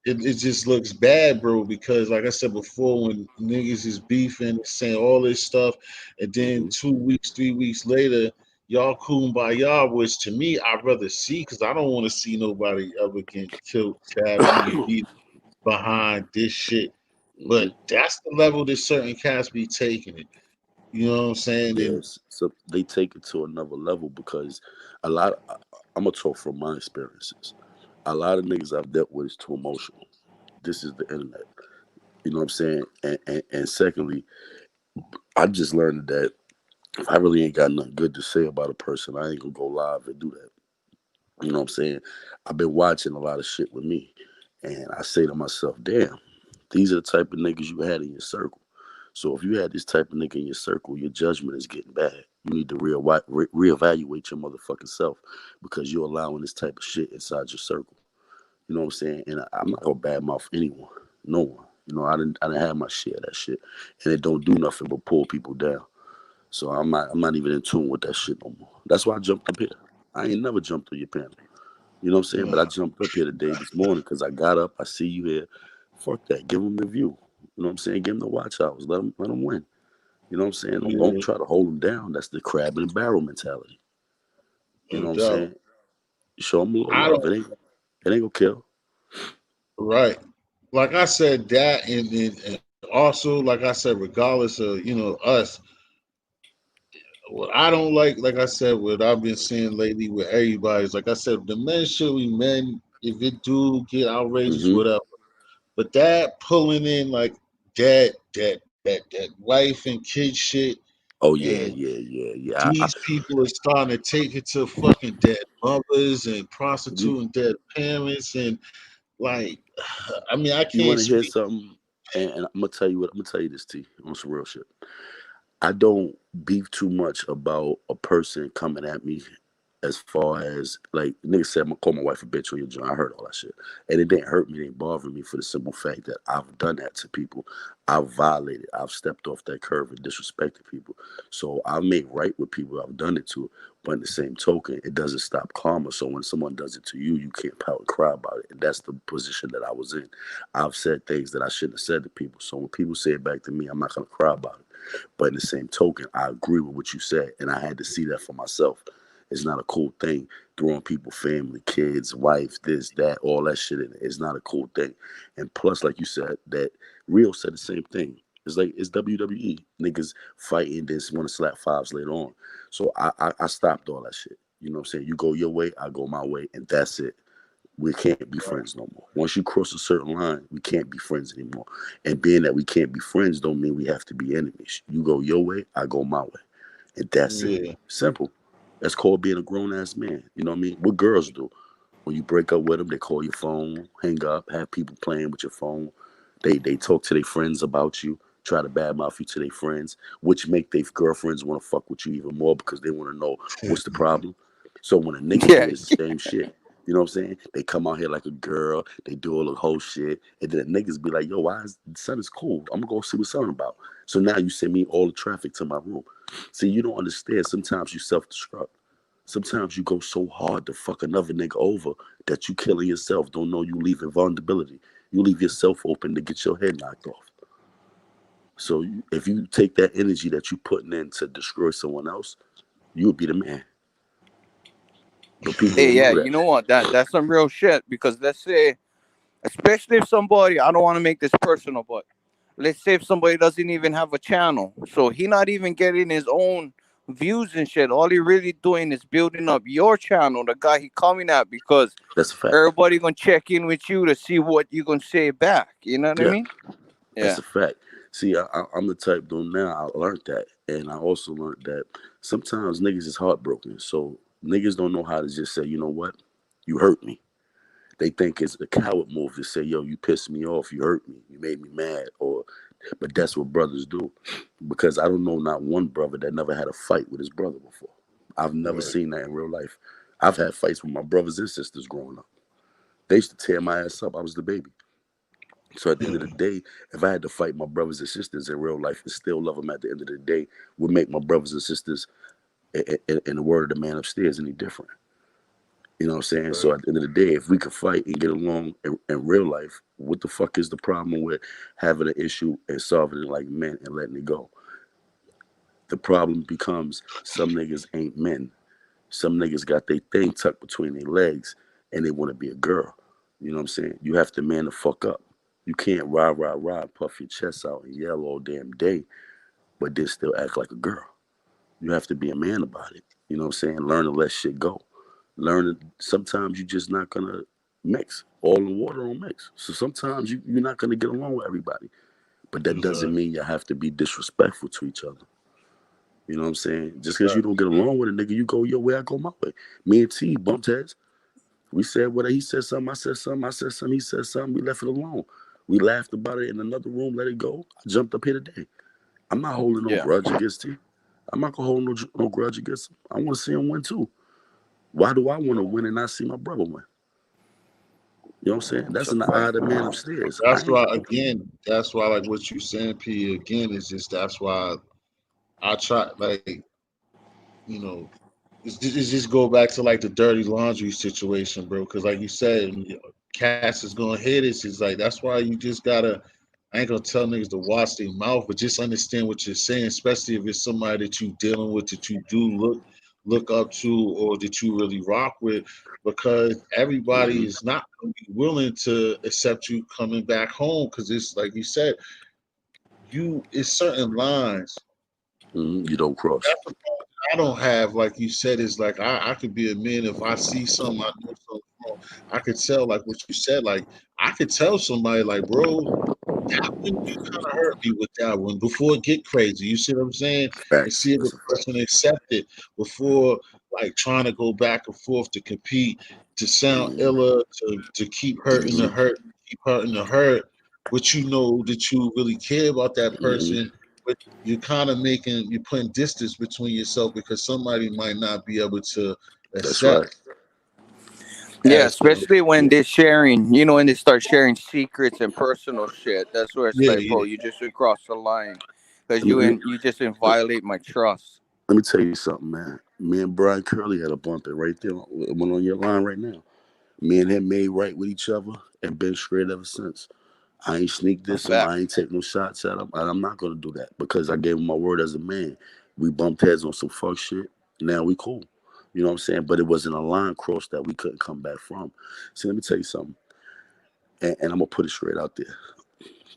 Speaker 1: it just looks bad, bro. Because like I said before, when niggas is beefing, saying all this stuff, and then
Speaker 8: Hmm.
Speaker 1: 2 weeks, 3 weeks later, y'all kumbaya, which to me I'd rather see because I don't want to see nobody ever get killed, stabbed, even beat behind this shit.
Speaker 8: Hmm.
Speaker 1: But that's the level that certain cats be taking it. You know what I'm saying? And
Speaker 8: Yes. So they take it to another level because a lot. I'm gonna talk from my experiences. A lot of niggas I've dealt with is too emotional. This is the internet. You know what I'm saying? And secondly, I just learned that if I really ain't got nothing good to say about a person, I ain't gonna go live and do that. You know what I'm saying? I've been watching a lot of shit with me, and I say to myself, damn, these are the type of niggas you had in your circle. So if you had this type of nigga in your circle, your judgment is getting bad. You need to reevaluate your motherfucking self because you're allowing this type of shit inside your circle. You know what I'm saying? And I'm not gonna badmouth anyone, no one. You know, I didn't have my share of that shit, and it don't do nothing but pull people down. So I'm not even in tune with that shit no more. That's why I jumped up here. I ain't never jumped through your panel. You know what I'm saying? But I jumped up here today, this morning, because I got up, I see you here. Fuck that. Give them the view. You know what I'm saying? Give them the watch hours. Let them win. You know what I'm saying? Don't
Speaker 1: yeah,
Speaker 8: try to hold them down. That's the crab in the barrel mentality. You
Speaker 1: no
Speaker 8: know what I'm
Speaker 1: doubt.
Speaker 8: saying? Show them a little
Speaker 1: I
Speaker 8: love.
Speaker 1: don't
Speaker 8: It ain't gonna kill.
Speaker 1: right. Like I said, that and also, like I said, regardless of us, what I don't like I said, what I've been seeing lately with everybody is like I said, the men should be men. If it do get outrageous,
Speaker 8: Hmm.
Speaker 1: whatever. But that pulling in like that wife and kid shit,
Speaker 8: Oh yeah,
Speaker 1: and
Speaker 8: yeah, yeah, yeah.
Speaker 1: these people are starting to take it to fucking dead mothers and
Speaker 8: You
Speaker 1: prostituting dead parents, and like, I mean, I
Speaker 8: you
Speaker 1: can't
Speaker 8: want to hear
Speaker 1: speak.
Speaker 8: something? And I'm gonna tell you what. I'm gonna tell you this, T, on some real shit. I don't beef too much about a person coming at me as far as like niggas said, I'm gonna call my wife a bitch on your joint. I heard all that shit, and it didn't hurt me. It didn't bother me for the simple fact that I've done that to people. I've violated. I've stepped off that curve and disrespected people. So I made right with people I've done it to. But in the same token, it doesn't stop karma. So when someone does it to you, you can't pout and cry about it. And that's the position that I was in. I've said things that I shouldn't have said to people. So when people say it back to me, I'm not gonna cry about it. But in the same token, I agree with what you said, and I had to see that for myself. It's not a cool thing throwing people, family, kids, wife, this, that, all that shit in it. It's not a cool thing. And plus, like you said, that Rio said the same thing. It's like it's WWE. Niggas fighting, just want to slap fives later on. So I stopped all that shit. You know what I'm saying? You go your way, I go my way, and that's it. We can't be friends no more. Once you cross a certain line, we can't be friends anymore. And being that we can't be friends don't mean we have to be enemies. You go your way, I go my way. And that's it.
Speaker 1: Yeah.
Speaker 8: Simple. That's called being a grown ass man. You know what I mean? What girls do. When you break up with them, they call your phone, hang up, have people playing with your phone. They talk to their friends about you, try to badmouth you to their friends, which make their girlfriends want to fuck with you even more because they want to know what's the problem. So when a nigga do
Speaker 7: Yeah.
Speaker 8: the same shit, you know what I'm saying? They come out here like a girl, they do all the whole shit, and then the niggas be like, yo, why is the sun is cool? I'm gonna go see what sun about. So now you send me all the traffic to my room. See, you don't understand. Sometimes you self-destruct. Sometimes you go so hard to fuck another nigga over that you killing yourself. Don't know you leaving vulnerability. You leave yourself open to get your head knocked off. So if you take that energy that you putting in to destroy someone else, you'll be the man. But people
Speaker 7: Hey,
Speaker 8: don't
Speaker 7: yeah,
Speaker 8: know
Speaker 7: you
Speaker 8: that.
Speaker 7: know what? That's some real shit. Because let's say, especially if somebody, I don't want to make this personal, but let's say if somebody doesn't even have a channel, so he not even getting his own views and shit. All he really doing is building up your channel, the guy he coming at, because
Speaker 8: That's a fact.
Speaker 7: everybody gonna check in with you to see what you gonna say back. You know what I
Speaker 8: Yeah,
Speaker 7: mean?
Speaker 8: that's
Speaker 7: Yeah.
Speaker 8: a fact. See, I'm the type though now. I learned that, and I also learned that sometimes niggas is heartbroken. So niggas don't know how to just say, you know what, you hurt me. They think it's a coward move to say, yo, you pissed me off, you hurt me, you made me mad, or but that's what brothers do. Because I don't know not one brother that never had a fight with his brother before. I've never
Speaker 1: Right.
Speaker 8: seen that in real life. I've had fights with my brothers and sisters growing up. They used to tear my ass up. I was the baby. So at the end of the day, if I had to fight my brothers and sisters in real life and still love them at the end of the day, would make my brothers and sisters, in the word of the man upstairs, any different. You know what I'm saying?
Speaker 1: Right.
Speaker 8: So at the end of the day, if we could fight and get along in real life, what the fuck is the problem with having an issue and solving it like men and letting it go? The problem becomes some niggas ain't men. Some niggas got their thing tucked between their legs and they want to be a girl. You know what I'm saying? You have to man the fuck up. You can't ride, puff your chest out and yell all damn day, but then still act like a girl. You have to be a man about it. You know what I'm saying? Learn to let shit go. Learn that sometimes you're just not gonna mix. All in water don't mix. So sometimes you're not gonna get along with everybody. But that doesn't
Speaker 1: Exactly.
Speaker 8: mean you have to be disrespectful to each other. You know what I'm saying? Just because you don't get along with a nigga, you go your way, I go my way. Me and T bumped heads. We said what he said something, I said something, I said something, he said something, we left it alone. We laughed about it in another room, let it go. I jumped up here today. I'm not holding no
Speaker 7: Yeah.
Speaker 8: grudge against T. I'm not gonna hold no grudge against him. I want to see him win too. Why do I want to win and not see my brother win? You know what I'm saying?
Speaker 7: It's
Speaker 8: That's
Speaker 7: a
Speaker 8: in the eye
Speaker 7: fact.
Speaker 8: of the man upstairs. I
Speaker 1: That's
Speaker 8: ain't.
Speaker 1: why again. That's why like what you saying, P. Again is just that's why I try like you know it's just go back to like the dirty laundry situation, bro. Because like you said, Cass is gonna hit it. It's like that's why you just gotta. I ain't gonna tell niggas to watch their mouth, but just understand what you're saying, especially if it's somebody that you dealing with that you do look up to or that you really rock with, because everybody
Speaker 8: Mm-hmm,
Speaker 1: is not gonna be willing to accept you coming back home. Because it's like you said, it's certain lines.
Speaker 8: mm-hmm. You don't cross.
Speaker 1: That's I don't have, like you said, is like I could be a man if I see something I know something wrong. I could tell, like what you said, like I could tell somebody, like, bro, that one you kind of hurt me with that one before it get crazy. You see what I'm saying? And
Speaker 8: Facts.
Speaker 1: see if the
Speaker 8: That's a fact.
Speaker 1: person accept it before like trying to go back and forth to compete, to sound
Speaker 8: Mm-hmm,
Speaker 1: iller, to keep hurting the
Speaker 8: mm-hmm,
Speaker 1: hurt, keep hurting the hurt. But you know that you really care about that
Speaker 8: mm-hmm.
Speaker 1: person, but you're kind of you're putting distance between yourself because somebody might not be able to
Speaker 8: That's
Speaker 1: Accept.
Speaker 8: right.
Speaker 7: Yeah,
Speaker 1: As for
Speaker 7: especially when they're sharing, you know, when they start sharing secrets and personal shit. That's where it's
Speaker 1: yeah,
Speaker 7: like, bro,
Speaker 1: yeah,
Speaker 7: you just cross the line because
Speaker 8: Let me,
Speaker 7: you just violate my trust.
Speaker 8: let me tell you something, man. Me and Brian Curley had a bump it right there. Went on your line right now. Me and him made right with each other and been straight ever since. I ain't sneak
Speaker 7: A
Speaker 8: this him.
Speaker 7: fact.
Speaker 8: I ain't take no shots at him. And I'm not gonna do that because I gave him my word as a man. We bumped heads on some fuck shit. Now we cool. You know what I'm saying? But it wasn't a line cross that we couldn't come back from. See, let me tell you something. And I'm gonna put it straight out there.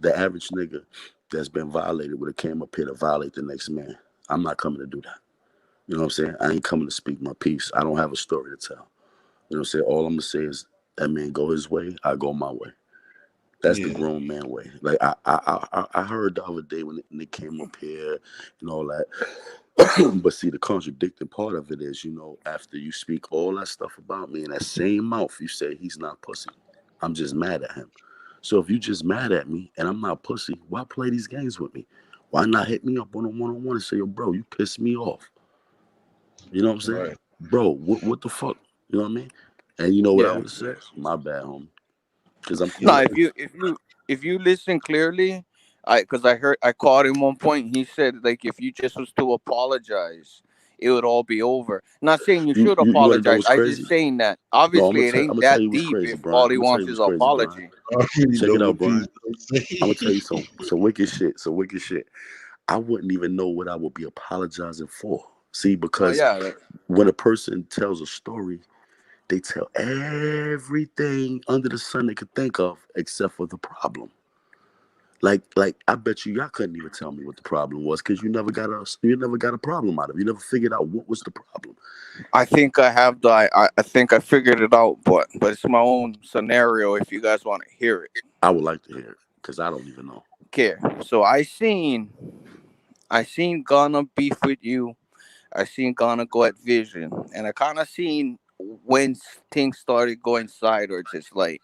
Speaker 8: The average nigga that's been violated would have came up here to violate the next man. I'm not coming to do that. You know what I'm saying? I ain't coming to speak my piece. I don't have a story to tell. You know what I'm saying? All I'm gonna say is that man go his way, I go my way. That's the
Speaker 1: yeah,
Speaker 8: grown man way. Like I heard the other day when they came up here and all that. But see, the contradicting part of it is, after you speak all that stuff about me in that same mouth, you say he's not pussy. I'm just mad at him. So if you just mad at me and I'm not pussy, why play these games with me? Why not hit me up on a one-on-one and say, yo, bro, you pissed me off. You know what I'm saying?
Speaker 1: right.
Speaker 8: Bro, what the fuck? You know what I mean? And you know what I
Speaker 7: Yeah.
Speaker 8: would have said? My bad, homie. Because I'm,
Speaker 7: No, if you listen clearly, because I caught him one point. He said like if you just was to apologize, it would all be over. Not saying you should
Speaker 8: you want to know
Speaker 7: apologize.
Speaker 8: what's
Speaker 7: I just
Speaker 8: crazy?
Speaker 7: saying that
Speaker 8: No, I'm
Speaker 7: obviously it
Speaker 8: I'm
Speaker 7: ain't
Speaker 8: gonna tell you
Speaker 7: that
Speaker 8: what's
Speaker 7: deep
Speaker 8: crazy,
Speaker 7: if
Speaker 8: Brian.
Speaker 7: all
Speaker 8: I'm
Speaker 7: he
Speaker 8: gonna tell you
Speaker 7: wants
Speaker 8: what's
Speaker 7: is
Speaker 8: crazy, Brian.
Speaker 7: apology.
Speaker 1: I already
Speaker 8: Check
Speaker 1: know
Speaker 8: it out,
Speaker 1: what
Speaker 8: Brian.
Speaker 1: P's gonna
Speaker 8: I'm gonna tell
Speaker 1: say.
Speaker 8: you some wicked shit. Some wicked shit. I wouldn't even know what I would be apologizing for. See,
Speaker 7: Oh
Speaker 8: because
Speaker 7: yeah, like,
Speaker 8: when a person tells a story, they tell everything under the sun they could think of except for the problem. Like I bet y'all couldn't even tell me what the problem was because you never got a problem out of it. You never figured out what was the problem.
Speaker 7: I think I have the I think I figured it out, but it's my own scenario. If you guys want to hear it,
Speaker 8: I would like to hear it because I don't even know.
Speaker 7: okay. So I seen Ghana beef with you. I seen Ghana go at Vision, and I kind of seen when things started going sideways. It's like,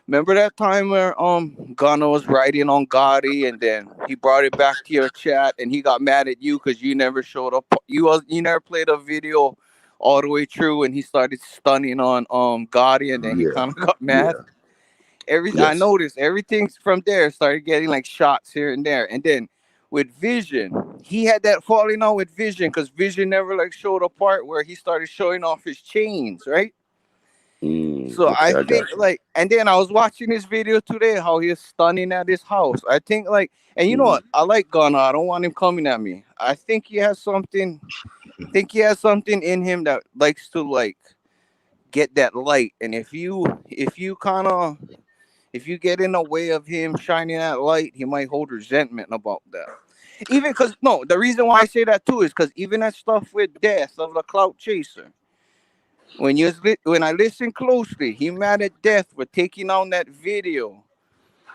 Speaker 7: remember that time where Ghana was writing on Gotti, and then he brought it back to your chat, and he got mad at you because you never showed up. You never played a video all the way through, and he started stunning on Gotti, and then he
Speaker 8: Yeah,
Speaker 7: kind of got mad.
Speaker 8: yeah,
Speaker 7: I
Speaker 8: yes.
Speaker 7: noticed everything from there started getting like shots here and there, and then with Vision, he had that falling out with Vision because Vision never like showed a part where he started showing off his chains, right? So I
Speaker 8: Okay, I
Speaker 7: think
Speaker 8: got you.
Speaker 7: like, and then I was watching this video today how he is stunning at his house. I think like, and you know
Speaker 8: Mm,
Speaker 7: what? I like Gunna. I don't want him coming at me. I think he has something. Think he has something in him that likes to like get that light. And if you get in the way of him shining that light, he might hold resentment about that. Even because no, the reason why I say that too is because even that stuff with Death of the Clout Chaser, when I listen closely, he mad at Death for taking on that video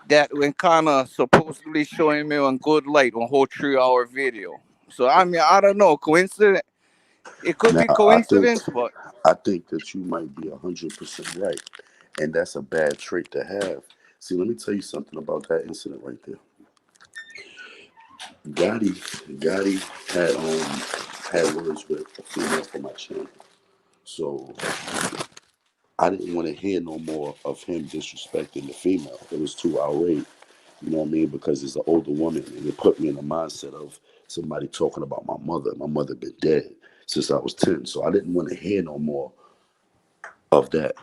Speaker 7: that when kind of supposedly showing me on good light, one whole 3 hour video. So I mean, I don't know, coincidence. It could
Speaker 8: Now
Speaker 7: be coincidence, but
Speaker 8: I think that you might be 100% right, and that's a bad trait to have. See, let me tell you something about that incident right there. Gotti had words with a female from my channel, so I didn't want to hear no more of him disrespecting the female. It was too outrage. You know what I mean? Because it's an older woman, and it put me in the mindset of somebody talking about my mother. My mother been dead since I was 10, so I didn't want to hear no more of that.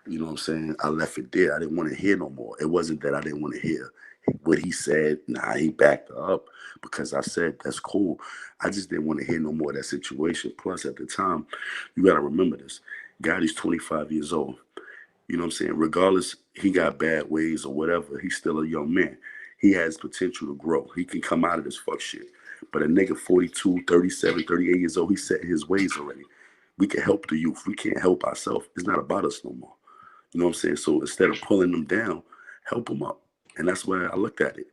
Speaker 8: You know what I'm saying? I left it there. I didn't want to hear no more. It wasn't that I didn't want to hear what he said. Nah, he backed her up because I said that's cool. I just didn't want to hear no more of that situation. Plus, at the time, you got to remember this. Gotti's 25 years old. You know what I'm saying? Regardless, he got bad ways or whatever, he's still a young man. He has potential to grow. He can come out of this fuck shit. But a nigga 42, 37, 38 years old, he set his ways already. We can help the youth. We can't help ourselves. It's not about us no more. You know what I'm saying? So instead of pulling them down, help them up. And that's why I looked at it.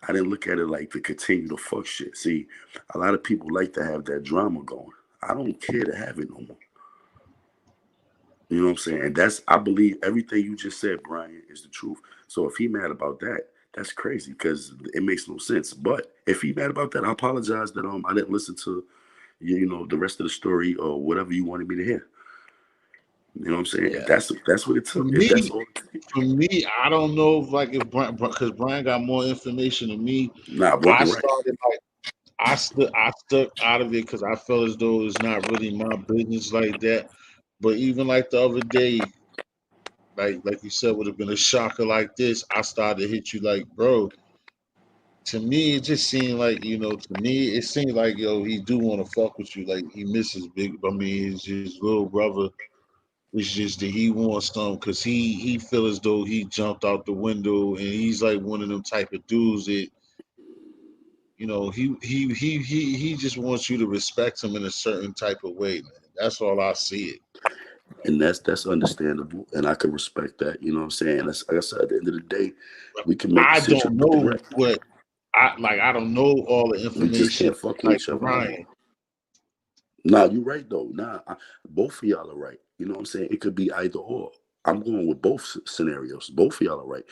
Speaker 8: I didn't look at it like to continue to fuck shit. See, a lot of people like to have that drama going. I don't care to have it no more. You know what I'm saying? And I believe everything you just said, Brian, is the truth. So if he mad about that, that's crazy because it makes no sense. But if he mad about that, I apologize that I didn't listen to the rest of the story or whatever you wanted me to hear. You know what I'm saying?
Speaker 1: Yeah.
Speaker 8: If that's what it
Speaker 1: For
Speaker 8: took, if
Speaker 1: me,
Speaker 8: that's all,
Speaker 1: I don't know if like if Brian, because Brian got more information than me.
Speaker 8: nah,
Speaker 1: I
Speaker 8: Brian, right?
Speaker 1: started like I stuck out of it because I felt as though it's not really my business like that. But even like the other day, like you said, would have been a shocker like this. I started to hit you like, bro. To me, it just seemed like to me, it seemed like he do want to fuck with you. Like he misses big. I mean, his little brother. It's just that he wants some because he feel as though he jumped out the window and he's like one of them type of dudes that he just wants you to respect him in a certain type of way, man. That's all I see it.
Speaker 8: And that's understandable, and I can respect that. You know what I'm saying? That's, like I said, at the end of the day, we can make
Speaker 1: I
Speaker 8: decisions
Speaker 1: don't
Speaker 8: with the
Speaker 1: know
Speaker 8: right.
Speaker 1: what I don't know all the
Speaker 8: We just
Speaker 1: information
Speaker 8: can't fuck with
Speaker 1: like
Speaker 8: each other no
Speaker 1: Brian.
Speaker 8: more. Nah, you're right though. Nah, both of y'all are right. You know what I'm saying? It could be either or. I'm going with both scenarios. Both of y'all are right.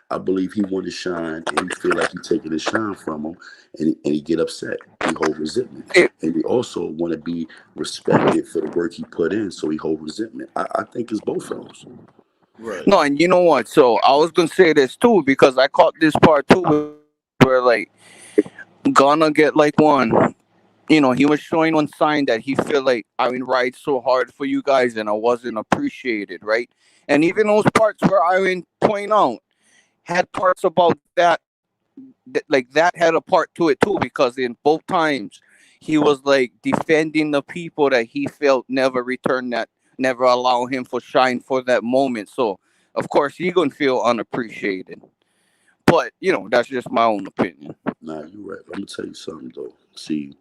Speaker 8: I believe he want to shine, and he feel like he taking his shine from him, and he get upset. He hold resentment,
Speaker 7: It,
Speaker 8: and he also want to be respected for the work he put in, so he hold resentment. I think it's both of those.
Speaker 1: Right.
Speaker 7: no, and you know what? So I was gonna say this too because I caught this part too where like gonna get like one. He was showing one sign that he feel like I mean ride so hard for you guys and I wasn't appreciated, right? And even those parts where I mean point out had parts about like that had a part to it too because in both times he was like defending the people that he felt never returned that never allow him for shine for that moment. So of course he gonna feel unappreciated. But that's just my own opinion.
Speaker 8: Nah, you're right. I'm gonna tell you something though. See,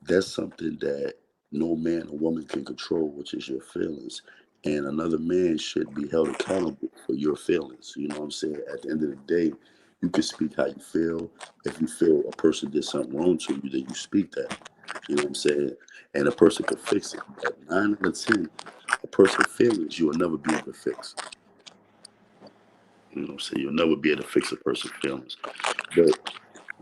Speaker 8: that's something that no man or woman can control, which is your feelings. And another man should be held accountable for your feelings. You know what I'm saying? At the end of the day, you can speak how you feel. If you feel a person did something wrong to you, then you speak that. You know what I'm saying? And a person could fix it. But 9 out of 10, a person's feelings you will never be able to fix. You know what I'm saying? You'll never be able to fix a person's feelings.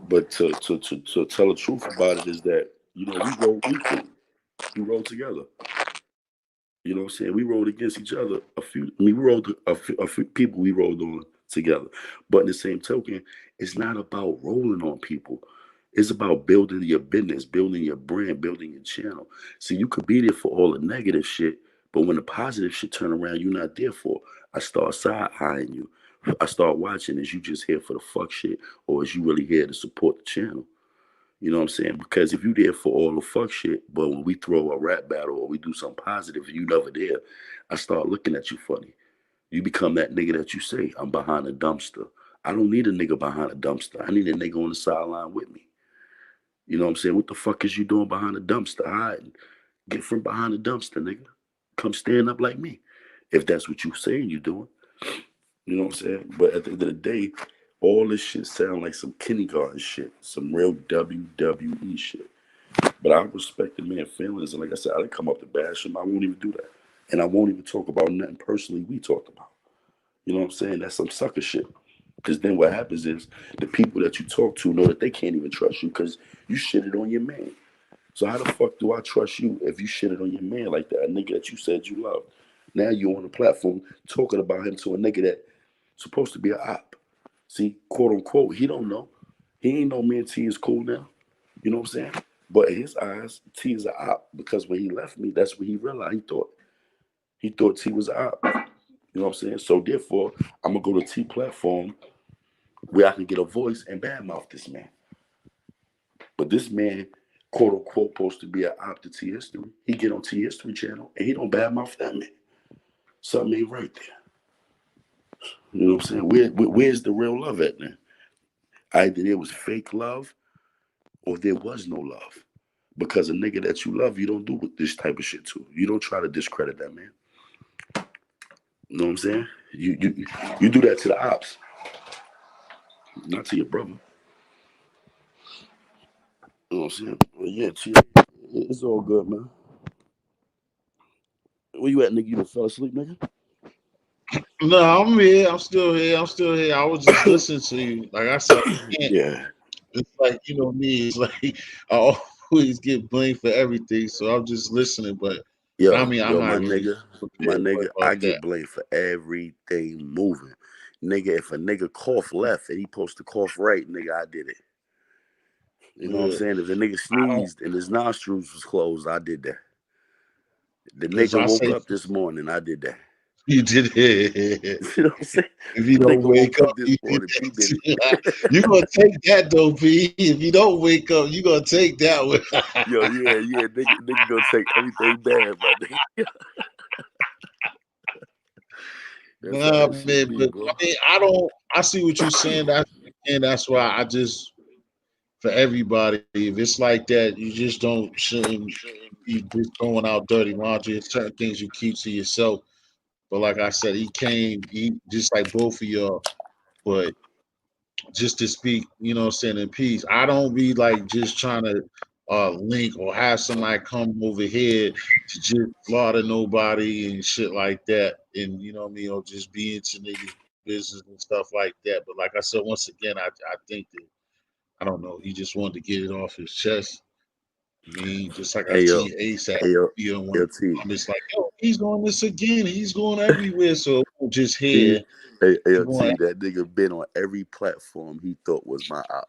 Speaker 8: But to tell the truth about it is that, we roll equally. We roll together. You know what I'm saying? We rolled against each other. We rolled a few people we rolled on together. But in the same token, it's not about rolling on people. It's about building your business, building your brand, building your channel. See, you could be there for all the negative shit, but when the positive shit turn around, you're not there for. I start side eyeing you. I start watching, is you just here for the fuck shit, or is you really here to support the channel? You know what I'm saying? Because if you there for all the fuck shit, but when we throw a rap battle or we do something positive and you never there, I start looking at you funny. You become that nigga that you say, I'm behind a dumpster. I don't need a nigga behind a dumpster. I need a nigga on the sideline with me. You know what I'm saying? What the fuck is you doing behind the dumpster hiding? Get from behind the dumpster, nigga. Come stand up like me. If that's what you saying you doing. You know what I'm saying? But at the end of the day, all this shit sound like some kindergarten shit, some real WWE shit. But I respect the man's feelings, and like I said, I didn't come up to bash him. I won't even do that, and I won't even talk about nothing personally we talked about. You know what I'm saying? That's some sucker shit. Because then what happens is the people that you talk to know that they can't even trust you because you shitted on your man. So how the fuck do I trust you if you shitted on your man like that, a nigga that you said you loved? Now you're on the platform talking about him to a nigga that supposed to be an op. See, quote unquote, he don't know. He ain't know me and T is cool now. You know what I'm saying? But in his eyes, T is an op because when he left me, that's what he realized. He thought T was an op. You know what I'm saying? So therefore, I'm gonna go to T platform where I can get a voice and badmouth this man. But this man, quote unquote, supposed to be an op to T history. He get on T history channel and he don't badmouth that man. Something ain't right there. You know what I'm saying? Where's the real love at then? Either there was fake love or there was no love. Because a nigga that you love, you don't do this type of shit to. You don't try to discredit that man. You know what I'm saying? You do that to the ops, not to your brother. You know what I'm saying? Well, yeah, it's all good, man. Where you at, nigga? You done fell asleep, nigga?
Speaker 1: No, I'm here. I'm still here. I'm still here. I was just listening to you. Like I said, I can't.
Speaker 8: Yeah.
Speaker 1: It's like me. It's like I always get blamed for everything. So I'm just listening. But I
Speaker 8: Yo,
Speaker 1: mean, I'm
Speaker 8: yo,
Speaker 1: not really
Speaker 8: my
Speaker 1: prepared
Speaker 8: nigga,
Speaker 1: about
Speaker 8: I
Speaker 1: that.
Speaker 8: get blamed for everything moving. Nigga, if a nigga cough left and he supposed to cough right, nigga, I did it. You know what I'm
Speaker 1: Yeah,
Speaker 8: saying? If the nigga
Speaker 1: I don't,
Speaker 8: sneezed and his nostrils was closed, I did that. The
Speaker 1: because
Speaker 8: nigga
Speaker 1: I
Speaker 8: woke
Speaker 1: say
Speaker 8: up this morning, I did that.
Speaker 1: you did it.
Speaker 8: You know what I'm saying?
Speaker 1: If you
Speaker 8: The
Speaker 1: don't
Speaker 8: nigga
Speaker 1: wake
Speaker 8: woke
Speaker 1: up,
Speaker 8: up this
Speaker 1: you did
Speaker 8: morning, P
Speaker 1: that
Speaker 8: did
Speaker 1: too.
Speaker 8: it.
Speaker 1: You gonna take that though, P. If you don't wake up, you gonna take that one.
Speaker 8: Yo, yeah, nigga gonna take everything bad, my nigga. That's how
Speaker 1: Nah,
Speaker 8: that shit
Speaker 1: man,
Speaker 8: be,
Speaker 1: but
Speaker 8: bro.
Speaker 1: I mean, I don't. I see what you're saying. That's why I just for everybody. If it's like that, you just don't shouldn't be just throwing out dirty laundry. There's certain things you keep to yourself. But like I said, he came. He just like both of y'all. But just to speak, you know, what I'm saying in peace. I don't be like just trying to link or have somebody come over here to just slaughter nobody and shit like that. And you know what I mean, or just be into niggas' business and stuff like that. But like I said, once again, I think that I don't know, he just wanted to get it off his chest. I mean, just like I
Speaker 8: Hey yo,
Speaker 1: see ASAP,
Speaker 8: hey yo,
Speaker 1: you know, one of
Speaker 8: LT.
Speaker 1: them comments like, yo, he's going this again. He's going everywhere. So it won't just
Speaker 8: T,
Speaker 1: here. He going
Speaker 8: ALT, that nigga been on every platform he thought was my op.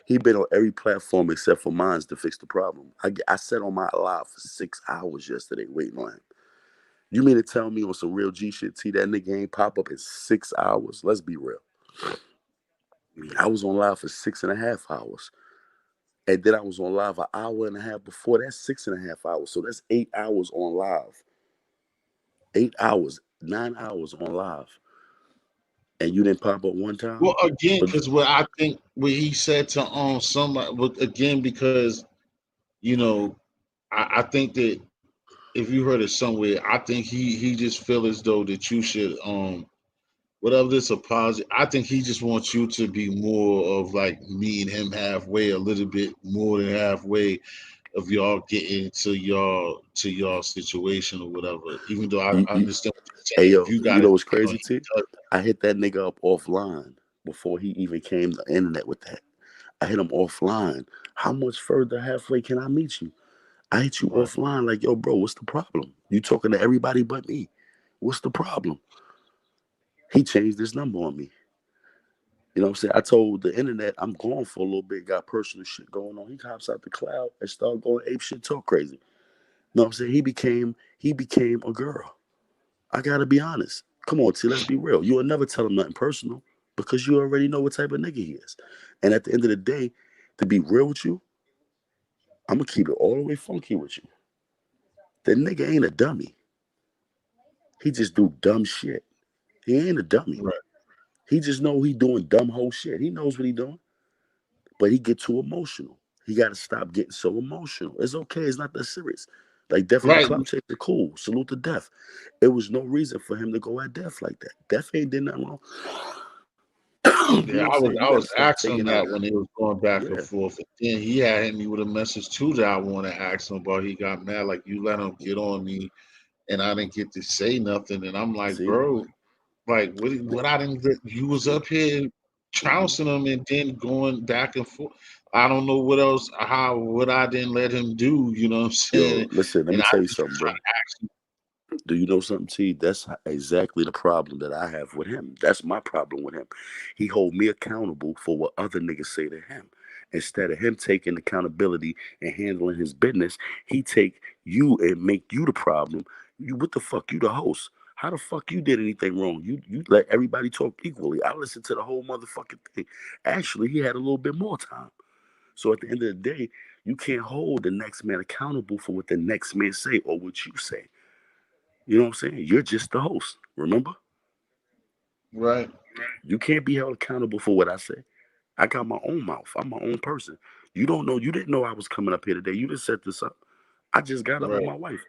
Speaker 8: He been on every platform except for mine's to fix the problem. I sat on my live for 6 hours yesterday waiting on him. You mean to tell me on some real G shit, T, that nigga ain't pop up in 6 hours? Let's be real. I was on live for 6.5 hours. And then I was on live an hour and a half before. That's 6.5 hours. So that's 8 hours on live. 8 hours, 9 hours on live. And you didn't pop up one
Speaker 1: well,
Speaker 8: time?
Speaker 1: again,
Speaker 8: But
Speaker 1: because what I think what he said to somebody, but again, because you know, I think that if you heard it somewhere, I think he just feel as though that you should whatever this apology. I think he just wants you to be more of like me and him halfway, a little bit more than halfway of y'all getting to y'all situation or whatever. Even though
Speaker 8: you,
Speaker 1: I
Speaker 8: you,
Speaker 1: understand what you're
Speaker 8: hey,
Speaker 1: saying, if
Speaker 8: yo,
Speaker 1: you
Speaker 8: you
Speaker 1: got
Speaker 8: know
Speaker 1: it,
Speaker 8: what's
Speaker 1: you know,
Speaker 8: crazy,
Speaker 1: he
Speaker 8: T?
Speaker 1: does.
Speaker 8: I hit that nigga up offline before he even came to the internet with that. I hit him offline. How much further halfway can I meet you? I hit you
Speaker 1: Right.
Speaker 8: offline like, yo, bro, what's the problem? You talking to everybody but me. What's the problem? He changed his number on me. You know what I'm saying? I told the internet I'm gone for a little bit, got personal shit going on. He hops out the cloud and started going ape shit, talk crazy. You know what I'm saying? He became a girl. I gotta be honest. Come on, T, let's be real. You'll never tell him nothing personal because you already know what type of nigga he is. And at the end of the day, to be real with you, I'm gonna keep it all the way funky with you. The nigga ain't a dummy. He just do dumb shit. He ain't a dummy.
Speaker 1: Right.
Speaker 8: He just know he doing dumb whole shit. He knows what he doing, but he get too emotional. He got to stop getting so emotional. It's okay. It's not that serious. Like Death is a
Speaker 1: Right.
Speaker 8: clout chaser, cool. Salute to Death. It was no reason for him to go at Death like that. Death ain't did nothing wrong. You know
Speaker 1: Yeah,
Speaker 8: what I'm
Speaker 1: I was
Speaker 8: saying? You
Speaker 1: I
Speaker 8: got to
Speaker 1: was
Speaker 8: stop
Speaker 1: asking
Speaker 8: taking
Speaker 1: him
Speaker 8: out.
Speaker 1: that when they was going back and
Speaker 8: Yeah.
Speaker 1: forth. And then he had hit me with a message too that I want to ask him about. He got mad like you let him get on me, and I didn't get to say nothing. And I'm like,
Speaker 8: See.
Speaker 1: bro, like what I didn't get, you was up here
Speaker 8: Mhm.
Speaker 1: trouncing him and then going back and forth. I don't know what else how what I didn't let him do. You know what I'm
Speaker 8: Yo,
Speaker 1: saying?
Speaker 8: listen. Let
Speaker 1: And
Speaker 8: me
Speaker 1: I
Speaker 8: tell you
Speaker 1: just was
Speaker 8: something,
Speaker 1: trying
Speaker 8: bro.
Speaker 1: to ask him.
Speaker 8: Do you know something, T? That's exactly the problem that I have with him. That's my problem with him. He hold me accountable for what other niggas say to him. Instead of him taking accountability and handling his business, he take you and make you the problem. You what the fuck? You the host. How the fuck you did anything wrong? You let everybody talk equally. I listened to the whole motherfucking thing. Actually, he had a little bit more time. So at the end of the day, you can't hold the next man accountable for what the next man say or what you say. You know what I'm saying? You're just the host. Remember?
Speaker 1: Right,
Speaker 8: You can't be held accountable for what I say. I got my own mouth. I'm my own person. You don't know. You didn't know I was coming up here today. You didn't set this up. I just got up with
Speaker 1: right,
Speaker 8: my wife.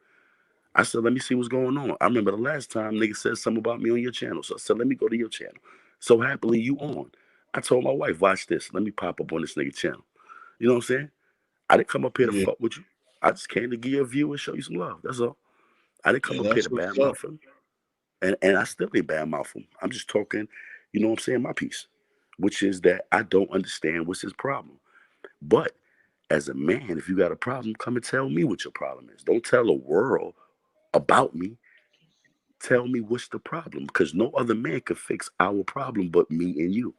Speaker 8: I said, let me see what's going on. I remember the last time nigga said something about me on your channel. So I said, let me go to your channel. So happily you on. I told my wife, watch this. Let me pop up on this nigga channel. You know what I'm saying? I didn't come up here to
Speaker 1: yeah,
Speaker 8: fuck with you. I just came to give you a view and show you some love. That's all. I didn't come
Speaker 1: yeah.
Speaker 8: up here
Speaker 1: That's
Speaker 8: to
Speaker 1: what's up.
Speaker 8: badmouth him. And I still ain't badmouth him. I'm just talking, you know what I'm saying, my piece, which is that I don't understand what's his problem. But As a man, if you got a problem, come and tell me what your problem is. Don't tell the world about me. Tell me what's the problem, because no other man can fix our problem but me and you.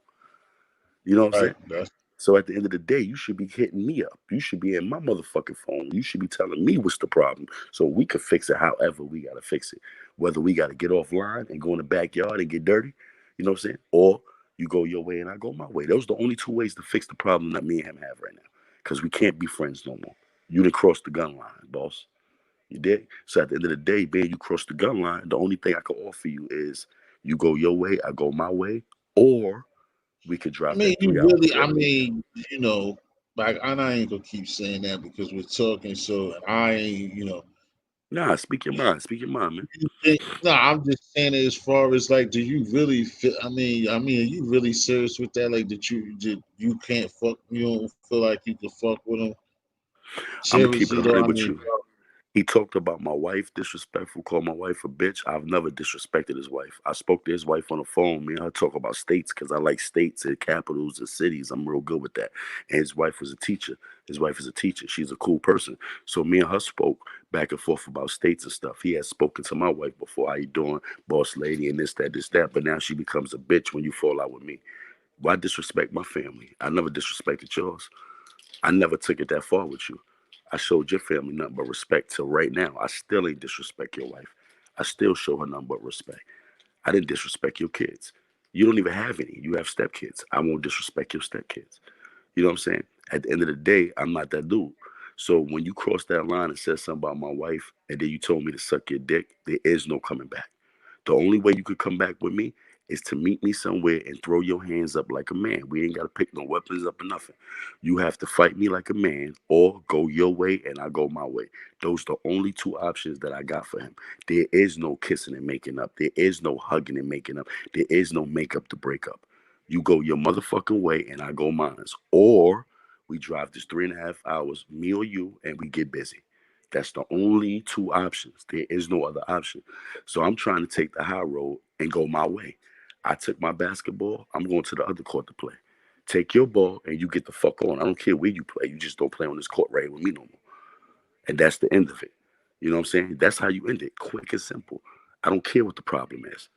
Speaker 8: You know what I'm
Speaker 1: Right.
Speaker 8: saying?
Speaker 1: That's
Speaker 8: So at the end of the day, you should be hitting me up. You should be in my motherfucking phone. You should be telling me what's the problem so we can fix it however we got to fix it. Whether we got to get offline and go in the backyard and get dirty, you know what I'm saying? Or you go your way and I go my way. Those are the only two ways to fix the problem that me and him have right now. Because we can't be friends no more. You done crossed the gun line, boss. You did. So at the end of the day, man, you crossed the gun line. The only thing I can offer you is you go your way, I go my way, or we could
Speaker 1: I
Speaker 8: drop
Speaker 1: mean,
Speaker 8: that
Speaker 1: you
Speaker 8: 3 hour
Speaker 1: really, I
Speaker 8: play.
Speaker 1: mean, like, and I ain't gonna keep saying that because we're talking. So I ain't,
Speaker 8: Nah, speak your mind. Speak your mind, man.
Speaker 1: you think, no, I'm just saying it as far as like, do you really feel? Are you really serious with that? Like, that you can't fuck, you don't feel like you can fuck with them
Speaker 8: I'm gonna keep it
Speaker 1: seriously though.
Speaker 8: 100 with you. He talked about my wife, disrespectful, called my wife a bitch. I've never disrespected his wife. I spoke to his wife on the phone. Me and her talk about states because I like states and capitals and cities. I'm real good with that. And his wife was a teacher. His wife is a teacher. She's a cool person. So me and her spoke back and forth about states and stuff. He had spoken to my wife before. How you doing, boss lady, and this, that, this, that. But now she becomes a bitch when you fall out with me. Why disrespect my family? I never disrespected yours. I never took it that far with you. I showed your family nothing but respect till right now. I still ain't disrespect your wife. I still show her nothing but respect. I didn't disrespect your kids. You don't even have any. You have stepkids. I won't disrespect your stepkids. You know what I'm saying? At the end of the day, I'm not that dude. So when you cross that line and said something about my wife, and then you told me to suck your dick, there is no coming back. The only way you could come back with me is to meet me somewhere and throw your hands up like a man. We ain't got to pick no weapons up or nothing. You have to fight me like a man or go your way and I go my way. Those are the only two options that I got for him. There is no kissing and making up. There is no hugging and making up. There is no makeup to break up. You go your motherfucking way and I go mine. Or we drive this 3.5 hours, me or you, and we get busy. That's the only two options. There is no other option. So I'm trying to take the high road and go my way. I took my basketball. I'm going to the other court to play. Take your ball and you get the fuck on. I don't care where you play. You just don't play on this court right with me no more. And that's the end of it. You know what I'm saying? That's how you end it. Quick and simple. I don't care what the problem is.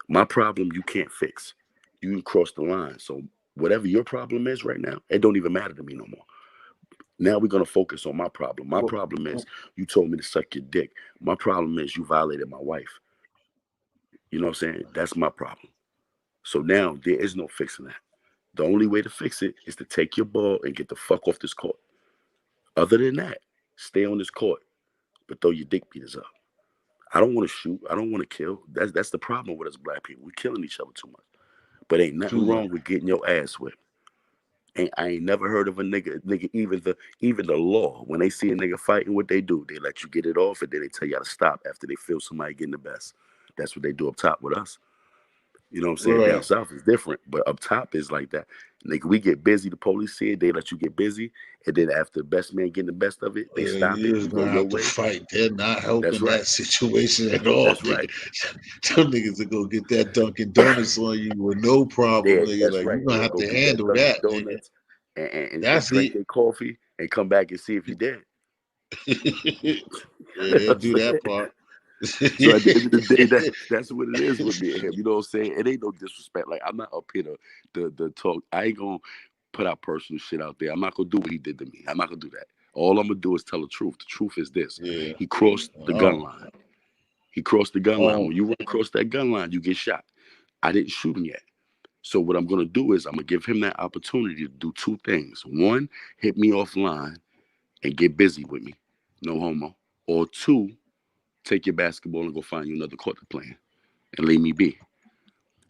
Speaker 8: My problem you can't fix. You can cross the line. So whatever your problem is right now, it don't even matter to me no more. Now we're gonna focus on my problem. My
Speaker 1: Well,
Speaker 8: problem is you told me to suck your dick. My problem is you violated my wife. You know what I'm saying? That's my problem. So now there is no fixing that. The only way to fix it is to take your ball and get the fuck off this court. Other than that, stay on this court, but throw your dick beaters up. I don't want to shoot. I don't want to kill. That's the problem with us black people. We're killing each other too much. But ain't
Speaker 1: too
Speaker 8: nothing
Speaker 1: much.
Speaker 8: wrong with getting your ass whipped. I ain't never heard of a nigga, even the law. When they see a nigga fighting, what they do, they let you get it off and then they tell you how to stop after they feel somebody getting the best. That's what they do up top with us. You know what I'm saying? Down
Speaker 1: Right.
Speaker 8: south is different, but up top is like that. Nigga, we get busy. The police see it. They let you get busy, and then after the best man getting the best of it, they stop it.
Speaker 1: You
Speaker 8: You
Speaker 1: just
Speaker 8: go
Speaker 1: gonna
Speaker 8: your
Speaker 1: have to
Speaker 8: way.
Speaker 1: fight. They're not
Speaker 8: That's
Speaker 1: helping
Speaker 8: right.
Speaker 1: that situation at all,
Speaker 8: That's right.
Speaker 1: nigga. Some niggas are gonna get that Dunkin' Donuts on you with no problem,
Speaker 8: Yeah,
Speaker 1: nigga.
Speaker 8: that's
Speaker 1: Like,
Speaker 8: right.
Speaker 1: you gonna
Speaker 8: They'll
Speaker 1: have
Speaker 8: go
Speaker 1: to
Speaker 8: get that
Speaker 1: handle
Speaker 8: Dunkin'
Speaker 1: that, nigga.
Speaker 8: Donuts and
Speaker 1: That's
Speaker 8: drink
Speaker 1: the
Speaker 8: their coffee and come back and see if you dead.
Speaker 1: yeah,
Speaker 8: You know
Speaker 1: they'll
Speaker 8: what
Speaker 1: do
Speaker 8: I'm saying?
Speaker 1: that part.
Speaker 8: So at the end of the day, that's what it is with me and him. You know what I'm saying? It ain't no disrespect. Like I'm not up here to talk. I ain't gonna put our personal shit out there. I'm not gonna do what he did to me. I'm not gonna do that. All I'm gonna do is tell the truth. The truth is this:
Speaker 1: Yeah.
Speaker 8: he crossed the gun
Speaker 1: Oh,
Speaker 8: line. He crossed the gun line.
Speaker 1: oh,
Speaker 8: When you run across that gun line, you get shot. I didn't shoot him yet. So what I'm gonna do is I'm gonna give him that opportunity to do two things. One, hit me offline and get busy with me. No homo. Or two, take your basketball and go find you another court to play in and leave me be.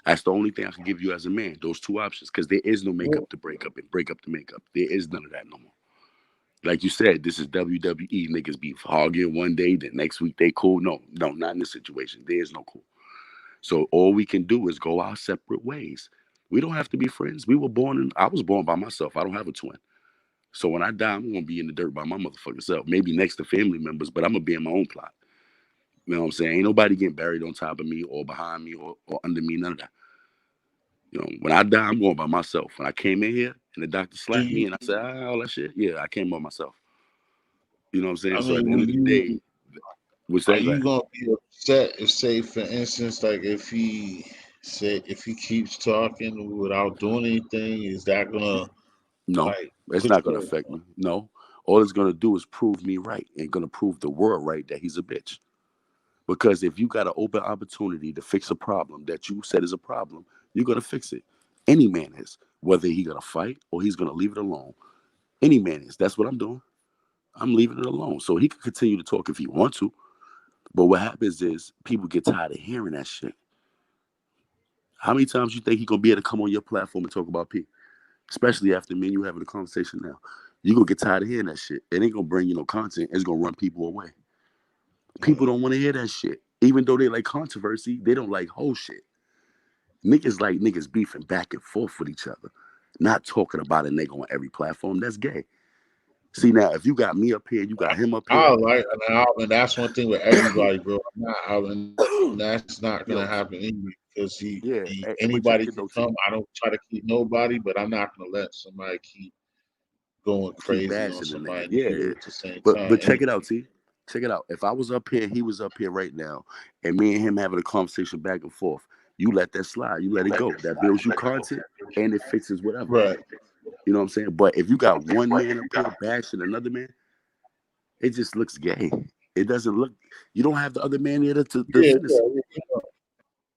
Speaker 8: That's the only thing I can give you as a man. Those two options, because there is no
Speaker 1: well,
Speaker 8: makeup to break up and break up to make up. There is none of that no more. Like you said, this is WWE. Niggas be hogging one day, then next week they cool. No, no, not in this situation. There is no cool. So all we can do is go our separate ways. We don't have to be friends. I was born by myself. I don't have a twin. So when I die, I'm gonna be in the dirt by my motherfucking self. Maybe next to family members, but I'm gonna be in my own plot. You know what I'm saying? Ain't nobody getting buried on top of me or behind me or under me, none of that. You know, when I die, I'm going by myself. When I came in here, and the doctor
Speaker 1: Do
Speaker 8: slapped me,
Speaker 1: you?
Speaker 8: and I said, all that shit. Yeah, I came on myself. You know what I'm saying?
Speaker 1: I
Speaker 8: So at
Speaker 1: mean,
Speaker 8: the end of
Speaker 1: will
Speaker 8: the day,
Speaker 1: you?
Speaker 8: what's
Speaker 1: Are
Speaker 8: that? Go
Speaker 1: you
Speaker 8: ahead.
Speaker 1: gonna be upset if, say, for instance, like if he keeps talking without doing anything, is that gonna
Speaker 8: No,
Speaker 1: like
Speaker 8: it's
Speaker 1: put
Speaker 8: not gonna
Speaker 1: you?
Speaker 8: affect me. No, all it's gonna do is prove me right, and gonna prove the world right that he's a bitch. Because if you got an open opportunity to fix a problem that you said is a problem, you're gonna fix it. Any man is, whether he gonna fight or he's gonna leave it alone. Any man is. That's what I'm doing. I'm leaving it alone. So he can continue to talk if he wants to. But what happens is people get tired of hearing that shit. How many times you think he gonna be able to come on your platform and talk about P? Especially after me and you having a conversation now. You gonna get tired of hearing that shit. It ain't gonna bring you no content. It's gonna run people away. People don't want to hear that shit. Even though they like controversy, they don't like whole shit. Niggas like niggas beefing back and forth with each other, not talking about a nigga on every platform. That's gay. See now, if you got me up here, you got him up
Speaker 1: I
Speaker 8: here.
Speaker 1: like, and that's one thing with everybody, bro. I'm not, and that's not gonna happen
Speaker 8: Yo,
Speaker 1: anyway because
Speaker 8: yeah,
Speaker 1: anybody
Speaker 8: but check
Speaker 1: can
Speaker 8: it
Speaker 1: come.
Speaker 8: though,
Speaker 1: I
Speaker 8: T.
Speaker 1: don't try to keep nobody, but I'm not gonna let somebody keep going
Speaker 8: Keep
Speaker 1: crazy on
Speaker 8: bashing the
Speaker 1: somebody
Speaker 8: nigga.
Speaker 1: in here
Speaker 8: Yeah,
Speaker 1: at the same
Speaker 8: but
Speaker 1: time.
Speaker 8: check it
Speaker 1: Anyway,
Speaker 8: out, T. Check it out. If I was up here, he was up here right now, and me and him having a conversation back and forth, you let that slide. You let it go. That builds you content and it fixes whatever.
Speaker 1: right?
Speaker 8: You know what I'm saying? But if you got one man up here bashing another man, it just looks gay. It doesn't look. You don't have the other man there to
Speaker 1: Yeah,
Speaker 8: defend
Speaker 1: yeah,
Speaker 8: himself.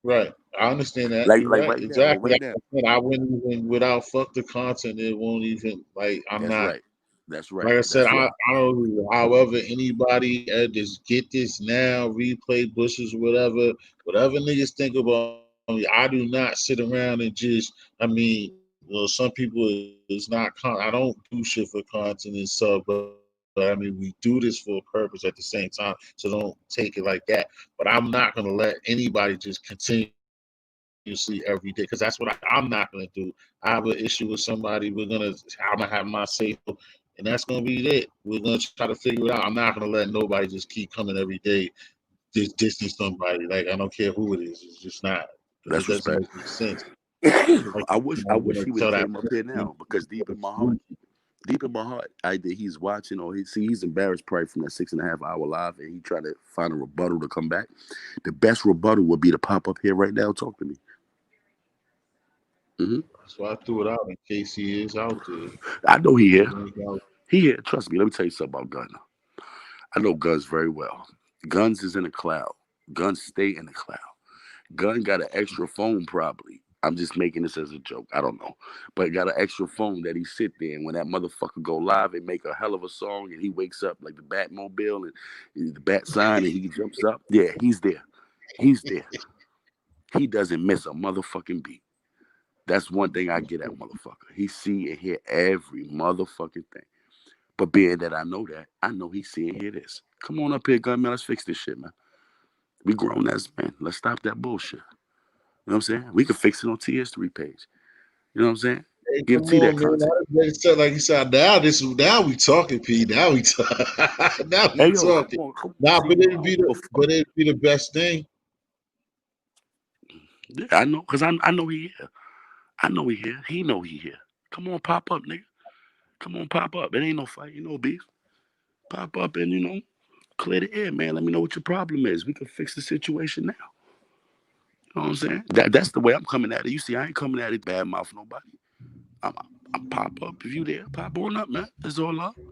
Speaker 1: right. I understand that.
Speaker 8: Like
Speaker 1: You're
Speaker 8: like
Speaker 1: right.
Speaker 8: right now. Like
Speaker 1: Exactly.
Speaker 8: right
Speaker 1: Like
Speaker 8: now.
Speaker 1: I said, I wouldn't even without fuck the content. It won't even like. I'm
Speaker 8: That's
Speaker 1: not.
Speaker 8: right. That's right.
Speaker 1: Like I said,
Speaker 8: That's right.
Speaker 1: I don't. However, anybody just get this now, replay bushes, whatever niggas think about me. I do not sit around and just. I mean, some people is not. I don't do shit for content and stuff, but I mean, we do this for a purpose at the same time. So don't take it like that. But I'm not gonna let anybody just continuously every day because that's what I'm not gonna do. I have an issue with somebody. I'm gonna have my say so, and that's gonna be it. We're gonna try to figure it out. I'm not gonna let nobody just keep coming every day, just dissing somebody. Like I don't care who it is. It's just not because it doesn't
Speaker 8: That's
Speaker 1: make any
Speaker 8: respect.
Speaker 1: sense. Like
Speaker 8: I
Speaker 1: we're gonna
Speaker 8: wish he would
Speaker 1: tell
Speaker 8: have
Speaker 1: that
Speaker 8: came up here
Speaker 1: person
Speaker 8: now because
Speaker 1: exclude.
Speaker 8: deep in my heart, either he's watching or he's embarrassed probably from that 6.5 hour live and he trying to find a rebuttal to come back. The best rebuttal would be to pop up here right now and talk to me. Hmm.
Speaker 1: So I threw it out in case he is out there.
Speaker 8: I know he
Speaker 1: If
Speaker 8: here.
Speaker 1: he ain't out,
Speaker 8: He here. Trust me. Let me tell you something about Gun. I know Guns very well. Guns is in the cloud. Guns stay in the cloud. Gun got an extra phone probably. I'm just making this as a joke. I don't know. But got an extra phone that he sit there and when that motherfucker go live and make a hell of a song and he wakes up like the Batmobile and the bat sign and he jumps up. Yeah, he's there. He's there. He doesn't miss a motherfucking beat. That's one thing I get at motherfucker. He see and hear every motherfucking thing. But being that, I know he see and hear this. Come on up here, gun man. Let's fix this shit, man. We grown as men. Let's stop that bullshit. You know what I'm saying? We could fix it on T History page. You know what I'm saying?
Speaker 1: hey,
Speaker 8: Give
Speaker 1: come
Speaker 8: T that
Speaker 1: on, man.
Speaker 8: content.
Speaker 1: Like you said, now we talking, P. Now we talk. Now we
Speaker 8: Hey yo,
Speaker 1: talking.
Speaker 8: come on,
Speaker 1: Nah,
Speaker 8: T. You know I don't give a fuck.
Speaker 1: but it'd be the best thing.
Speaker 8: Yeah, I know, cause I know he here. I know he here. He know he here. Come on, pop up, nigga. Come on, pop up. It ain't no fight, no beef. Pop up and clear the air, man. Let me know what your problem is. We can fix the situation now. You know what I'm saying? That's the way I'm coming at it. You see, I ain't coming at it bad mouth nobody. I'm, I'm pop up if you there. Pop on up, man. It's all up. You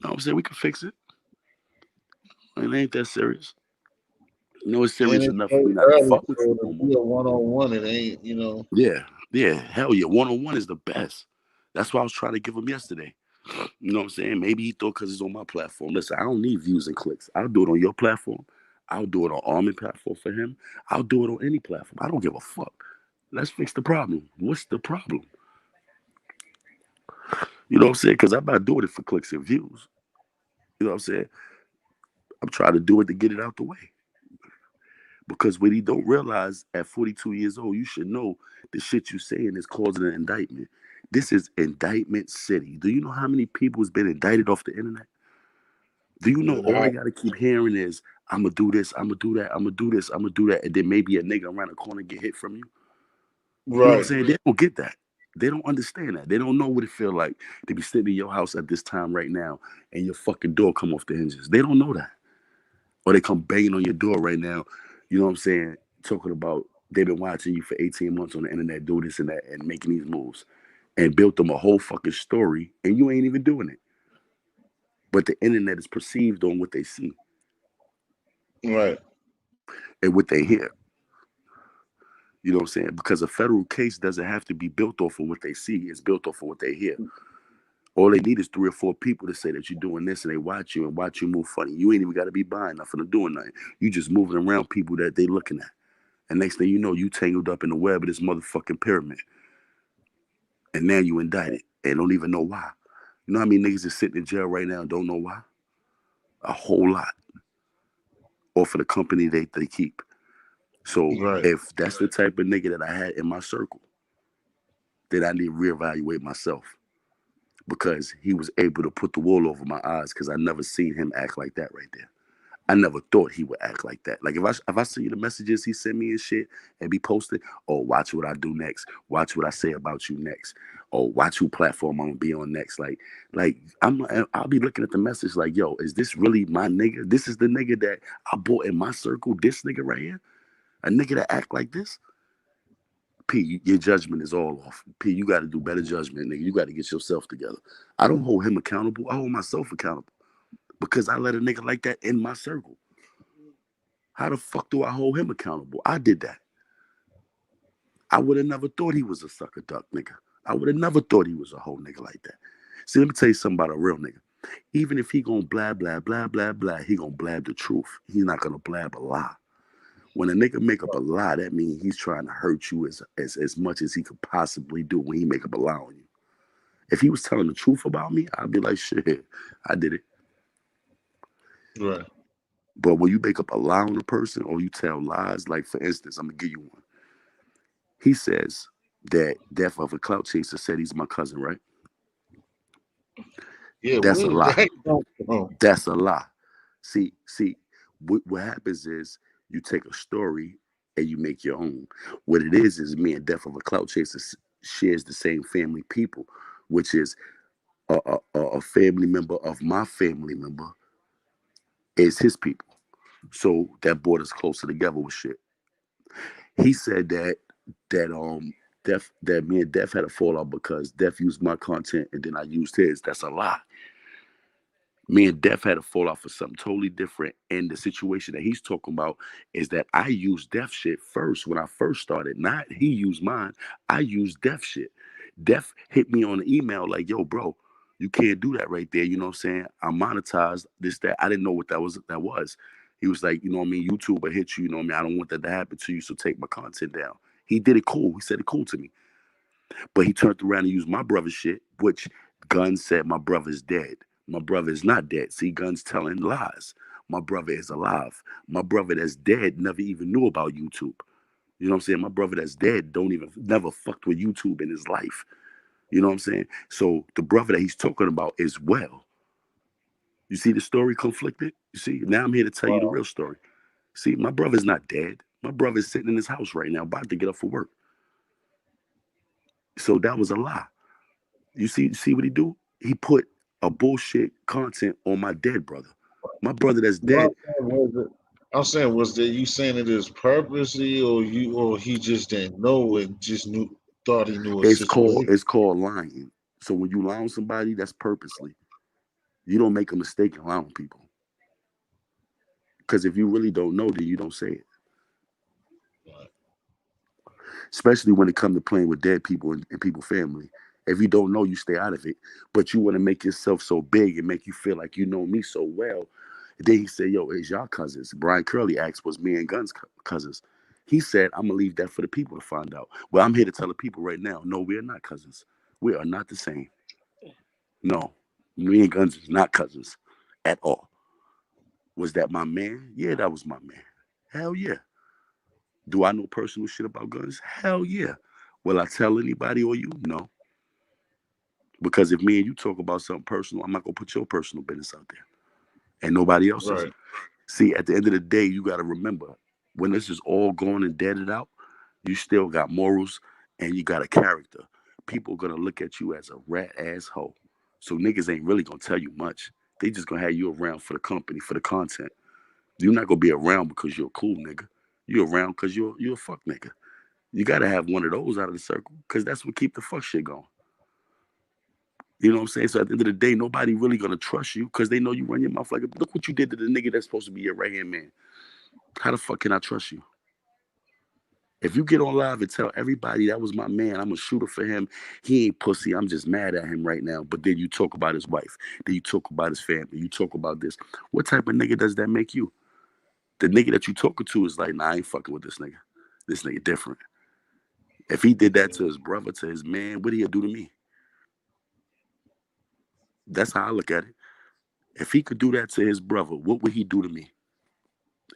Speaker 8: know what I'm saying? We can fix it. It ain't that serious. It's
Speaker 1: And
Speaker 8: serious
Speaker 1: it's
Speaker 8: enough for
Speaker 1: so
Speaker 8: me not to
Speaker 1: early,
Speaker 8: fuck with
Speaker 1: so
Speaker 8: you
Speaker 1: to
Speaker 8: no more.
Speaker 1: be a one on one, it ain't.
Speaker 8: Yeah, yeah, hell yeah. One on one is the best. That's what I was trying to give him yesterday. You know what I'm saying? Maybe he thought because it's on my platform. Listen, I don't need views and clicks. I'll do it on your platform. I'll do it on Armin platform for him. I'll do it on any platform. I don't give a fuck. Let's fix the problem. What's the problem? You know what I'm saying? Because I'm not doing it for clicks and views. You know what I'm saying? I'm trying to do it to get it out the way. Because what he don't realize at 42 years old, you should know the shit you saying is causing an indictment. This is indictment city. Do you know how many people has been indicted off the internet? Do you know
Speaker 1: And
Speaker 8: all they gotta keep hearing is I'm gonna do this, I'm gonna do that, I'm gonna do this, I'm gonna do that, and then maybe a nigga around the corner get hit from you. You know what I'm
Speaker 1: right.
Speaker 8: saying? They don't get that. They don't understand that. They don't know what it feel like to be sitting in your house at this time right now and your fucking door come off the hinges. They don't know that. Or they come banging on your door right now, you know what I'm saying, talking about they've been watching you for 18 months on the internet, do this and that, and making these moves, and built them a whole fucking story, and you ain't even doing it. But the internet is perceived on what they see
Speaker 1: Right.
Speaker 8: and what they hear. You know what I'm saying? Because a federal case doesn't have to be built off of what they see, it's built off of what they hear. All they need is 3 or 4 people to say that you're doing this and they watch you and watch you move funny. You ain't even got to be buying nothing or doing nothing. You just moving around people that they looking at. And next thing you know, you tangled up in the web of this motherfucking pyramid. And now you indicted and don't even know why. You know how many niggas is sitting in jail right now and don't know why? A whole lot. Or for the company they keep. So
Speaker 1: Right.
Speaker 8: if that's the type of nigga that I had in my circle, then I need to reevaluate myself. Because he was able to put the wool over my eyes because I never seen him act like that right there. I never thought he would act like that. Like if I see the messages he sent me and shit and be posted, oh, watch what I do next. Watch what I say about you next. Oh, watch who platform I'm gonna be on next. I'll be looking at the message like, yo, is this really my nigga? This is the nigga that I bought in my circle. This nigga right here, a nigga that act like this. P, your judgment is all off. P, you got to do better judgment, nigga. You got to get yourself together. I don't hold him accountable. I hold myself accountable because I let a nigga like that in my circle. How the fuck do I hold him accountable? I did that. I would have never thought he was a sucker duck nigga. I would have never thought he was a whole nigga like that. See, let me tell you something about a real nigga. Even if he gonna blab, blab, blab, blab, blab, he gonna blab the truth. He's not gonna blab a lie. When a nigga make up a lie, that means he's trying to hurt you as much as he could possibly do when he make up a lie on you. If he was telling the truth about me, I'd be like, shit, I did it.
Speaker 1: Right.
Speaker 8: But when you make up a lie on a person or you tell lies, like for instance, I'm gonna give you one. He says that Death of a Clout Chaser said he's my cousin, right?
Speaker 1: Yeah,
Speaker 8: That's
Speaker 1: where
Speaker 8: a
Speaker 1: did
Speaker 8: lie.
Speaker 1: that come from?
Speaker 8: That's a lie. See, what happens is you take a story and you make your own. What it is me and Death of a Clout Chaser shares the same family people, which is a family member of my family member is his people. So that brought us closer together with shit. He said that Def that me and Def had a fallout because Def used my content and then I used his. That's a lie. Me and Def had a fallout for something totally different. And the situation that he's talking about is that I used Def shit first when I first started. Not he used mine. I used Def shit. Def hit me on the email like, yo, bro, you can't do that right there. You know what I'm saying? I monetized this, that. I didn't know what that was. He was like, you know what I mean? YouTube will hit you, you know what I mean? I don't want that to happen to you, so take my content down. He did it cool. He said it cool to me. But he turned around and used my brother's shit, which Gunn said my brother's dead. My brother is not dead. See, Gunn's telling lies. My brother is alive. My brother that's dead never even knew about YouTube. You know what I'm saying? My brother that's dead never fucked with YouTube in his life. You know what I'm saying? So the brother that he's talking about is well. You see the story conflicted? You see, now I'm here to tell you the real story. See, my brother's not dead. My brother's sitting in his house right now, about to get up for work. So that was a lie. You see what he do? He put a bullshit content on my dead brother. My brother that's dead.
Speaker 1: I'm saying, was that you saying it is purposely, or he just didn't know and just thought he knew a situation?
Speaker 8: It's called lying. So when you lie on somebody, that's purposely. You don't make a mistake in lying on people. Because if you really don't know, then you don't say it. Especially when it comes to playing with dead people and people's family. If you don't know, you stay out of it. But you want to make yourself so big and make you feel like you know me so well. And then he said, yo, it's y'all cousins. Brian Curley asked, was me and Gunn's cousins? He said, I'm going to leave that for the people to find out. Well, I'm here to tell the people right now, no, we are not cousins. We are not the same. No, me and Guns is not cousins at all. Was that my man? Yeah, that was my man. Hell yeah. Do I know personal shit about Guns? Hell yeah. Will I tell anybody or you? No. Because if me and you talk about something personal, I'm not gonna put your personal business out there. And nobody else's.
Speaker 1: Right.
Speaker 8: See, at the end of the day, you gotta remember, when this is all gone and deaded out, you still got morals and you got a character. people are gonna look at you as a rat asshole. So niggas ain't really gonna tell you much. They just gonna have you around for the company, for the content. You're not gonna be around because you're a cool nigga. You're around because you're a fuck nigga. You gotta have one of those out of the circle because that's what keep the fuck shit going. You know what I'm saying? So at the end of the day, nobody really gonna trust you because they know you run your mouth like look what you did to the nigga that's supposed to be your right hand man. How the fuck can I trust you? If you get on live and tell everybody that was my man, I'm a shooter for him, he ain't pussy. I'm just mad at him right now. But then you talk about his wife, then you talk about his family, you talk about this. What type of nigga does that make you? The nigga that you talking to is like, nah, I ain't fucking with this nigga. This nigga different. If he did that to his brother, to his man, what he'll do to me? That's how I look at it. If he could do that to his brother, what would he do to me?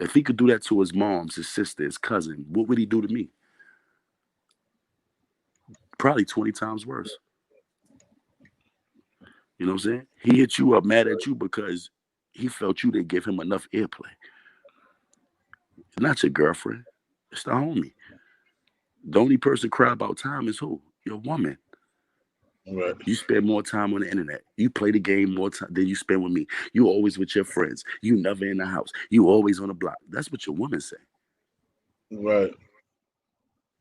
Speaker 8: If he could do that to his moms, his sister, his cousin, what would he do to me? Probably 20 times worse. You know what I'm saying? He hit you up mad at you because he felt you didn't give him enough airplay. It's not your girlfriend. It's the homie. The only person cry about time is who? Your woman.
Speaker 1: Right.
Speaker 8: You spend more time on the internet. You play the game more time than you spend with me. You always with your friends. You never in the house. You always on the block. That's what your woman say.
Speaker 1: Right.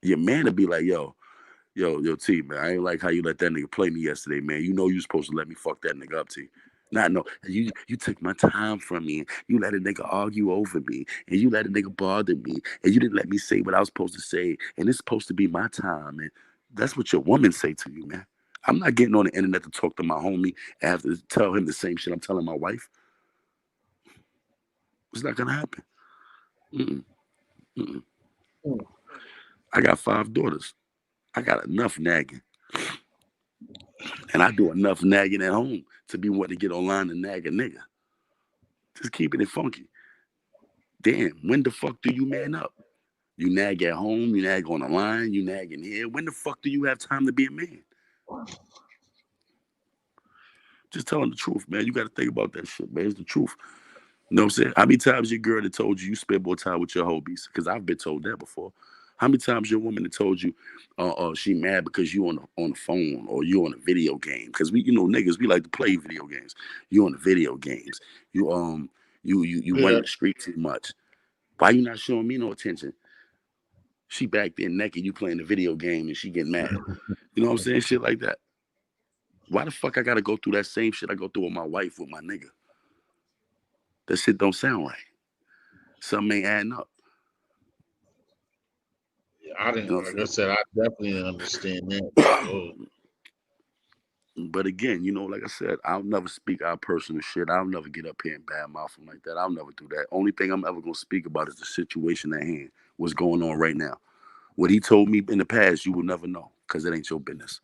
Speaker 8: Your man will be like, yo, T, man, I ain't like how you let that nigga play me yesterday, man. You know you supposed to let me fuck that nigga up, T. Not no, you took my time from me. You let a nigga argue over me, and you let a nigga bother me, and you didn't let me say what I was supposed to say, and it's supposed to be my time, and that's what your woman say to you, man. I'm not getting on the internet to talk to my homie and have to tell him the same shit I'm telling my wife. It's not gonna happen. Mm-mm, mm-mm. I got 5 daughters. I got enough nagging. And I do enough nagging at home to be wanting to get online and nag a nigga. Just keeping it funky. Damn, when the fuck do you man up? You nag at home, you nag on the line, you nag in here. When the fuck do you have time to be a man? Just telling the truth, man. You got to think about that shit, man. It's the truth. You know what I'm saying? How many times your girl that told you spend more time with your hobbies? Because I've been told that before. How many times your woman that told you she mad because you on the phone or you on a video game? Because we, niggas, we like to play video games. You on the video games. You
Speaker 1: Yeah.
Speaker 8: running the street too much. Why you not showing me no attention? She back there naked, you playing the video game and she getting mad. You know what I'm saying? Shit like that. Why the fuck I gotta go through that same shit I go through with my wife, with my nigga? That shit don't sound right. Something ain't adding up.
Speaker 1: Yeah, I
Speaker 8: You know
Speaker 1: didn't.
Speaker 8: what I'm
Speaker 1: Like I
Speaker 8: saying?
Speaker 1: said, I definitely didn't understand that. Like, oh,
Speaker 8: But again, like I said, I'll never speak our personal shit. I'll never get up here and badmouth him like that. I'll never do that. Only thing I'm ever gonna speak about is the situation at hand. What's going on right now? What he told me in the past, you will never know because it ain't your business.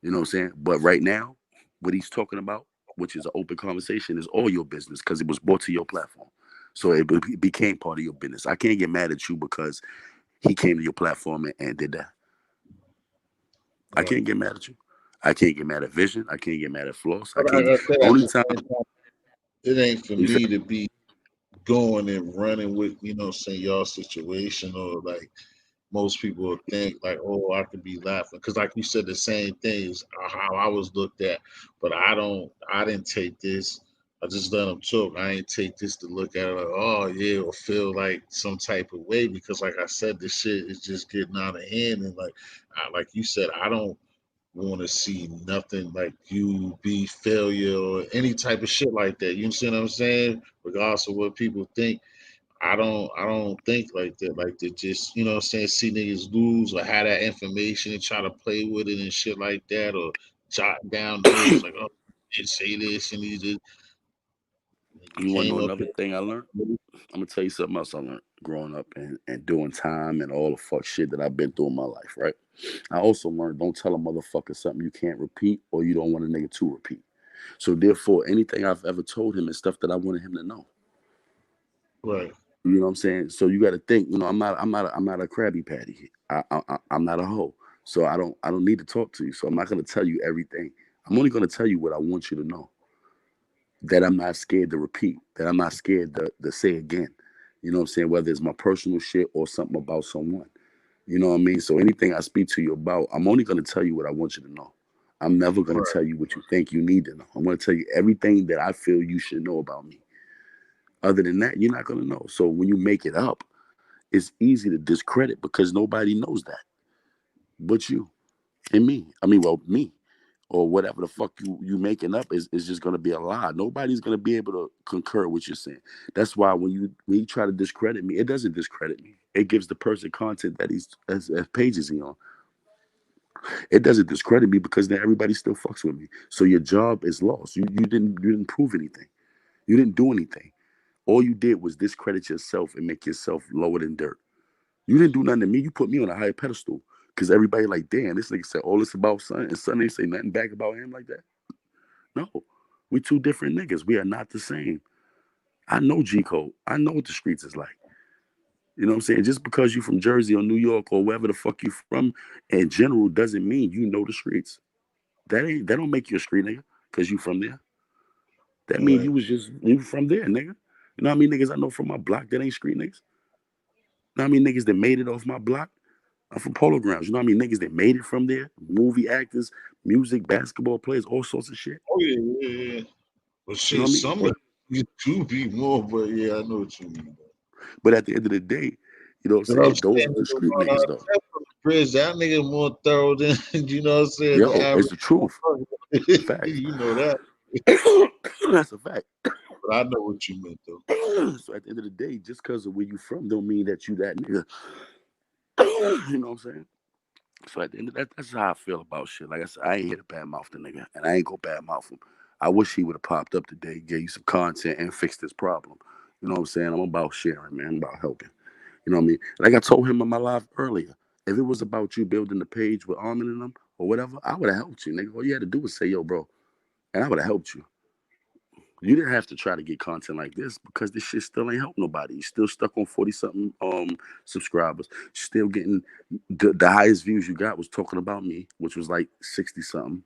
Speaker 8: You know what I'm saying? But right now, what he's talking about, which is an open conversation, is all your business because it was brought to your platform. So it became part of your business. I can't get mad at you because he came to your platform and did that. I
Speaker 1: right.
Speaker 8: can't get mad at you. I can't get mad at Vision. I can't get mad at Floss. I
Speaker 1: But
Speaker 8: can't.
Speaker 1: like I said, at
Speaker 8: Only
Speaker 1: the
Speaker 8: time
Speaker 1: same time, it ain't for
Speaker 8: you say,
Speaker 1: me to be going and running with, saying y'all situation or like most people would think like, oh, I could be laughing because, like you said, the same things how I was looked at, but I didn't take this. I just let them talk. I ain't take this to look at it like, oh yeah, or feel like some type of way because, like I said, this shit is just getting out of hand and like you said, I don't want to see nothing like you be failure or any type of shit like that. You see what I'm saying? Regardless of what people think. I don't think like that. Like to just, what I'm saying, see niggas lose or have that information and try to play with it and shit like that or jot down notes like, oh, he did say this and he just you
Speaker 8: you want to know
Speaker 1: came up
Speaker 8: another
Speaker 1: here.
Speaker 8: thing I learned? I'm gonna tell you something else I learned growing up and doing time and all the fuck shit that I've been through in my life, right? I also learned don't tell a motherfucker something you can't repeat or you don't want a nigga to repeat. So therefore, anything I've ever told him is stuff that I wanted him to know.
Speaker 1: Right.
Speaker 8: You know what I'm saying? So you got to think. I'm not a Krabby Patty. I'm not a hoe. So I don't need to talk to you. So I'm not gonna tell you everything. I'm only gonna tell you what I want you to know. That I'm not scared to repeat. That I'm not scared to say again. You know what I'm saying? Whether it's my personal shit or something about someone. You know what I mean? So anything I speak to you about, I'm only going to tell you what I want you to know. I'm never going to
Speaker 1: Right.
Speaker 8: tell you what you think you need to know. I'm going to tell you everything that I feel you should know about me. Other than that, you're not going to know. So when you make it up, it's easy to discredit because nobody knows that but you and me. I mean, well, me or whatever the fuck you making up is just gonna be a lie. Nobody's gonna be able to concur with what you're saying. That's why when you try to discredit me, it doesn't discredit me. It gives the person content that he's as pages he on. It doesn't discredit me because then everybody still fucks with me. So your job is lost. You didn't prove anything. You didn't do anything. All you did was discredit yourself and make yourself lower than dirt. You didn't do nothing to me. You put me on a higher pedestal because everybody like, damn, this nigga said all this about Son, and Son ain't say nothing back about him like that. No, we two different niggas. We are not the same. I know G code. I know what the streets is like. You know what I'm saying? Just because you from Jersey or New York or wherever the fuck you from, in general, doesn't mean you know the streets. That don't make you a street nigga because you from there. That mean
Speaker 1: Right.
Speaker 8: you from there, nigga. You know how many niggas I know from my block that ain't street niggas? You know how many niggas that made it off my block? I'm from Polo Grounds. You know what I mean? Niggas that made it from there, movie actors, music, basketball players, all sorts of shit.
Speaker 1: Oh yeah, yeah, yeah. But
Speaker 8: You know
Speaker 1: shit,
Speaker 8: what I mean?
Speaker 1: some of you do be more, but yeah, I know what you mean.
Speaker 8: But at the end of the day, you know what I'm
Speaker 1: But I'm
Speaker 8: saying? Those
Speaker 1: saying,
Speaker 8: are the
Speaker 1: nigga,
Speaker 8: street niggas though.
Speaker 1: from the bridge, that nigga more thorough than you know what I'm saying, the
Speaker 8: Yo, it's
Speaker 1: average
Speaker 8: the truth. Facts.
Speaker 1: you know that.
Speaker 8: That's a fact.
Speaker 1: But I know what you meant though.
Speaker 8: So at the end of the day, just because of where you from don't mean that you that nigga. You know what I'm saying? So at the end of that, that's how I feel about shit. Like I said, I ain't here to badmouth the nigga, and I ain't gonna badmouth him. I wish he would have popped up today, gave you some content, and fixed this problem. You know what I'm saying? I'm about sharing, man. I'm about helping. You know what I mean? Like I told him in my live earlier, if it was about you building the page with Armin and them or whatever, I would have helped you, nigga. All you had to do was say, yo, bro, and I would have helped you. You didn't have to try to get content like this because this shit still ain't help nobody. You still stuck on 40 something subscribers. Still getting the highest views you got was talking about me, which was like 60 something,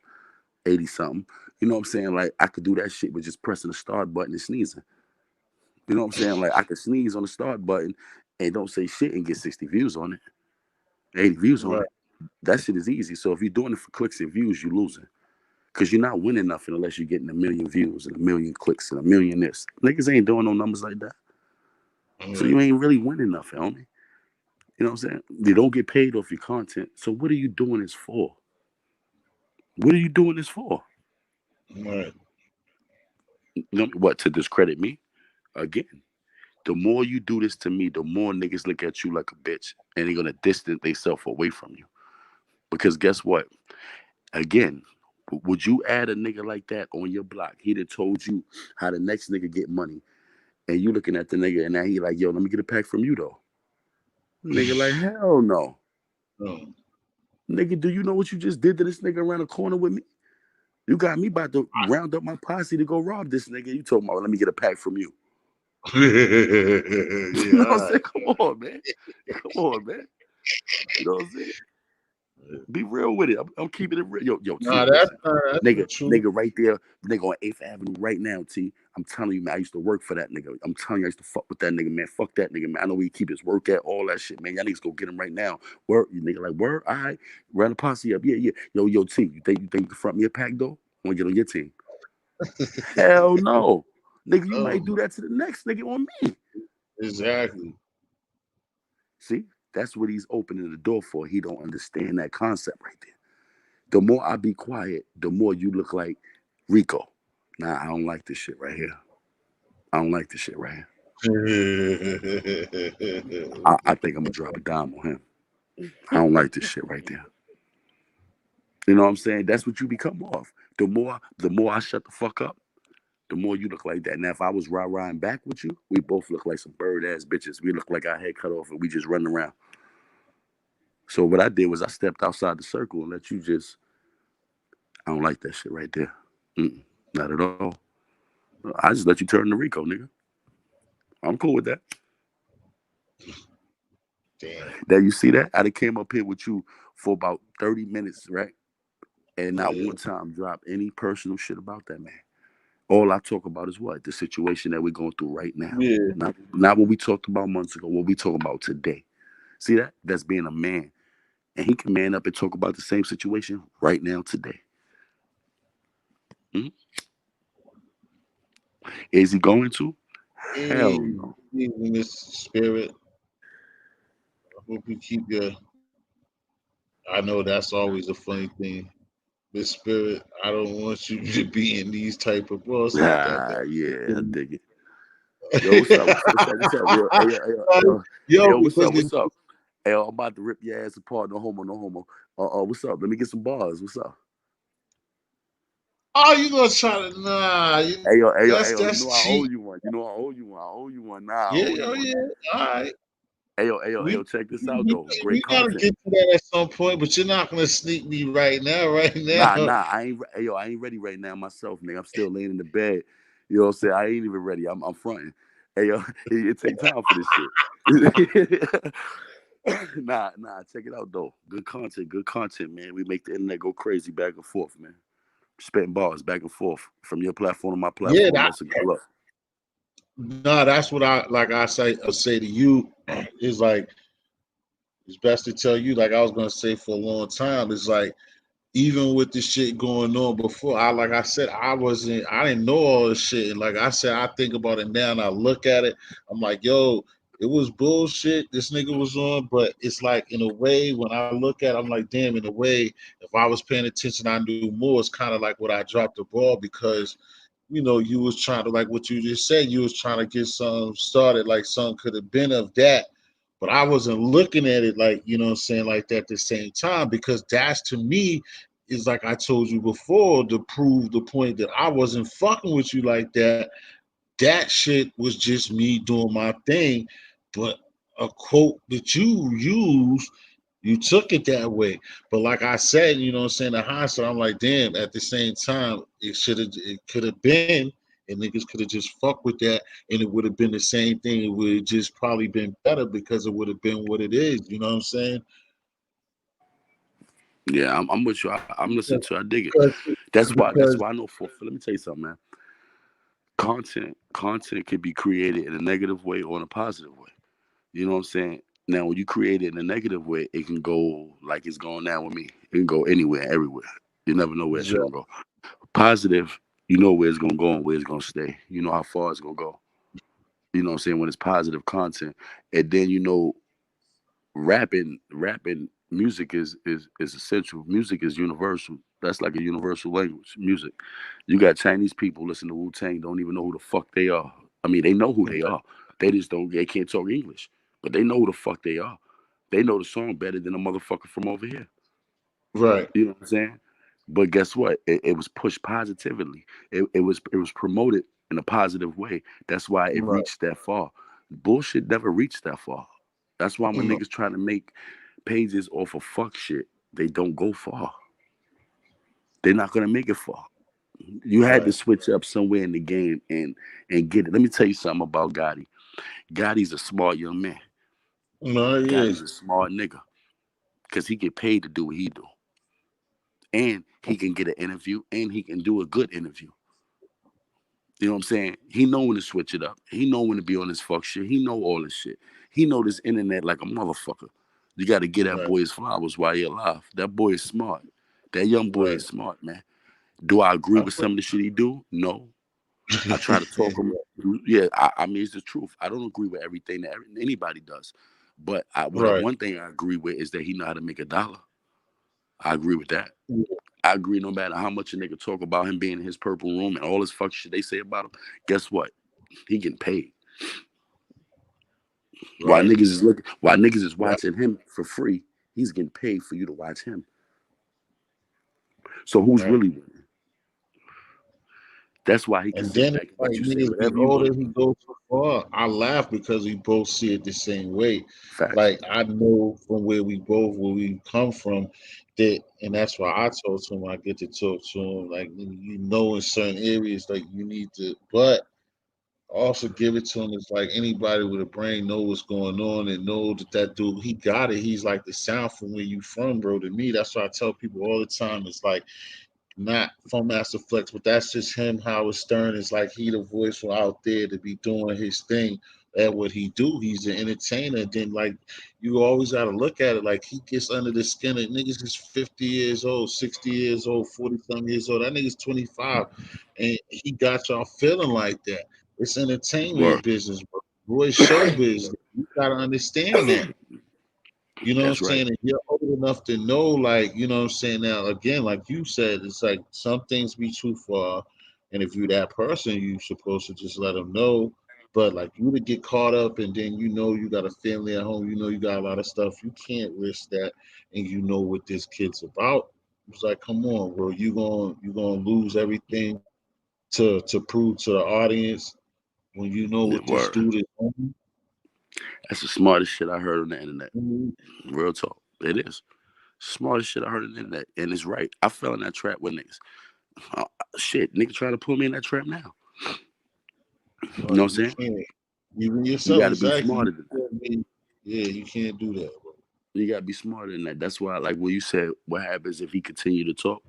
Speaker 8: 80 something. You know what I'm saying? Like I could do that shit with just pressing the start button and sneezing. You know what I'm saying? Like I could sneeze on the start button and don't say shit and get 60 views on it, 80 views on
Speaker 1: Right.
Speaker 8: it. That shit is easy. So if you're doing it for clicks and views, you're losing. Because you're not winning nothing unless you're getting a million views and a million clicks and a million this. Niggas ain't doing no numbers like that. So
Speaker 1: Right.
Speaker 8: you ain't really winning nothing, homie. You know what I'm saying? You don't get paid off your content. So what are you doing this for? What are you doing this for?
Speaker 1: Right.
Speaker 8: You know, what, to discredit me? Again, the more you do this to me, the more niggas look at you like a bitch and they're gonna distance themselves away from you. Because guess what? Again, would you add a nigga like that on your block? He'd have told you how the next nigga get money. And you looking at the nigga and now he like, yo, let me get a pack from you though. Nigga like, hell no.
Speaker 1: No.
Speaker 8: Nigga, do you know what you just did to this nigga around the corner with me? You got me about to round up my posse to go rob this nigga. You told me, oh, let me get a pack from you. You
Speaker 1: Yeah,
Speaker 8: know what
Speaker 1: all
Speaker 8: I'm saying?
Speaker 1: right.
Speaker 8: Come on, man. Come on, man. You know what I'm saying? Be real with it. I'm keeping it real. Yo, T,
Speaker 1: Nah,
Speaker 8: listen.
Speaker 1: that's the
Speaker 8: Nigga,
Speaker 1: truth.
Speaker 8: nigga right there, nigga on 8th Avenue right now, T. I'm telling you, man, I used to work for that nigga. I'm telling you, I used to fuck with that nigga, man. Fuck that nigga, man. I know where he keep his work at, all that shit, man. Y'all niggas go get him right now. Word, you nigga like, word, all right. Round the posse up. Yeah, yeah. Yo, T, you think you can front me a pack, though? I want to get on your team. Hell no. Nigga, you might do
Speaker 1: Oh,
Speaker 8: that to the next nigga on me.
Speaker 1: exactly.
Speaker 8: See? That's what he's opening the door for. He don't understand that concept right there. The more I be quiet, the more you look like Rico. Nah, I don't like this shit right here. I don't like this shit right here. I think I'm gonna drop a dime on him. I don't like this shit right there. You know what I'm saying? That's what you become off. The more I shut the fuck up, the more you look like that. Now, if I was rah-rahing back with you, we both look like some bird ass bitches. We look like our head cut off and we just running around. So what I did was I stepped outside the circle and let you just. I don't like that shit right there. Mm-mm, not at all. I just let you turn to Rico, nigga. I'm cool with that.
Speaker 1: Damn.
Speaker 8: Now you see that? I done came up here with you for about 30 minutes, right? And not
Speaker 1: Yeah.
Speaker 8: one time drop any personal shit about that man. All I talk about is what? The situation that we're going through right now.
Speaker 1: Yeah.
Speaker 8: Not what we talked about months ago, what we talking about today. See that? That's being a man. And he can man up and talk about the same situation right now today. Mhm. Is he going to?
Speaker 1: Hey,
Speaker 8: Hell no.
Speaker 1: in this spirit, I hope you keep your. I know that's always a funny thing. This spirit, I don't want you to be in these type of. Well, it's not that
Speaker 8: Ah, yeah, I
Speaker 1: bad.
Speaker 8: dig it. Yo, what's up? What's up? Yo, hey, yo, hey,
Speaker 1: Yo,
Speaker 8: yo, what's
Speaker 1: because
Speaker 8: up? What's up? Hey, yo, I'm about to rip your ass apart. No homo, no homo. What's up? Let me get some bars. What's up?
Speaker 1: oh, you gonna try to nah?
Speaker 8: Hey, yo. You
Speaker 1: That's
Speaker 8: know I owe
Speaker 1: cheap.
Speaker 8: you one. You know I owe you one. I owe you one. Nah, I
Speaker 1: Yeah,
Speaker 8: owe you
Speaker 1: oh
Speaker 8: one.
Speaker 1: yeah. All right.
Speaker 8: Hey, yo.
Speaker 1: We
Speaker 8: Check this out
Speaker 1: we,
Speaker 8: though. Great
Speaker 1: we gotta
Speaker 8: content.
Speaker 1: get to that at some point, but you're not gonna sneak me right now. Right
Speaker 8: Nah,
Speaker 1: now.
Speaker 8: nah. I ain't ready right now myself, nigga. I'm still laying in the bed. You know what I'm saying? I ain't even ready. I'm fronting. Hey, yo, it take time for this shit. Nah. Check it out though. Good content, man. We make the internet go crazy back and forth, man. Spitting bars back and forth from your platform to my
Speaker 1: Yeah,
Speaker 8: platform. That's a good look.
Speaker 1: nah, that's what I say to you is like it's best to tell you like I was gonna say for a long time. It's like even with the shit going on before, like I said, I didn't know all this shit. And like I said, I think about it now and I look at it, I'm like, yo, it was bullshit. This nigga was on, but it's like in a way, when I look at it, I'm like, damn, in a way, if I was paying attention, I knew more. It's kind of like what I dropped the ball because you was trying to like what you just said, you was trying to get something started, like something could have been of that. But I wasn't looking at it like, what I'm saying, like that at the same time, because that's to me is like I told you before to prove the point that I wasn't fucking with you like that. That shit was just me doing my thing. But a quote that you use, you took it that way. But like I said, what I'm saying, the hindsight, I'm like, damn, at the same time, it could have been, and niggas could have just fucked with that, and it would have been the same thing. It would have just probably been better because it would have been what it is. You know what I'm saying?
Speaker 8: Yeah, I'm with you. I'm listening to. I dig it.
Speaker 1: Because,
Speaker 8: That's
Speaker 1: because
Speaker 8: why I know for. Let me tell you something, man. Content can be created in a negative way or in a positive way. You know what I'm saying? Now, when you create it in a negative way, it can go like it's going down with me. It can go anywhere, everywhere. You never know where it's gonna go. Positive, you know where it's gonna go and where it's gonna stay. You know how far it's gonna go. You know what I'm saying? When it's positive content, and then rapping music is essential. Music is universal. That's like a universal language. Music. You got Chinese people listen to Wu Tang, don't even know who the fuck they are. I mean, they know who they are. They just don't. They can't talk English, but they know who the fuck they are. They know the song better than a motherfucker from over here.
Speaker 1: right,
Speaker 8: You know what I'm saying? But guess what? It was pushed positively. It was promoted in a positive way. That's why it
Speaker 1: right.
Speaker 8: reached that far. Bullshit never reached that far. That's why when
Speaker 1: No,
Speaker 8: niggas trying to make pages off of fuck shit, they don't go far. They're not gonna make it far. You had to
Speaker 1: right.
Speaker 8: switch up somewhere in the game and get it. Let me tell you something about Gotti. Gotti's a smart young man.
Speaker 1: No, it
Speaker 8: Gotti's
Speaker 1: is.
Speaker 8: a smart nigga because he get paid to do what he do, and he can get an interview, and he can do a good interview. You know what I'm saying? He know when to switch it up. He know when to be on his fuck shit. He know all this shit. He know this internet like a motherfucker. You got to get that
Speaker 1: Right,
Speaker 8: boy his flowers while he alive. That boy is smart. That young boy
Speaker 1: right.
Speaker 8: is smart, man. Do I agree
Speaker 1: I
Speaker 8: with
Speaker 1: feel-
Speaker 8: some of the shit he do? No. I try to talk him. Yeah, I mean it's the truth. I don't agree with everything that anybody does, but
Speaker 1: right.
Speaker 8: one thing I agree with is that he know how to make a dollar. I agree with that. I agree. No matter how much a nigga talk about him being in his purple room and all this fuck shit they say about him, guess what? He getting paid.
Speaker 1: Right.
Speaker 8: While niggas is
Speaker 1: Right.
Speaker 8: watching him for free, he's getting paid for you to watch him. So who's
Speaker 1: Right.
Speaker 8: really winning? That's why he can
Speaker 1: And
Speaker 8: sit
Speaker 1: then
Speaker 8: back
Speaker 1: it's
Speaker 8: and
Speaker 1: like
Speaker 8: let you say
Speaker 1: niggas get
Speaker 8: whatever you
Speaker 1: older,
Speaker 8: want.
Speaker 1: he goes so far. I laugh because we both see it the same way.
Speaker 8: Facts.
Speaker 1: Like I know from where we come from, that, and that's why I told him I get to talk to him. Like in certain areas, like you need to, but also give it to him. It's like anybody with a brain know what's going on and know that dude he got it. He's like the sound from where you from, bro. To me, that's why I tell people all the time. It's like not from Master Flex, but that's just him. Howard Stern is like he the voice from out there to be doing his thing at what he do. He's an entertainer. Then like you always gotta look at it like he gets under the skin of niggas is 50 years old, 60 years old, 40 some years old. That nigga's 25 and he got y'all feeling like that. It's
Speaker 8: Word.
Speaker 1: entertainment business, bro. Boy, showbiz. You gotta understand that. You know what I'm
Speaker 8: That's right.
Speaker 1: saying? And you're old enough to know, like, you know what I'm saying? Now, again, like you said, it's like some things be too far. And if you're that person, you're supposed to just let them know. But like you to get caught up and then you know you got a family at home, you know you got a lot of stuff, you can't risk that and you know what this kid's about. It's like, come on, bro, you gonna lose everything to prove to the audience when you know
Speaker 8: Yeah,
Speaker 1: what this
Speaker 8: word.
Speaker 1: dude is on.
Speaker 8: That's the smartest shit I heard on the internet.
Speaker 1: Mhm.
Speaker 8: Real talk. It is. Smartest shit I heard on the internet. And it's right. I fell in that trap with niggas. Uh, shit, nigga trying to pull me in that trap now. You know what I'm
Speaker 1: You
Speaker 8: saying?
Speaker 1: can't. Even
Speaker 8: You
Speaker 1: yourself,
Speaker 8: got to be
Speaker 1: exactly. You
Speaker 8: smarter than that.
Speaker 1: can't be, yeah, you can't do that, bro.
Speaker 8: You got to be smarter than that. That's why, like what you said, what happens if he continue to talk?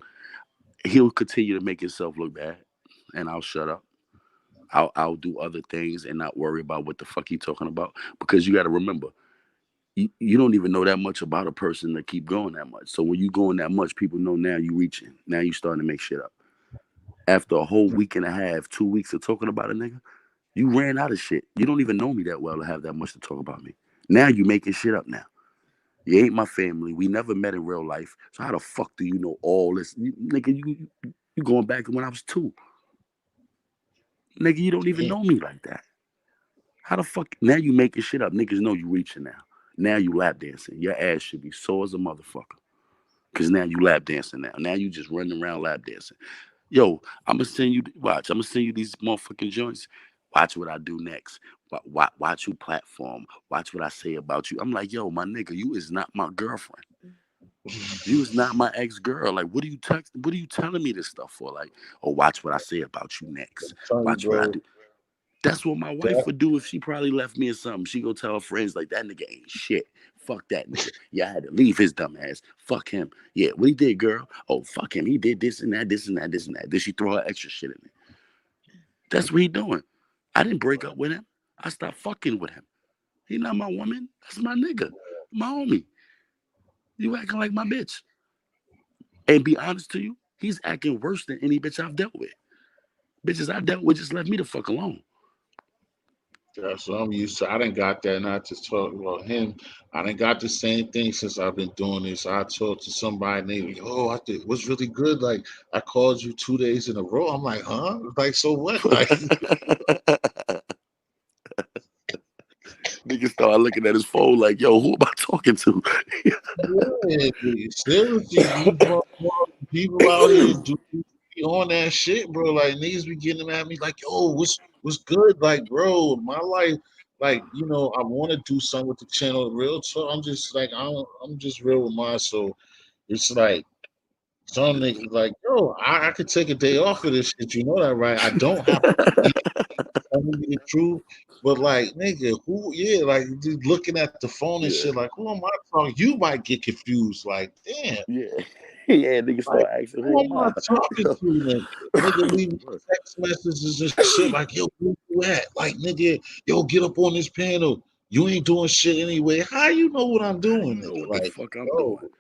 Speaker 8: He'll continue to make himself look bad. And I'll shut up. I'll do other things and not worry about what the fuck he talking about. Because you got to remember, you don't even know that much about a person to keep going that much. So when you going that much, people know now you reaching. Now you starting to make shit up. After a whole week and a half, 2 weeks of talking about a nigga, you ran out of shit. You don't even know me that well to have that much to talk about me. Now you making shit up now. You ain't my family. We never met in real life. So how the fuck do you know all this? Nigga, you going back to when I was 2. Nigga, you don't even
Speaker 1: Damn.
Speaker 8: know me like that. How the fuck? Now you making shit up. Niggas know you reaching now. Now you lap dancing. Your ass should be sore as a motherfucker. Cause now you lap dancing now. Now you just running around lap dancing. Yo, I'm gonna send you. Watch. I'm gonna send you these motherfucking joints. Watch what I do next. Watch you platform. Watch what I say about you. I'm like, yo, my nigga, you is not my girlfriend. You is not my ex girl. Like, what are you text? What are you telling me this stuff for? Like, oh, watch what I say about you next.
Speaker 1: I'm telling you,
Speaker 8: Watch what I
Speaker 1: bro.
Speaker 8: do. That's what my wife
Speaker 1: That
Speaker 8: would do if she probably left me or something. She go tell her friends like that nigga ain't shit. Fuck that nigga. Yeah, I had to leave his dumb ass. Fuck him. Yeah, what he did, girl? Oh, fuck him. He did this and that, this and that, this and that. Then she throw her extra shit in it. That's what he doing. I didn't break up with him. I stopped fucking with him. He not my woman. That's my nigga. My homie. You acting like my bitch. And be honest to you, he's acting worse than any bitch I've dealt with. Bitches I dealt with just left me the fuck alone.
Speaker 1: that's what I'm used to. I didn't got that not to talk about him. I didn't got the same thing since I've been doing this. I talked to somebody and they like, oh, I think what's really good. Like I called you 2 days in a row. I'm like, huh? Like, so what? Like
Speaker 8: Nigga started looking at his phone like, yo, who am I talking to?
Speaker 1: yeah, seriously, people out here do be on that shit, bro. Like niggas be getting at me like, yo, what's good? Like, bro, my life, like, I want to do something with the channel. Real talk. I'm just like, I'm just real with mine. So it's like some niggas like, yo, I could take a day off of this shit. You know that, right? I don't have to tell me the truth. But like, nigga, who? Yeah, like, just looking at the phone and
Speaker 8: Yeah,
Speaker 1: shit. Like, who am I talking? You might get confused. Like, damn.
Speaker 8: yeah. Yeah, nigga
Speaker 1: Like,
Speaker 8: start asking,
Speaker 1: who
Speaker 8: who
Speaker 1: am
Speaker 8: am
Speaker 1: I
Speaker 8: I?
Speaker 1: talking to, nigga? Nigga leave me text messages and shit like, yo, where you at? Like, nigga, yo, get up on this panel. You ain't doing shit anyway. How you know what I'm
Speaker 8: How you
Speaker 1: doing,
Speaker 8: know
Speaker 1: nigga?
Speaker 8: what the
Speaker 1: Like,
Speaker 8: fuck I'm
Speaker 1: yo,
Speaker 8: doing?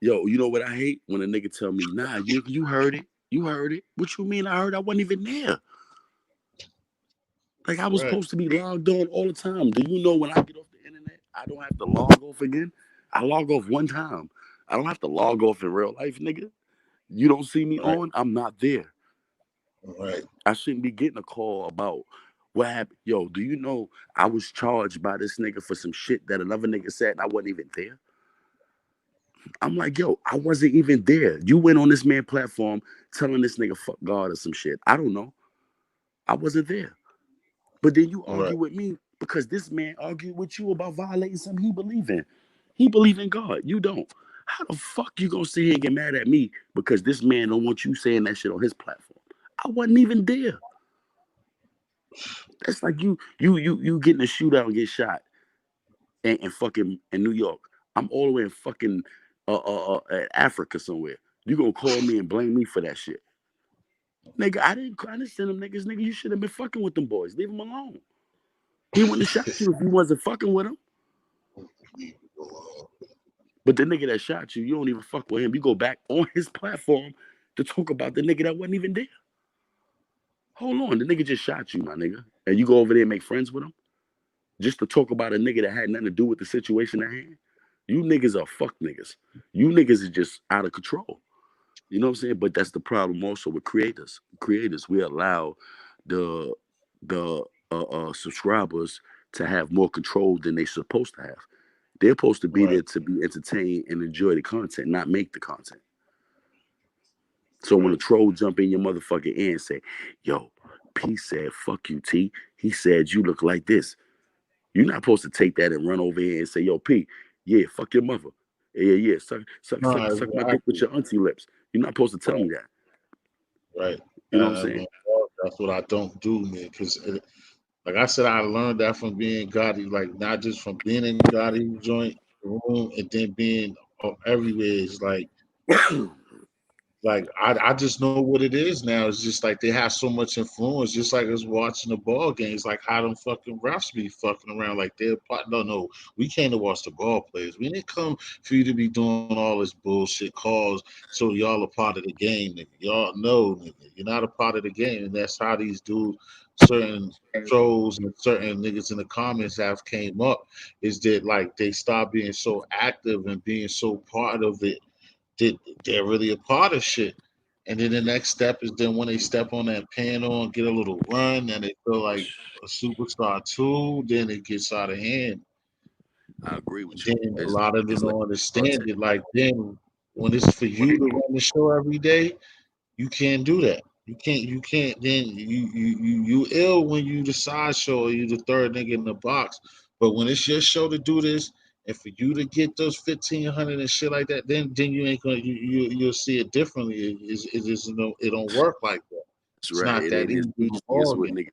Speaker 8: Yo, you know what I hate? When a nigga tell me, nah, you heard it. You heard it. What you mean I heard? I wasn't even there. Like I was
Speaker 1: right,
Speaker 8: supposed to be logged on all the time. Do you know when I get off the internet, I don't have to log off again? I log off one time. I don't have to log off in real life, nigga. You don't see me
Speaker 1: right,
Speaker 8: on, I'm not there.
Speaker 1: right,
Speaker 8: I shouldn't be getting a call about what happened. Yo, do you know I was charged by this nigga for some shit that another nigga said and I wasn't even there? I'm like, yo, I wasn't even there. You went on this man platform telling this nigga fuck God or some shit. I don't know. I wasn't there. But then you
Speaker 1: right.
Speaker 8: argue with me because this man argued with you about violating something he believe in. He believe in God. You don't. How the fuck you gonna sit here and get mad at me because this man don't want you saying that shit on his platform? I wasn't even there. That's like you getting a shootout and get shot in fucking in New York. I'm all the way in fucking Africa somewhere. You gonna call me and blame me for that shit? Nigga, I didn't send them niggas. Nigga, you should have been fucking with them boys. Leave them alone. He wouldn't have shot you if you wasn't fucking with him. But the nigga that shot you, you don't even fuck with him. You go back on his platform to talk about the nigga that wasn't even there. Hold on, the nigga just shot you, my nigga. And you go over there and make friends with him just to talk about a nigga that had nothing to do with the situation at hand. You niggas are fuck niggas. You niggas is just out of control. You know what I'm saying? But that's the problem also with creators. Creators, we allow the subscribers to have more control than they're supposed to have. They're supposed to be there to be entertained and enjoy the content, not make the content. So when a troll jump in your motherfucking ear and say, yo, P said, fuck you, T. He said you look like this. You're not supposed to take that and run over here and say, yo, P, yeah, fuck your mother. Yeah, suck my dick with your auntie lips. You're not supposed to tell me that.
Speaker 1: Right.
Speaker 8: You know what I'm saying?
Speaker 1: That's what I don't do, man. Because, like I said, I learned that from being Gotti, like not just from being in Gotti joint room and then being everywhere. It's like I just know what it is now. It's just like they have so much influence, just like us watching the ball games. Like how them fucking refs be fucking around. Like they're no, we came to watch the ball players. We didn't come for you to be doing all this bullshit calls. So y'all a part of the game, nigga. Y'all know, nigga, you're not a part of the game, and that's how these dudes, certain trolls and certain niggas in the comments have came up. Is that like they stop being so active and being so part of it. They're really a part of shit. And then the next step is then when they step on that panel and get a little run and they feel like a superstar too, then it gets out of hand.
Speaker 8: I agree with
Speaker 1: Then
Speaker 8: you.
Speaker 1: a lot of them
Speaker 8: Like
Speaker 1: don't understand it. Like then when it's for you to run the show every day, you can't do that. You can't then you ill when you the sideshow or you the third nigga in the box. But when it's your show to do this, and for you to get those 1,500 and shit like that, then you ain't gonna you'll see it differently. It is it don't work like that.
Speaker 8: that's
Speaker 1: It's
Speaker 8: right.
Speaker 1: not
Speaker 8: It
Speaker 1: that
Speaker 8: ain't as
Speaker 1: easy
Speaker 8: easy as
Speaker 1: ball
Speaker 8: what
Speaker 1: game.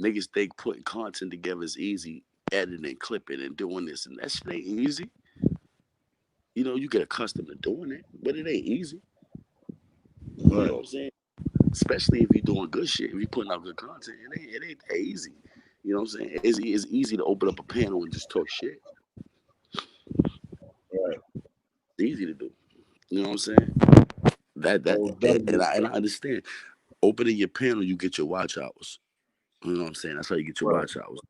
Speaker 8: niggas think putting content together is easy, editing, clipping, and doing this, and that shit ain't easy. You know, you get accustomed to doing it, but it ain't easy. You know
Speaker 1: Right,
Speaker 8: what I'm saying? Especially if you're doing good shit, if you're putting out good content, it ain't that easy. You know what I'm saying? It's easy to open up a panel and just talk shit.
Speaker 1: right.
Speaker 8: It's easy to do. You know what I'm saying? That
Speaker 1: Oh, definitely.
Speaker 8: and I understand. Opening your panel, you get your watch hours. You know what I'm saying? That's how you get your
Speaker 1: Right,
Speaker 8: watch hours.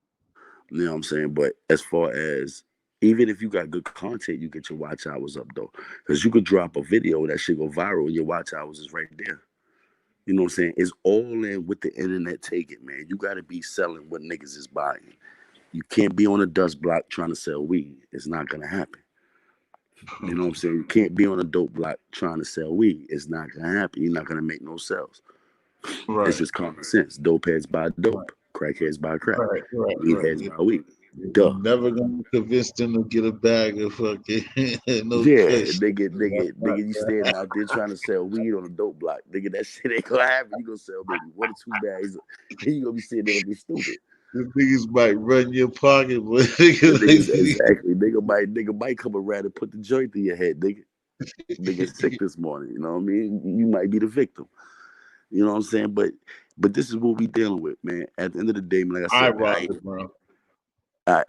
Speaker 8: You know what I'm saying? But as far as even if you got good content, you get your watch hours up though. Because you could drop a video that shit go viral and your watch hours is right there. You know what I'm saying? It's all in with the internet taking, man. You gotta be selling what niggas is buying. You can't be on a dust block trying to sell weed. It's not gonna happen. You know what I'm saying? You can't be on a dope block trying to sell weed. It's not gonna happen. You're not gonna make no sales. It's
Speaker 1: right,
Speaker 8: just common sense. Dope heads buy
Speaker 1: right,
Speaker 8: dope. Crackheads buy crack. Weed heads
Speaker 1: right.
Speaker 8: buy weed.
Speaker 1: You're
Speaker 8: Duh.
Speaker 1: never gonna convince them to get a bag of fucking no
Speaker 8: Yeah,
Speaker 1: kush.
Speaker 8: nigga, you standing out there trying to sell weed on a dope block. Nigga, that shit ain't gonna happen. You gonna sell maybe 1 or 2 bags, and you gonna be sitting there looking stupid.
Speaker 1: The niggas might run your pocket, but
Speaker 8: The niggas
Speaker 1: niggas
Speaker 8: exactly. Nigga might come around and put the joint in your head, nigga. Nigga sick this morning. You know what I mean? You might be the victim. You know what I'm saying? But this is what we dealing with, man. At the end of the day, man, like I
Speaker 1: I
Speaker 8: said, man,
Speaker 1: rock it, bro.
Speaker 8: I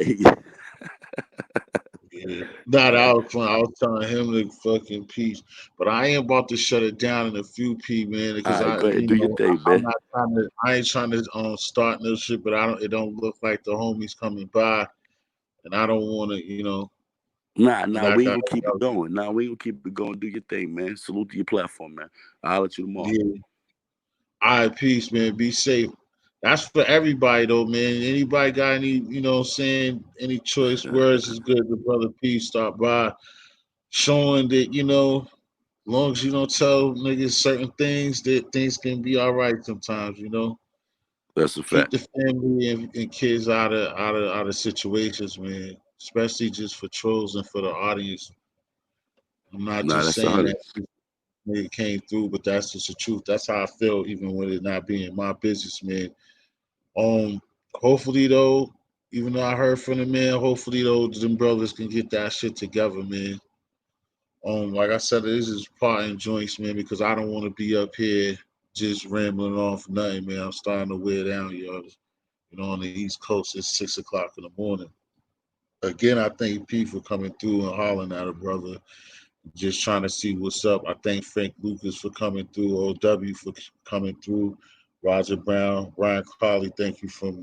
Speaker 1: Yeah. Nah,
Speaker 8: uh,
Speaker 1: that was fun. I was telling him to fucking peace, but I ain't about to shut it down in a few man,
Speaker 8: all
Speaker 1: because
Speaker 8: right, go ahead, do your thing,
Speaker 1: I'm
Speaker 8: man.
Speaker 1: not trying to. I ain't trying to start no shit, but I don't. It don't look like the homies coming by, and I don't want to, and
Speaker 8: Nah,
Speaker 1: I
Speaker 8: we ain't
Speaker 1: got,
Speaker 8: gonna keep it going. Nah, we ain't gonna keep it going. Do your thing, man. Salute to your platform, man. I'll let you tomorrow.
Speaker 1: yeah. All right, peace, man. Be safe. That's for everybody though, man. Anybody got any, what I'm saying, any choice words is good. The brother Peace stop by, showing that, as long as you don't tell niggas certain things, that things can be all right sometimes.
Speaker 8: That's a
Speaker 1: Keep
Speaker 8: fact.
Speaker 1: the family and kids out of situations, man. Especially just for trolls and for the audience. I'm not
Speaker 8: Nah,
Speaker 1: just
Speaker 8: that's a
Speaker 1: saying
Speaker 8: hundred.
Speaker 1: that it came through, but that's just the truth. That's how I feel, even with it not being my business, man. Um, Hopefully though, even though I heard from the man, hopefully though, them brothers can get that shit together, man. Like I said, this is parting joints, man, because I don't want to be up here just rambling on for nothing, man. I'm starting to wear down, y'all. You know, on the East Coast, it's 6 o'clock in the morning. Again, I thank P for coming through and hollering at a brother. Just trying to see what's up. I thank Frank Lucas for coming through, OW for coming through, Roger Brown, Brian Carley, thank you for,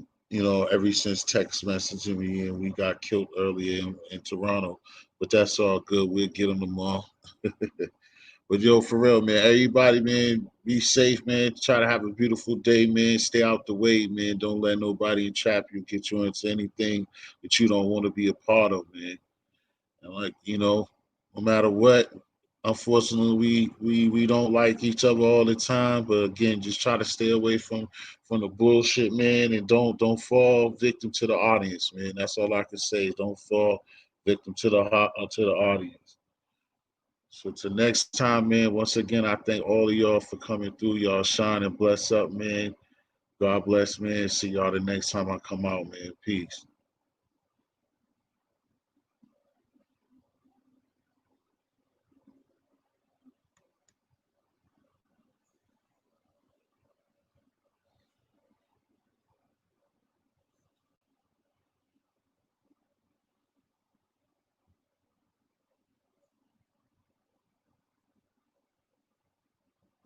Speaker 1: ever since text messaging me, and we got killed earlier in Toronto. But that's all good. We'll get them tomorrow. But yo, for real, man, everybody, man, be safe, man. Try to have a beautiful day, man. Stay out the way, man. Don't let nobody entrap you, get you into anything that you don't want to be a part of, man. And like, no matter what, unfortunately, we don't like each other all the time. But again, just try to stay away from the bullshit, man, and don't fall victim to the audience, man. That's all I can say. Don't fall victim to the audience. So till next time, man. Once again, I thank all of y'all for coming through. Y'all shine and bless up, man. God bless, man. See y'all the next time I come out, man. Peace.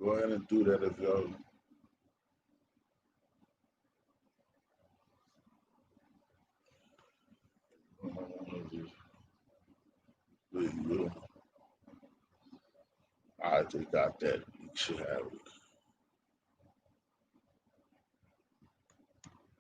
Speaker 1: Go ahead and do that if y'all. There you go. I just got that. You should have it.